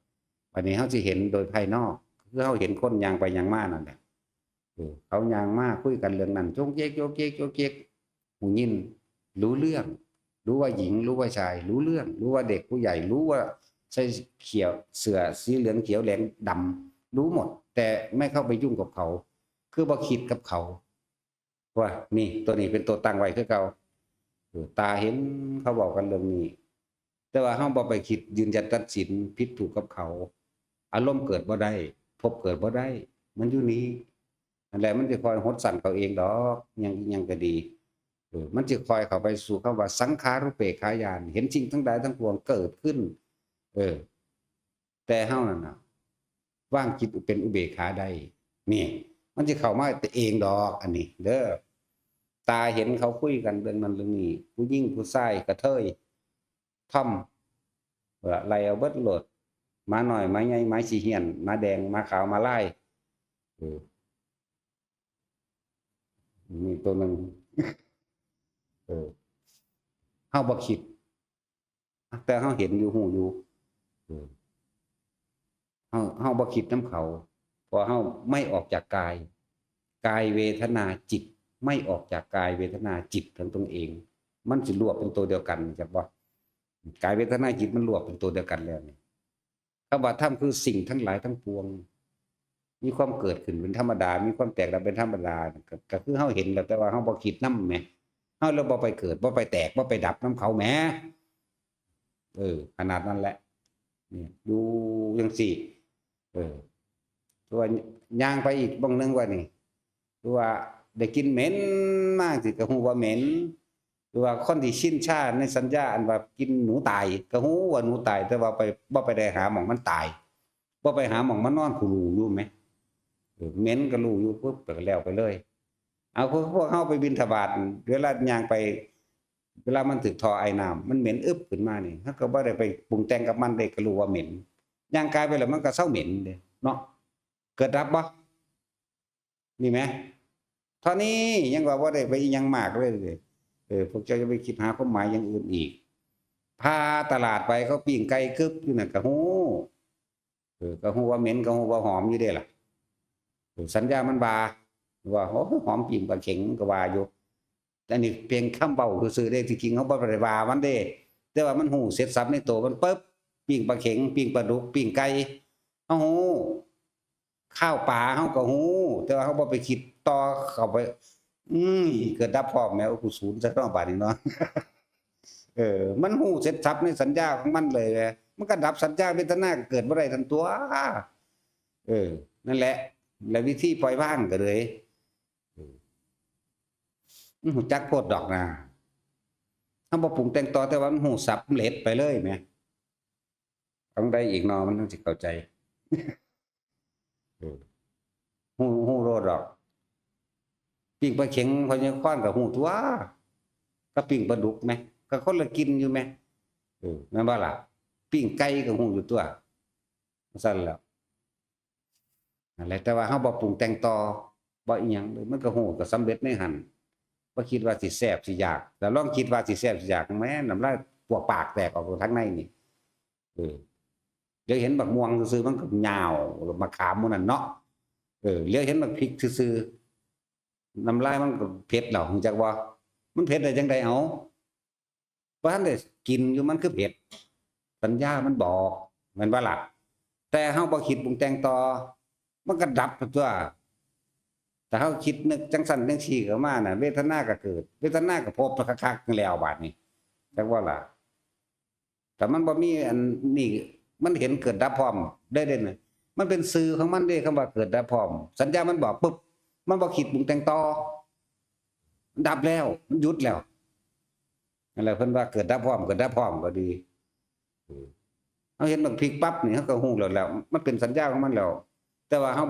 [SPEAKER 1] บัดนี้เฮาสิเห็นโดยภายนอกคือเฮาเห็นคนย่างไปย่างมานั่นแหละเขาย่างมาคุยกันเรื่องนั้นโจกเจ๊กหูยินรู้เรื่องรู้ว่าหญิงรู้ว่าชายรู้เรื่องรู้ว่าเด็กผู้ใหญ่รู้ว่าใส่เขียวเสื้อสีเหลืองเขียวแดงดำรู้หมดแต่ไม่เข้าไปยุ่งกับเขาคือบ่คิดกับเขาว่านี่ตัวนี้เป็นตัวตั้งไว้คือเก่าตาเห็นเขาบอกกันเรื่องนี้แต่ว่าเฮาบ่ไปคิดยืนยันตัดสินผิดถูกกับเขาอารมณ์เกิดบ่ได้พบเกิดบ่ได้มันอยู่นี้นั่นแหละมันจะคอยหดสั่นเขาเองดอกยังก็ดีมันจะคอยเข้าไปสู่คำว่าสังขารุเปกขายานเห็นสิ่งทั้งหลายทั้งปวงเกิดขึ้นแต่เฮานั่นน่ะว่างจิตเป็นอุเบกขาได้นี่มันจะเข้ามาแต่เองดอกอันนี้เด้อตาเห็นเขาคุยกันเรื่องนั้นเรื่องนี้ผู้หญิงผู้ชายกระเทยท่อมไล่เอาเบิดโหลดมาหน่อยไม้ใหญ่ไม้สีเหียนมาแดงมาขาวมาไล่มีตัวนึงเฮาบ่คิดแต่เฮาเห็นอยู่หูอยู่เฮาบ่คิดนำเขาเพราะเฮาไม่ออกจากกายเวทนาจิตไม่ออกจากกายเวทนาจิตของตนเองมันสิรวบเป็นตัวเดียวกันจักบ่กายเวทนาจิตมันรวบเป็นตัวเดียวกันแล้วนี่คำว่าธรรมคือสิ่งทั้งหลายทั้งปวงมีความเกิดขึ้นเป็นธรรมดามีความแตกดับเป็นธรรมดาก็คือเฮาเห็นแล้วแต่ว่าเฮาบ่คิดนำแหมเฮาแล้วบ่ไปเกิดบ่ไปแตกบ่ไปดับน้ำเขาแหมขนาดนั้นแหละนี่ดูจังซี่ตัวย่างไปอีกบางนึงว่านี่ตัวว่าได้กินเหม็นมากสิก็ฮู้ว่าเหม็นหรือว่าคนที่ชินชาในสัญญาอันว่ากินหนูตายก็ฮู้ว่าหนูตายแต่ว่าบ่ไปได้หาหม่องมันตายบ่ไปหาหม่องมันนอนคุรูอยู่แหมเหม็นก็รู้อยู่ปุ๊บก็แล้วไปเลยเอาพวกเฮาไปบิณฑบาตเวลาย่างไปเวลามันถึกทอไอน้ำมันเหม็นอึบขึ้นมานี่เฮาก็บ่ได้ไปปรุงแต่งกับมันได้ก็รู้ว่าเหม็นย่างกายไปแล้วมันก็เซาเหม็นเด้เนาะเกิดดับบ่นี่แหมเท่านี้ยังว่าบ่ได้ไปอีหยังมากเลยพวกเจ้าจะไปคิดหาความหมายอย่างอื่นอีกพาตลาดไปเขาปิ้งไก่กึบอยู่นั่นก็ฮู้ก็ฮู้ว่าเหม็นก็ฮู้ว่าหอมอยู่เด้ล่ะสัญญามันว่าหอมปิ้งปลาเข็งก็ว่าอยู่แต่นี่เพียงคำเว้าซื่อๆเด้ที่จริงเขาบ่ได้ว่ามันเด้แต่ว่ามันฮู้เสร็จสับในตัวมันปึ๊บปิ้งปลาเข็งปิ้งปลาดุกปิ้งไก่เฮาฮู้ข้าวปลาเฮาก็ฮู้แต่ว่าเฮาบ่ไปคิดต่อเข้าไปเกิดดับพร้อมแม้ว่ากูศูนย์ซะเนาะบาดนี้เนาะมันฮู้เสร็จสับในสัญญาของมันเลยมันก็ดับสัญญาเวทนาก็เกิดบ่ได้ทันตัวนั่นแหละแล้ววิธีปล่อยวางก็เลยฮู้จักโพดดอกนะเฮาบ่ปรุงแต่งต่อแต่ว่ามันฮู้สับเล็ดไปเลยแหมต้องได้อีกเนาะมันถึงสิเข้าใจฮู้โลดดอกปิ้งปลาเข็งพญาค้อนก็ฮู้ตัวก็ปิ้งปลาดุกแหมก็คนละกินอยู่แหมแม่นบ่ล่ะปิ้งไก่ก็ฮู้อยู่ตัวซั่นแหล้วนั่นแหละแต่ว่าเฮาบ่ปรุงแต่งต่อบ่อีหยังเลยมันก็ฮู้ก็สำเร็จในหันบ่ บ่คิดว่าสิแซ่บสิอยากแต่ลองคิดว่าสิแซ่บสิอยากแม้น้ำลายปวกปากแตกออกทางในนี่เดี๋ยวเห็นบักม่วงซื่อๆมันก็ยาวมะขามหมื้อนั้นเนาะเลี้ยวเห็นบักพริกซื่อๆน้ำลายมันก็เผ็ดแล้วรู้จักบ่มันเผ็ดได้จังได๋เอาบ่ทันได้กินอยู่มันคือเผ็ดสัญญามันบอกแม่นบ่ล่ะแต่เฮาบ่คิดปรุงแต่งต่อมันก็ดับตัวแต่เฮาคิดนึกจังซั่นจังซี่เข้ามาน่ะเวทนาก็เกิดเวทนาก็พบคักๆแล้วบาดนี้จักว่าล่ะแต่มันบ่มีอันนี้มันเห็นเกิดดับพร้อมได้เด้น่ะมันเป็นสื่อของมันเด้คำว่าเกิดดับพร้อมสัญญามันบอกปึ๊บมันบ่คิดปรุงแต่งต่อมันดับแล้วมันหยุดแล้วนั่นแหละเพิ่นว่าเกิดดับพร้อมเกิดดับพร้อมก็ดีเฮาเห็นบักพริกปั๊บนี่เฮาก็ฮู้แล้วมันเป็นสัญญาของมันแล้วแต่ว่าเฮา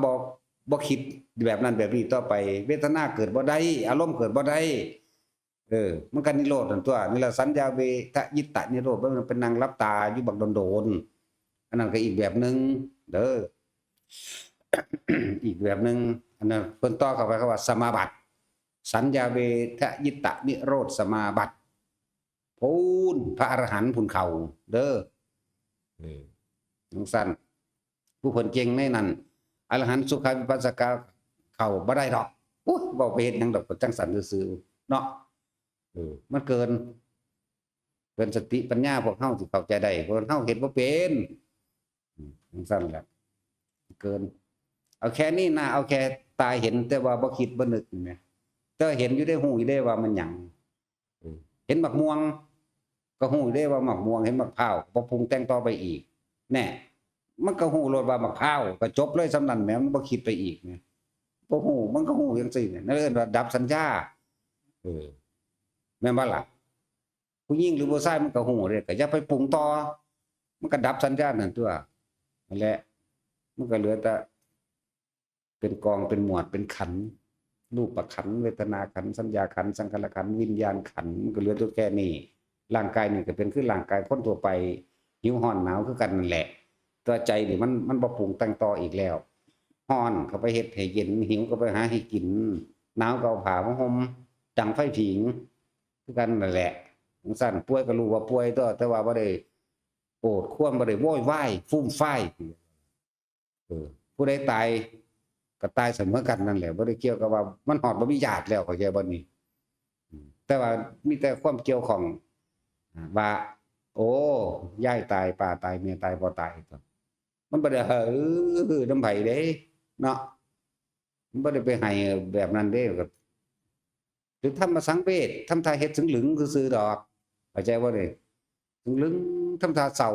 [SPEAKER 1] บ่คิดแบบนั้นแบบนี้ต่อไปเวทนาเกิดบ่ได้อารมณ์เกิดบ่ได้มันก็นิโรธนั่นตัวนี่แหละสัญญาเวทยิตตนิโรธมันเป็นนั่งหลับตาอยู่บักโดนๆอันนั้นก็อีกแบบนึงเด้อ อีกแบบนึงอันนั้นเพิ่นต่อเข้าไปว่าสมาบัติสัญญาเวทยิตตนิโรธสมาบัติพูนพระอรหันต์พุ่นเขาเด้อจังซั่นผู้เพิ่นเก่งในนั้นอรหันต์สุขวิปัสสกาเข้าบ่ได้ดอกโอ้ยเว้าไปเฮ็ดหยังดอกก็จังซั่นซื่อๆเนาะมันเกินสติปัญญาพวกเฮาสิเข้าใจได้เพราะเฮาเฮ็ดบ่เป็นจังซั่นแหละเกินเอาแค่นี้นะเอาแค่ตาเห็นแต่ว่าบ่คิดบ่นึกนี่แหมแต่เห็นอยู่ได้ฮู้อยู่ได้ว่ามันหยังเห็นบักม่วงก็ฮู้อยู่ได้ว่าบักม่วงเห็นบักพร้าวบ่ปรุงแต่งต่อไปอีกแน่มันก็ฮู้โลดว่าบักพร้าวก็จบเลยส่ำนั้นแหมมันบ่คิดไปอีกแหมบ่ฮู้มันก็ฮู้จังซี่นั่นเอิ้นว่าดับสัญญาแม่นบ่ล่ะผู้หญิงหรือผู้ชายมันก็ฮู้เด้ก็อย่าไปปรุงต่อมันก็ดับสัญญานั่นตัวนั่นแหละมันก็เหลือแต่เป็นกองเป็นหมวดเป็นขันธ์รูปขันธ์เวทนาขันธ์สัญญาขันธ์สังขารขันธ์วิญญาณขันธ์มันก็เหลือตัวแค่นี้ร่างกายนี่ก็เป็นคือร่างกายคนทั่วไปหิวร้อนหนาวคือกันนั่นแหละตัวใจนี่มันบ่ปรุงแต่งต่ออีกแล้วร้อนก็ไปเฮ็ดให้เย็นหิวก็ไปหาให้กินหนาวก็เอาผ้ามาห่มจังไฟผิงคือกันนั่นแหละจังซั่นป่วยก็รู้ว่าป่วยแต่ว่าบ่ได้โอดครวญบ่ได้โวยวายฟูมฟายผู้ใดตายก็ตายเสมอกันนั่นแหละบ่ได้เกี่ยวกับว่ามันฮอดบ่มีญาติแล้วเข้าใจบ่นี่แต่ว่ามีแต่ความเกี่ยวของว่าโอ้ยายตายป้าตายเมียตายพ่อตายมันบ่ได้นำไผเด้เนาะมันบ่ได้ไปให้แบบนั้นเด้ก็หรือทำมาสังเวชทำท่าเฮ็ดถึงหลึงซื่อๆดอกเข้าใจบ่นี่ถึงหลึงทำท่าเศร้า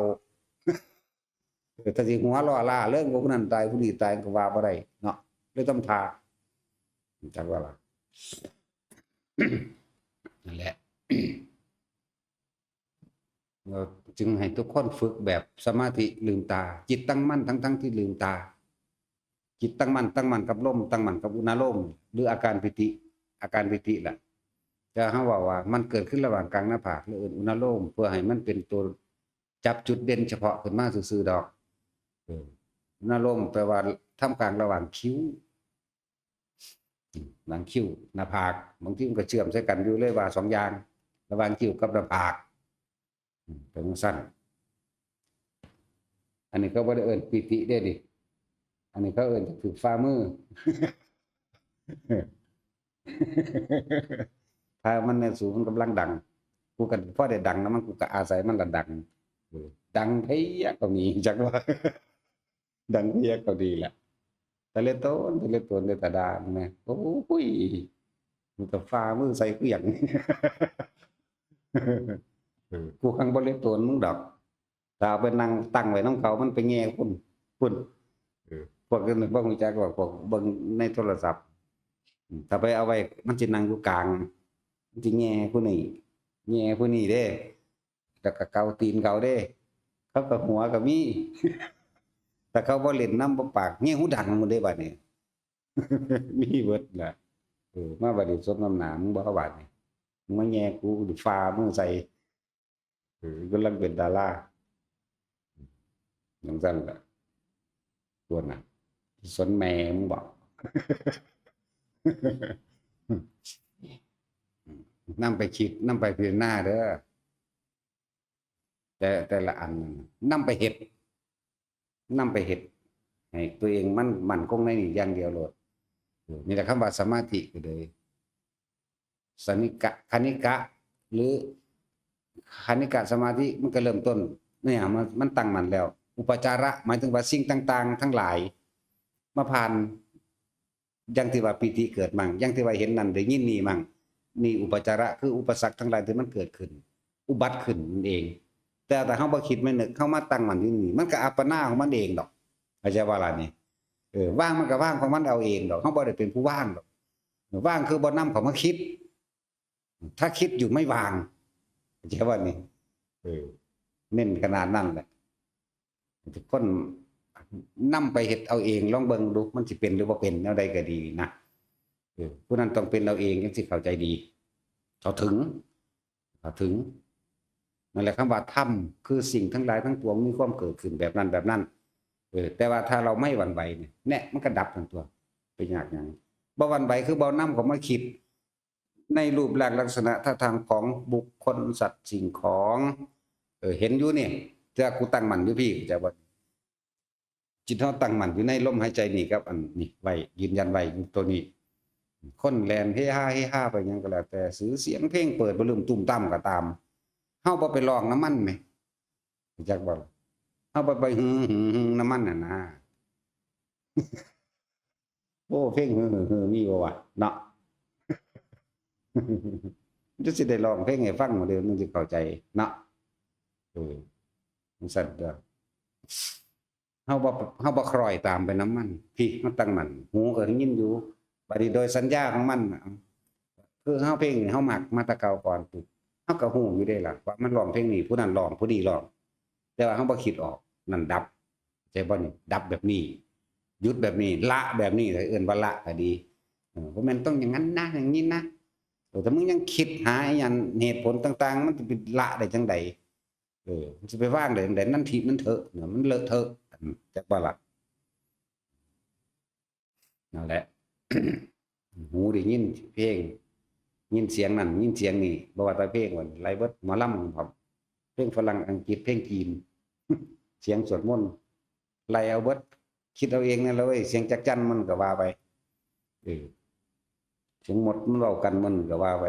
[SPEAKER 1] ถ้าสิหัวล้อล่าเรื่องผู้นั้นตายผู้นี้ตายก็ว่าบ่ได้เนาะเลยทำท่าจักว่าล่ะ นั่นแหละ เราจึงให้ทุกคนฝึกแบบสมาธิลืมตาจิตตั้งมั่นทั้งที่ลืมตาจิตตั้งมั่นกับลมตั้งมั่นกับอุณาโลมหรืออาการปิติแหละจะเฮาว่ามันเกิดขึ้นระหว่างกลางหน้าผากหรืออุณาโลมเพื่อให้มันเป็นตัวจับจุดเด่นเฉพาะขึ้นมาซื่อๆดอกอุณาโลมแปลว่าท่ามกลางระหว่างคิ้วหลังคิ้วหน้าผากบางทีมันก็เชื่อมใส่กันอยู่เลยว่า2อย่างระหว่างคิ้วกับหน้าผากเป็นสั้นอันนี้ก็บ่ได้เอิ้นปิติได้ดิอันนี้เขาเอิ้นถึกฝ่ามือ ถ้ามันในสูงมันกำลังดังกูก็พอได้ดังนะมันกูก็อาศัยมันละดังดังเพียก็มีจักว่า ดังเพียก็ดีแหละแต่เล่นต้นเล่นตาดาแม่โอ้ยมันก็ฝ่ามือใส่เกลี้ยง กูข้างบ่เล่นต้นมึงดอกถ้าไปนั่งตั้งไว้นำเขามันไปแง่คุณพวกนั้นบ่ฮู้จักว่าพวกเบิ่งในโทรศัพท์ถ้าไปเอาไว้มันสินั่งอยู่กลางมันสิแง่ผู้นี้เด้แล้วก็เกาตีนเขาเด้เขาก็หัวก็มี แต่เขาบ่เล่นนำบ่ปากแง่หูดังหมดเด้บัดนี้ มีเบิดล่ะมาบัดนี้สมน้ำหน้ามึงบ่บาดนี้มึงมาแง่กูดิฟ้ามึงใส่กำลังเป็นดาราจังซั่นล่ะตัวน่ะสนแม่มึงบอก นำไปคิดนำไปพิจารณาเด้อแต่ละอันนำไปเฮ็ดนำไปเฮ็ดให้ตัวเองมันคงในนี่อย่างเดียวโลดนี่แหละคำว่าสมาธิก็เลยสนิกะคณิกะหรือคณิกะสมาธิมันก็เริ่มต้นเนี่ยมันตั้งมั่นแล้ว อุปจาระหมายถึงว่าสิ่งต่างๆทั้งหลายมาผ่านอย่างที่ว่าปิติเกิดมั่งอย่างที่ว่าเห็นนั่นได้ยินนี่มั่งนี่อุปจาระคืออุปสรรคทั้งหลายที่มันเกิดขึ้นอุบัติขึ้นนั่นเองแต่เฮาบ่คิดไม่นึกเฮามาตั้งมั่นอยู่นี่มันก็อัปปนาของมันเองดอกเข้าใจว่าล่ะนี่ว่างมันก็ว่างของมันเอาเองดอกเฮาบ่ได้เป็นผู้ว่างดอกว่างคือบ่นำเข้ามาคิดถ้าคิดอยู่ไม่วางเข้าใจว่านี่เน้นขนาดนั้นแหละทุกคนนำไปเฮ็ดเอาเองลองเบิ่งดูมันสิเป็นหรือบ่เป็นแนวใดก็ดีนะผู้นั้นต้องเป็นเอาเองจังสิเข้าใจดีเข้าถึงนั่นแหละคำว่าธรรมคือสิ่งทั้งหลายทั้งปวงมีความเกิดขึ้นแบบนั้นแต่ว่าถ้าเราไม่หวั่นไหวเนี่ยมันก็ดับทั้งตัวเป็นยากหยังบ่หวั่นไหวคือบ่นำเข้ามาคิดในรูปร่างลักษณะท่าทางของบุคคลสัตว์สิ่งของเห็นอยู่นี่แต่กูตั้งมั่นอยู่พี่จะว่าจิตเฮาตั้งมั่นอยู่ในลมหายใจนี่ครับอันนี้ไว้ยืนยันไว้ตัวนี้คนแลนเฮฮาไปหยังก็แล้วแต่ซื้อเสียงเพลงเปิดบ่ลืมตุ้มตั้มก็ตามเฮาบ่ไปลองน้ำมันแหมจักบ่เฮาบ่ไปหือน้ำมันน่ะนะโอ้เพลงหือมีบ่วะเนาะจะสิได้ร้องเพลงให้ฟังบ่เด้อมันสิเข้าใจเนาะมันสั่นเด้อเฮาบ่คล้อยตามไปน้ำมันพี่มันตั้งมั่นหูก็ได้ยินอยู่บัดนี้โดยสัญญาของมันคือเฮาเพลงนี่เฮามักมาแต่เก่าก่อนเฮาก็ฮู้อยู่เด้ล่ะว่ามันร้องเพลงนี้ผู้นั้นร้องผู้นี้ร้องแต่ว่าเฮาบ่คิดออกนั่นดับใจบ่นี่ดับแบบนี้หยุดแบบนี้ละแบบนี้เอิ้นว่าละก็ดีบ่แม่นต้องอย่างนั้นนะอย่างนี้นะแต่มึงยังคิดหาอีหยังเหตุผลต่างๆมันจะไปละได้จังไดมันจะไปว่างได้จังไดนั่นทินั่นเถอะเนี่ยมันเลอะเทอะจักบ่ล่ะนั่นแหละ หูได้ยินเพลงยินเสียงนั่นยินเสียงนี่บ่ว่าแต่เพลงว่าไรเบิดหมอลำครับเพลงฝรั่งอังกฤษเพลงจีน เสียงสวดมนต์ไล่เอาเบิดคิดเอาเองนั่นแหละเว้ยเสียงจักจั่นมันก็ว่าไปเสียงหมดมันเว้ากันมันก็ว่าไป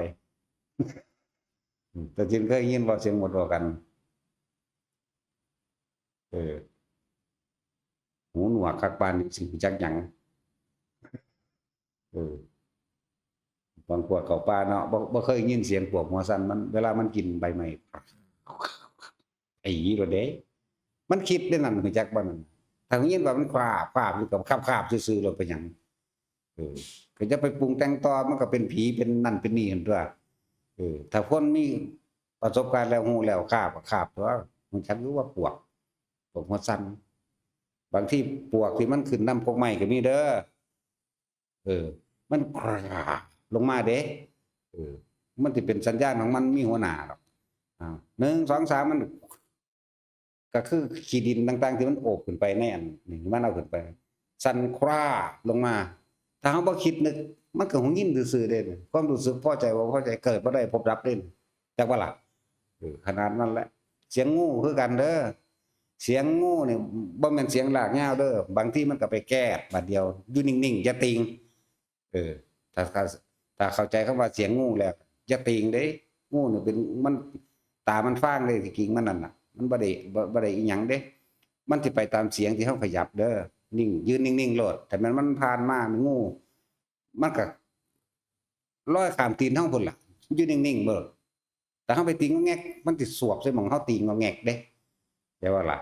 [SPEAKER 1] แต่จริงเคยยินว่าเสียงหมดเว้ากันหูหนวกคักปานนี่สิจักหยังบางพวกเขาป่าเนาะบ่เคยยินเสียงพวกหัวสั่นมันเวลามันกินใบไม้ไอ้โลดเด้มันคิดได้นั่นคือจักบ่นั่นถ้ายินว่ามันคาบอยู่กับคาบซื่อๆแล้วเป็นหยังก็จะไปปรุงแต่งต่อมันก็เป็นผีเป็นนั่นเป็นนี่หั่นตัวถ้าคนมีประสบการณ์แล้วฮู้แล้วคาบตัวมันจักอยู่ว่าปวกหัวสั่นบางที่ปวกที่มันขึ้นนำพวกไม้ก็มีเด้อมันคราลงมาเด้มันสิเป็นสัญญาณของมันมีหัวหน้าดอก1 2 3มันก็คือขี้ดินต่างๆที่มันโอบขึ้นไปในอันนี่มันเอาขึ้นไปสั่นคราลงมาถ้าเฮาบ่คิดนึกมันก็หูยินซื่อๆเด้ความรู้สึกพอใจบ่พอใจเกิดบ่ได้พบรับเด้จักว่าล่ะขนาดนั้นแหละเสียงงูคือกันเด้อเสียงงูนี่บ่แม่นเสียงลากยาวเด้อบางทีมันก็ไปแก้บัดเดียวอยู่นิ่งๆอย่าติงถ้าเข้าใจคำว่าเสียงงูแล้วอย่าติงเด้งูนี่เป็นมันตามันฟ้างเลยที่กิ่งมันนั่นน่ะมันบ่ได้อีหยังเด้มันสิไปตามเสียงที่เฮาขยับเด้อนิ่งยืนนิ่งๆโลดแต่มันผ่านมามันงูมันก็ลอยข้ามตีนเฮาพุ่นล่ะยืนนิ่งๆเบิดแต่เฮาไปติงงแงกมันสิสวบใส่หม่องเฮาติงงแงกเด้แต่ว่าล่ะ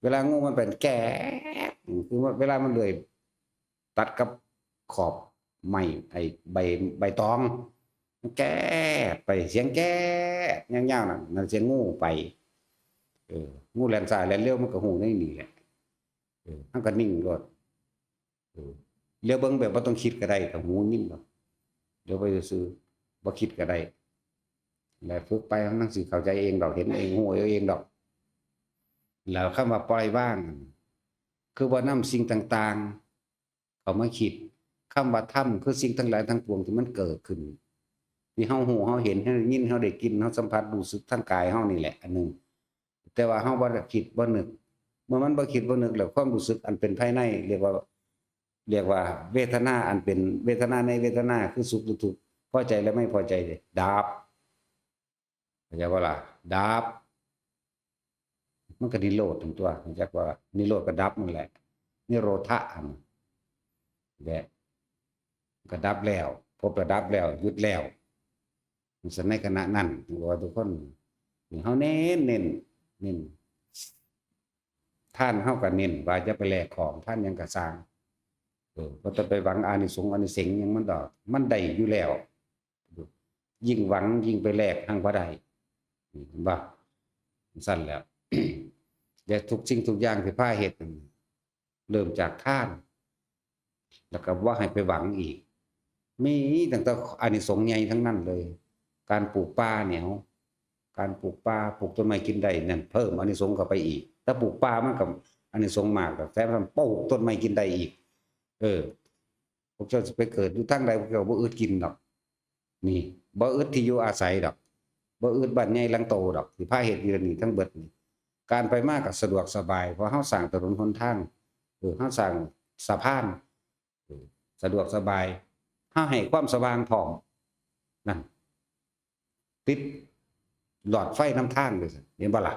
[SPEAKER 1] เวลางูมันเป็นแก่คือว่าเวลามันเลื่อยตัดกับขอบไม้ไอ้ใบตองแก้ไปเสียงแก้ยาวๆนั่นเสียงงูไปงูแล่นซ้ายแล่นเร็วมันก็ฮู้ในนี่แหละมันก็นิ่งโลดเลี้ยวเบิ่งแบบบ่ต้องคิดก็ได้ถ้าหูนิ่งดอกเดี๋ยวไปซื่อบ่คิดก็ได้แล้วฝึกไปมันสิเข้าใจเองดอกเห็นเองฮู้เองดอกแล้วคำว่าปล่อยว่างคือบ่นำสิ่งต่างๆเข้ามาคิดคำว่าธรรมคือสิ่งทั้งหลายทั้งปวงที่มันเกิดขึ้น ที่เฮาหูเฮาเห็นเฮาได้ยินเฮาได้กินเฮาสัมผัสรู้สึกทางกายเฮานี่แหละอันหนึงแต่ว่าเฮาบ่ได้คิดบ่นึกเมื่อมันบ่คิดบ่นึกแล้วความรู้สึกอันเป็นภายในเรียกว่าเวทนาอันเป็นเวทนาในเวทนาคือสุขหรือทุกข์พอใจและไม่พอใจเนี่ยดับเข้าใจบ่ล่ะดับมันก็นิโรธทั้งตัวเข้าใจว่านิโรธก็ดับนั่นแหละนิโรธะอันแหละก็ดับแล้วพบระดับแล้วหยุดแล้วในขณะนั้นว่าทุกคนเฮาเน้นท่านเฮาก็เน้นว่าจะไปแลกของท่านยังก็สร้างบ่ต้องไปหวังอานิสงส์อานิเสงส์หยังมันดอกมันได้อยู่แล้วยิ่งหวังยิ่งไปแลกหังบ่ได้เห็นบ่สั่นแล้ว แต่ทุกสิ่งทุกอย่างที่พาเฮ็ดเริ่มจากทานแล้วก็ว่าให้ไปหวังอีกมีตั้งแต่อานิสงส์ใหญ่ทั้งนั้นเลยการปลูกป่าเนี่ยการปลูกป่าปลูกต้นไม้กินได้นั่นเพิ่มอานิสงส์เข้าไปอีกถ้าปลูกป่ามันก็อานิสงส์มากก็แท้ๆปลูกต้นไม้กินได้อีกพวกเจ้าสิไปเกิดอยู่ทางใดพวกเจ้าบ่อึดกินดอกนี่บ่อึดที่อยู่อาศัยดอกบ่อึดบ้านใหญ่หลังโตดอกที่พาเฮ็ดอยู่นี่ทั้งเบิดนี่การไปมาก็สะดวกสบายเพราะเฮาสร้างถนนหนทางเฮาสร้างสะพานสะดวกสบายเฮาให้ความสว่างพร้อมนั่นติดหลอดไฟนำทางเลยเห็นบ่ล่ะ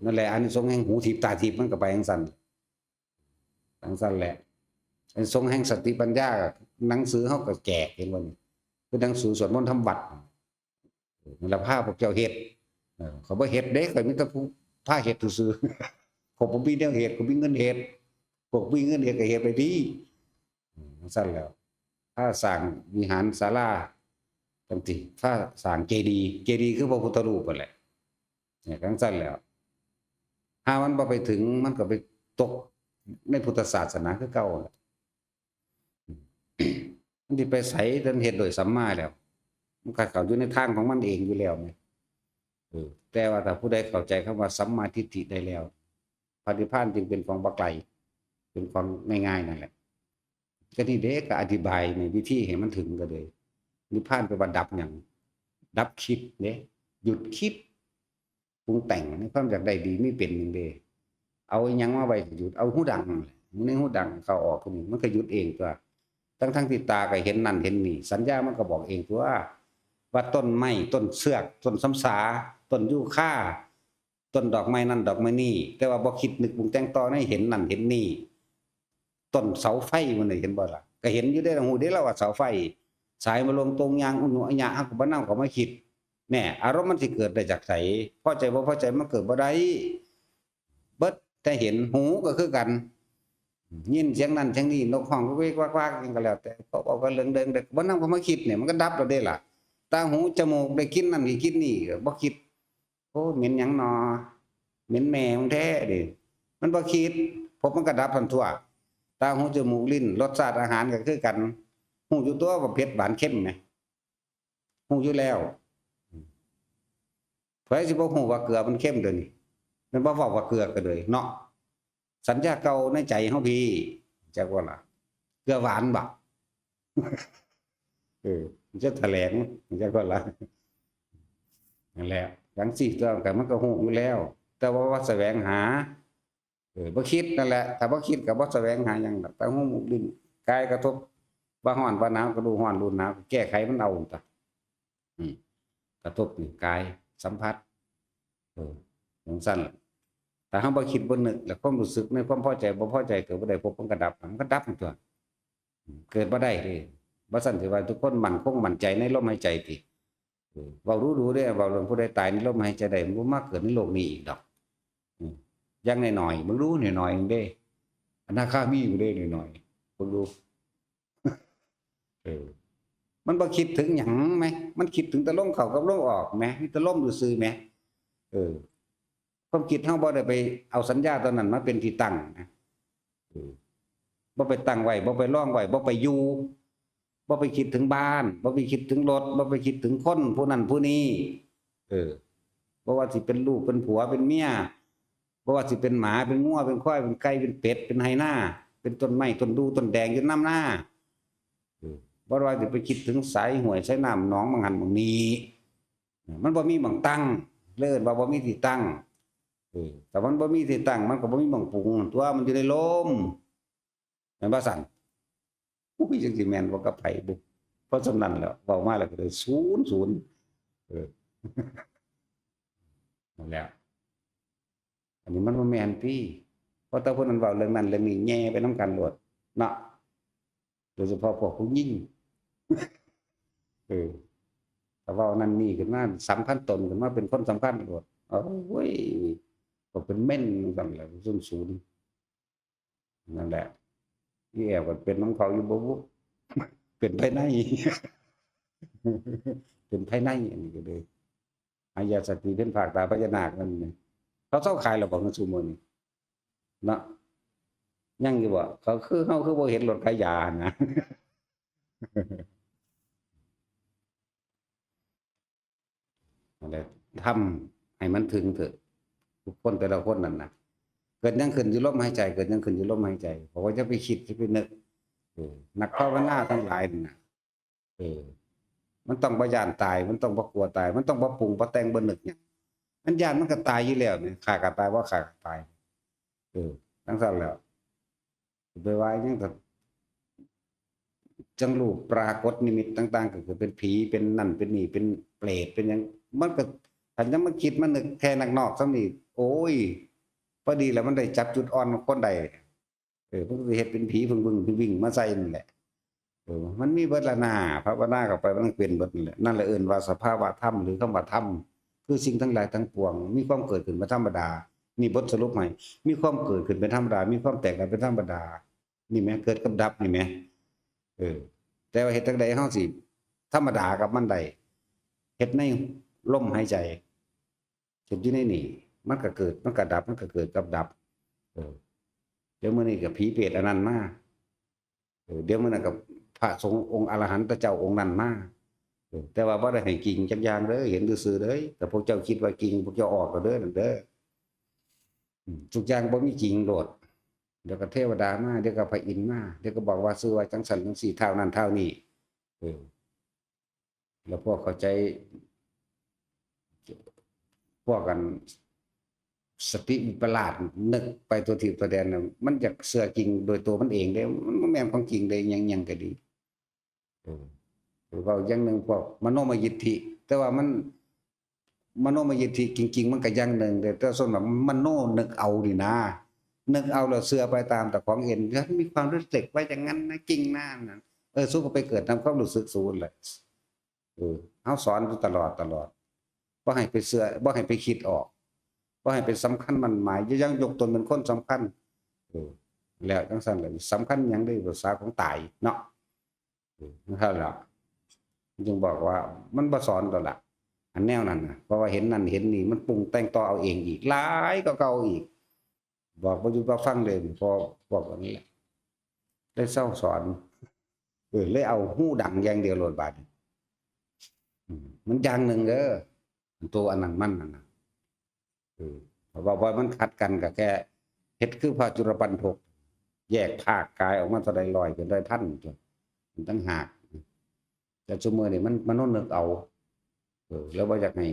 [SPEAKER 1] นั่นแหละอานิสงส์แห่งหูทิพย์ตาทิพย์มันก็ไปจังซั่นแหละอานิสงส์แห่งสติปัญญาหนังสือเฮาก็แจกเห็นบ่นี่คือหนังสือสวดมนต์ทำวัดนั่นล่ะพาพวกเจ้าเฮ็ดเขาบ่เฮ็ดเด้ข่อยมีแต่ผู้พาเฮ็ดซื่อๆผมบ่มีแนวเฮ็ดผมมีเงินเฮ็ดพวกมีเงินเฮ็ดก็เฮ็ดไปดีจังซั่นแล้วถ้าสร้างวิหารศาลาจังซี่ถ้าสร้างเจดีย์คือพระพุทธรูปนั่นแหละเนี่ยจังซั่นแล้วถ้ามันบ่ไปถึงมันก็ไปตกในพุทธศาสนาคือเก่าแหละมันสิไปไสจนเฮ็ดโดยสัมมาแล้วมันก็เข้าอยู่ในทางของมันเองอยู่แล้วแหมแต่ว่าถ้าผู้ใดเข้าใจคำว่าสัมมาทิฏฐิได้แล้วพระนิพพานจึงเป็นของบ่ไกลเป็นของง่ายๆนั่นแหละก็นี่เด้ก็อธิบายในวิธีให้มันถึงก็เลยนิพพานแปลว่าดับหยังดับคิดเด้หยุดคิดปรุงแต่งในความอยากได้ดีไม่เป็นจังเด้เอาอิหยังมาไว้หยุดเอาหูดังในหูดังเข้าออกพวกนี้มันก็หยุดเองตัวทั้งที่ตาก็เห็นนั่นเห็นนี่สัญญามันก็บอกเองตัวว่าต้นไม้ต้นเสือกต้นสำสาต้นยูคาต้นดอกไม้นั่นดอกไม้นี่แต่ว่าบ่คิดนึกปรุงแต่งต่อให้เห็นนั่นเห็นนี่ต้นเสาไฟมันนี่เห็นบ่ล่ะก็เห็นอยู่ได้หูได้แล้วว่าเสาไฟสายมาลงตรงยางอุ่นอัญญะฮักบ่นำก็มาคิดแน่อารมณ์มันสิเกิดได้จากไสพอใจบ่พอใจมันเกิดบ่ได้เบิดแต่เห็นหูก็คือกันยินเสียงนั้นเสียงนี้นกฮ้องก็เวกวากๆจังก็แล้วแต่เขาบอกว่าเรื่องเดิงแต่บ่นำก็มาคิดเนี่ยมันก็ดับแล้วเด้ล่ะตาหูจมูกได้กินนั่นได้กินนี่ก็บ่คิดโอ้เหม็นหยังน้อเหม็นแม่มึงแท้ดิมันบ่คิดพบมันก็ดับทันทั่วตาหูจมูกลิ้นรสชาติอาหารก็คือกันฮู้อยู่ตัวว่าเผ็ดหวานเค็มแหมฮู้อยู่แล้วไผสิบ่ฮู้ว่าเกลือมันเค็มเด้อนี่มันบ่เว้าว่าเกลือก็เลยเนาะสัญญาเก่าในใจเฮาพี่จักว่าล่ะเกลือหวานบ่มันจะแถลงจักว่าล่ะนั่นแหละจังซี่ตัวก็มันก็ฮู้อยู่แล้วแต่ว่าแสวงหาบ่คิดนั่นแหละถ้าบ่คิดก็บ่แสวงหาหยังดอกแต่ฮู้ลิ้นกายกระทบว่าร้อนว่าหนาวก็ดูร้อนรู้หนาวแก้ไขมันเอาตะกระทบนี่กายสัมผัสจังซั่นถ้าเฮาบ่คิดบ่นึกแล้วความรู้สึกในความพอใจบ่พอใจเกิดบ่ได้พบมันก็ดับมันก็ดับตัวเกิดบ่ได้เด้บ่ซั่นสิว่าทุกคนมั่นคงมั่นใจในลมหายใจติเว้ารู้ๆเด้เว้าเรื่องผู้ใดตายในลมหายใจได้มันบ่มาเกิดในโลกนี้อีกดอกอย่างน้อยๆมึงรู้น้อยๆเด้อนาคามีอยู่เด้น้อยๆมึงรู้มันบ่คิดถึงหยังแหมมันคิดถึงแต่ลมเข้ากับลมออกแหมมีแต่ลมซื่อๆแหมความคิดเฮาบ่ได้ไปเอาสัญญาตัวนั้นมาเป็นที่ตั้งนะบ่ไปตั้งไว้บ่ไปรองไว้บ่ไปอยู่บ่ไปคิดถึงบ้านบ่ไปคิดถึงรถบ่ไปคิดถึงคนผู้นั้นผู้นี้บ่ว่าสิเป็นลูกเป็นผัวเป็นเมียบ่ว่าสิเป็นหมาเป็นงัวเป็นควายเป็นไก่เป็นเป็ดเป็นไหนาเป็นต้นไม้ต้นดูต้นแดงอยู่นำหน้า บ่ว่าสิไปคิดถึงสายห้วยสายน้ำหนองบางหันบางนี้มันบ่มีหม้องตั้งเลิศว่าบ่มีที่ตั้งแต่มันบ่มีที่ตั้งมันก็บ่มีหม้องปรุงตัวมันอยู่ในลมแม่นบ่สั่นอุ้ยจังสิแม่นบ่กับไผบุเพราะฉะนั้นแล้วเว้ามาแล้วก็เลยศูนย์เออนั่นแหละอันนี้มันบ่แม่นติเพราะแต่คนนั้นเว้าเรื่องนั้นเรื่องนี้แย่ไปนำกันโลดเนาะโดยเฉพาะพวกผู้หญิงถ้าเว้านั่นนี่ขึ้นมาสำคัญตนขึ้นมาเป็นคนสำคัญโลดโอ้ยก็เป็นเม่นจังแหละศูนย์นั่นแหละที่แอบก็เป็นของเขาอยู่บ่บุเป็นภายในเป็นภายในอันนี้ก็เลยอายาสติเป็นภาคตาพญานาคนั่นนี่เขาเซาขายแล้วบ่คือซุมื้อนี้เนาะยังอยู่บ่เขาคือเฮาคือบ่เห็นรถขายยานะนั่นแหละทำให้มันถึงเถอะทุกคนแต่ละคนนั่นน่ะเกิดยังขึ้นอยู่ลมหายใจเกิดยังขึ้นอยู่ลมหายใจเพราะว่าจะไปคิดจะไปนึกนักภาวนาทั้งหลายนั่นน่ะมันต้องบ่ย้านตายมันต้องบ่กลัวตายมันต้องบ่ปรุงบ่แต่งบ่นึกหยังมันย้านมันก็ตายอยู่แล้วนี่ฆ่าก็ตายบ่ฆ่าก็ตายจังซั่นแล้วไปว่าหยังก็จังรูปปรากฏนิมิตต่างๆก็คือเป็นผีเป็นนั่นเป็นนี่เป็นเปรตเป็นหยังมันก็คันยังมาคิดมานึกแค่นักนอกซำนี่โอ้ยพอดีแล้วมันได้จับจุดอ่อนของคนใดมันก็สิเฮ็ดเป็นผีพึ่งๆวิ่งมาใส่นั่นแหละมันมีเบิดละนาภาวนาเข้าไปมันเป็นเบิดนั่นแหละนั่นแหละเอิ้นว่าสภาวะธรรมหรือคำว่าธรรมคือสิ่งทั้งหลายทั้งปวงมีความเกิดขึ้นเป็นธรรมดานี่บทสรุปให้มีความเกิดขึ้นเป็นธรรมดามีความแตกดับเป็นธรรมดานี่แหมเกิดกับดับนี่แหมแต่ว่าเฮ็ดจังได๋เฮาสิธรรมดากับมันได้เฮ็ดในลมหายใจเฮ็ดอยู่ในนี่มันก็เกิดมันก็ดับมันก็เกิดกับดับเดี๋ยวมื้อนี้ก็ผีเปรตอันนั้นมาเดี๋ยวมื้อนั้นก็พระสงฆ์องค์อรหันตเจ้าองค์นั้นมาแต่ว่าบ่ได้ให้กิ่งจักอย่างเด้อเห็นซื่อๆเด้อแต่พวกเจ้าคิดว่ากิ่งพวกเจ้าออกแล้วเด้อนั่นเด้อทุกอย่างบ่มีกิ่งโลดเดี๋ยวก็เทวดามาเดี๋ยวก็พระอินทร์มาเดี๋ยวก็บอกว่าชื่อว่าจังซั่นจังซี่เท่านั้นเท่านี้แล้วพวกเข้าใจพวกกันสติวิปลาสนึกไปตัวทิพย์ตัวแดนน่ะมันอยากเชื่อจริงโดยตัวมันเองเด้มันบ่แม่นของจริงเด้หยังๆก็ดีหรือว่าอย่างหนึ่งพวกมโนมยิทธิแต่ว่ามันมโนมยิทธิจริงๆมันก็อย่างหนึ่งแต่ส่วนแบบมโนนึกเอานี่นะนึกเอาแล้วเชื่อไปตามแต่ของเห็นมีความรู้สึกว่าอย่างนั้นนะจริงนะนั่นสู้ก็ไปเกิดตามความรู้สึกศูนย์แหละเฮาสอนอยู่ตลอดบ่ให้ไปเชื่อบ่ให้ไปคิดออกบ่ให้เป็นสำคัญมันหมายยังยกตนเป็นคนสำคัญแล้วจังซั่นแหละสำคัญหยังได้ภาษาของตายเนาะนั่นแหละจึงบอกว่ามันบ่สอนดอกล่ะอันแนวนั้นน่ะเพราะว่าเห็นนั่นเห็นนี่มันปรุงแต่งต่อเอาเองอีกหลายกว่าเก่าอีกบอกบ่อยู่บ่ฟังเลยพอบอกว่านี้แหละได้เศร้าสอนเลยเอาหู้ดังอย่างเดียวโลดบาดมันอย่างหนึ่งเด้อตัวอันนั้นมันนั่นน่ะเพราะว่ามันขัดกันกับแค่เฮ็ดคือพระจุลปันถกแยกภาคกายออกมาเท่าใด100เป็น100,000จ้ะมันต่างหากแต่ซุมื้อนี้มันมโนนึกเอาแล้วบ่อยากให้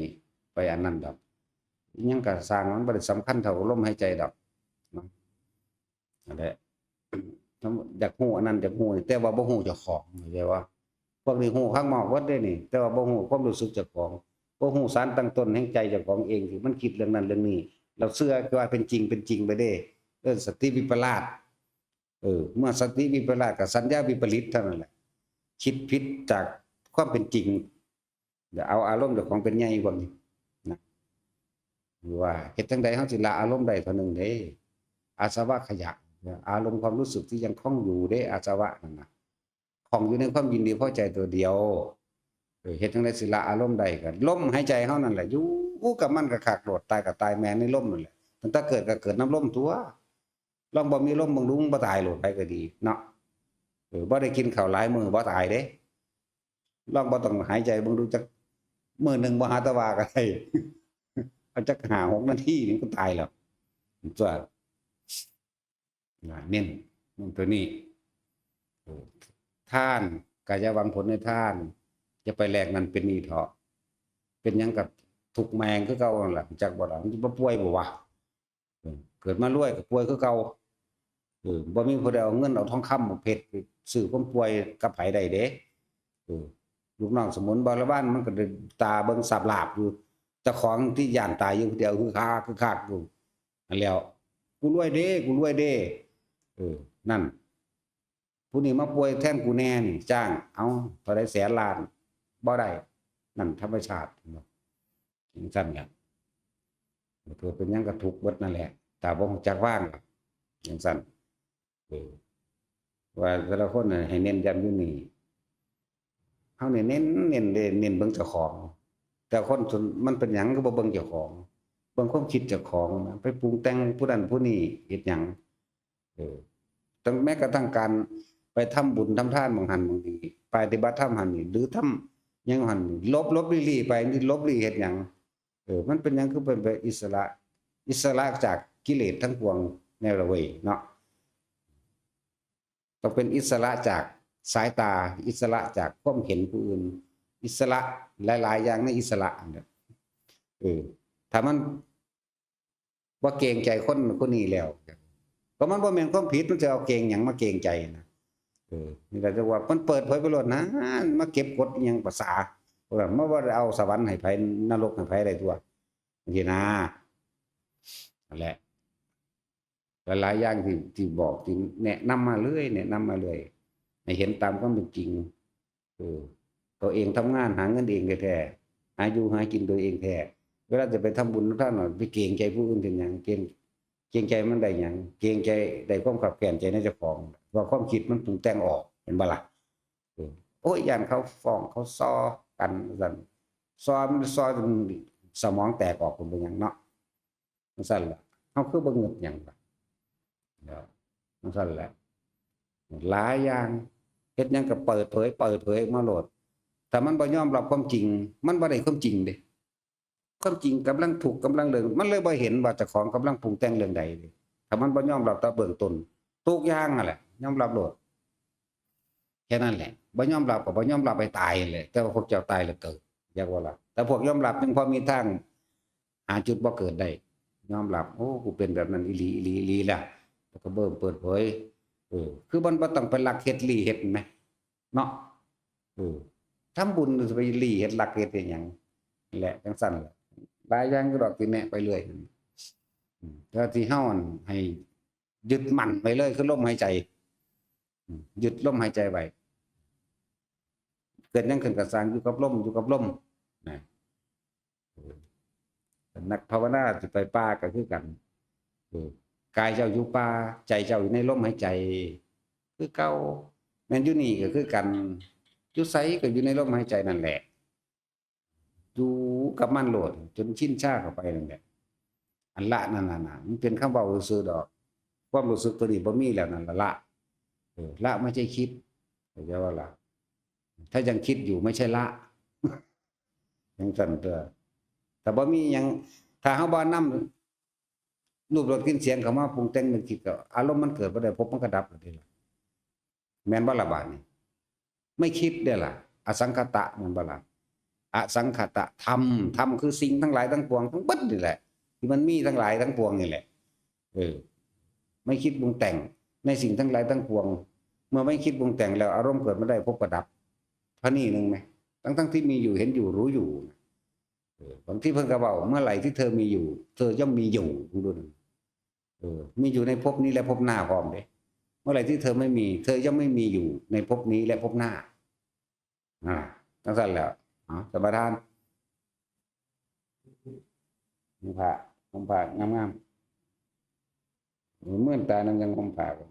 [SPEAKER 1] ไปอันนั้นดอกอิหยังก็สร้างมันบ่ได้สำคัญเท่าลมหายใจดอกเนาะนั่นแหละอยากฮู้อันนั้นอยากฮู้แต่ว่าบ่ฮู้เจ้าของเข้าใจว่าพวกนี้ฮู้ข้างนอกเบิดเด้นี่แต่ว่าบ่ฮู้ความรู้สึกเจ้าของบ่ฮู้สารตั้งต้นแห่งใจเจ้าของเองที่มันคิดเรื่องนั้นเรื่องนี้เราเชื่อว่าเป็นจริงไปเด้สติวิปลาสเมื่อสติวิปลาสกับสัญญาวิปริตเท่านั้นแหละคิดผิดจากความเป็นจริงอย่าเอาอารมณ์เจ้าของเป็นใหญ่กว่านี้นะหรือว่าเฮ็ดจังใดเฮาสิละอารมณ์ได้เท่านึงเด้อาสวะขยะอารมณ์ความรู้สึกที่ยังคล่องอยู่เด้อาสวะนั่นน่ะคล่องอยู่ในความยินดีพอใจตัวเดียวเฮ็ดจังได๋สิละอารมณ์ได้ก็ลมหายใจเฮานั่นแหละอยู่กับมันก็คักโลดตายก็ตายแม่ในลมนั่นแหละตั้งแต่เกิดก็เกิดน้ำลมตัวลองบ่มีลมบ่รู้บ่ตายโลดไปก็ดีเนาะบ่ได้กินข้าวหลายมื้อบ่ตายเด้ลองบ่ต้องหายใจเบิ่งดูจักมื้อนึงบ่หาตะวาก็ได้เอาจัก5-6 นาทีนี่ก็ตายแล้วตัวเน้นตัวนี้ทาน กายหวังผลในทานจะไปแลกนั้นเป็นนี่เถาะเป็นหยังกับถูกแมงคือเก่านั่นล่ะจักบ่ล่ะมันสิบ่ป่วยบ่วะเกิดมารวยก็ป่วยคือเก่าบ่มีผู้ใดเอาเงินเอาทองคำเอาเพชรไปซื้อความป่วยกับไผได้เด้ลูกน้องสมุนบริวารมันก็ได้ตาเบิ่งสับหลาบอยู่เจ้าของที่ย่านตายอยู่ผู้เดียวคือคากอยู่อันแล้วกูรวยเด้กูรวยเด้นั่นผู้นี้มาป่วยแทนกูแน่นี่จ้างเอาเท่าใดแสนล้านบ่ได้นั่นธรรมชาติจังซั่นแหละเกิดเป็นหยังก็ทุกข์เบิดนั่นแหละแต่บ่ฮู้จักวางจังซั่นว่าแต่ละคนน่ะให้เน้นย้ำอยู่นี่เฮานี่เน้นเบิ่งเจ้าของแต่คนส่วนมันเป็นหยังก็บ่เบิ่งเจ้าของเบิ่งความคิดเจ้าของไปปรุงแต่งผู้นั้นผู้นี้เฮ็ดหยังตั้งแม้กระทั่งการไปทำบุญทำทานบางหันบางทีปฏิบัติธรรมหันนี่หรือทำหยังหันนี่ลบลี่ไปนี่ลบลี่เฮ็ดหยังมันเป็นหยังคือเป็นอิสระจากกิเลสทั้งปวงในละเว้ยเนาะต้องเป็นอิสระจากสายตาอิสระจากความเห็นผู้อื่นอิสระหลายๆอย่างในอิสระเนี่ยถ้ามันว่าเกรงใจคนนี้แล้วก็มันบ่แม่นความผิดมันจะเอาเกรงหยังมาเกรงใจนะนี่ก็จะว่ามันเปิดเผยไปโลดนะมาเก็บกดอิหยังภาษาว่ามาว่าเอาสวรรค์ให้ไผนรกให้ไผได้ตัวจังซี่นะนั่นแหละหลายๆอย่างที่บอกที่แนะนำมาเรื่อยให้เห็นตามความเป็นจริงตัวเองทำงานหาเงินเองแท้ๆหาอยู่หากินตัวเองแท้เวลาจะไปทำบุญท่านหน่อยไปเกรงใจผู้อื่นเป็นหยังเกรงใจมันได้หยังเกรงใจได้ความขับแค้นใจในเจ้าของว่าความคิดมันปรุงแต่งออกเห็นบ่ล่ะโอ้ยย่านเขาฟ้องเขาซ้อกันซั่นซ้อจนสมองแตกออกเป็นหยังเนาะจังซั่นล่ะเฮาคือบ่งึดหยังล่ะจังซั่นแหละหลายอย่างเฮ็ดหยังก็เปิดเผยมาโลดแต่มันบ่ยอมรับความจริงมันบ่ได้ความจริงเด้ความจริงกำลังถูกกำลังเรื่องมันเลยบ่เห็นว่าเจ้าของกำลังปรุงแต่งเรื่องใดเด้ถ้ามันบ่ยอมรับแต่เบื้องต้นทุกอย่างนั่นแหละยอมรับโลดแค่นั้นแหละบ่ยอมรับก็บ่ยอมรับไปตายแหละแต่ว่าพวกเจ้าตายแล้วเกิดอยากว่าล่ะแต่พวกยอมรับยังพอมีทางหาจุดบ่เกิดได้ยอมรับโอ้กูเป็นแบบนั้นอีหลีล่ะแล้วก็เบิ่มเปิดเผยคือมันบ่ต้องไปลักเฮ็ดลี่เฮ็ดแม่เนาะทำบุญจะไปลี่เฮ็ดลักเฮ็ดหยังแหละจังซั่นล่ะหลายอย่างก็ดอกที่แนะไปเรื่อยแต่ที่เฮาให้ยึดมั่นไว้เลยคือลมหายใจยึดลมหายใจไว้เกิดหยังขึ้นก็สร้างอยู่กับลมนะนักภาวนาสิไปป่าก็คือกันกายเจ้าอยู่ป่าใจเจ้าอยู่ในลมหายใจคือเก่าแม่นอยู่นี่ก็คือกันอยู่ไสก็อยู่ในลมหายใจนั่นแหละอยู่กับมันโลดจนชินชาเข้าไปนั่นแหละอันละนั่นน่ะมันเป็นคำเว้าซื่อๆดอกความรู้สึกตัวนี้บ่มีแล้วนั่นละละไม่ใช่คิดเข้าใจว่าล่ะถ้ายังคิดอยู่ไม่ใช่ละยังสั่นตัวแต่บ่มีหยังถ้าเฮาบ่นำรูปรสกลิ่นเสียงเข้ามาปรุงแต่งนึกคิดก็อารมณ์มันเกิดบ่ได้พบมันก็ดับได้ล่ะแม่นบ่ล่ะบาดนี้ไม่คิดเด้อล่ะอสังขตะแม่นบ่ล่ะอสังขตะธรรมคือสิ่งทั้งหลายทั้งปวงทั้งเบิดนี่แหละที่มันมีทั้งหลายทั้งปวงนี่แหละไม่คิดปรุงแต่งในสิ่งทั้งหลายทั้งปวงเมื่อไม่คิดปรุงแต่งแล้วอารมณ์เกิดไม่ได้พบกระดับเท่านี้นึงไหมทั้งที่มีอยู่เห็นอยู่รู้อยู่บางที่เพิ่นก็เว้าเมื่อไหร่ที่เธอมีอยู่เธอย่อมมีอยู่ดูนึงมีอยู่ในภพนี้และภพหน้าพร้อมเด้เมื่อไหร่ที่เธอไม่มีเธอย่อมไม่มีอยู่ในภพนี้และภพหน้าจังซั่นแหละสมทานผมผ่างามๆเหมือนตานั้นยังผมผ่ากัน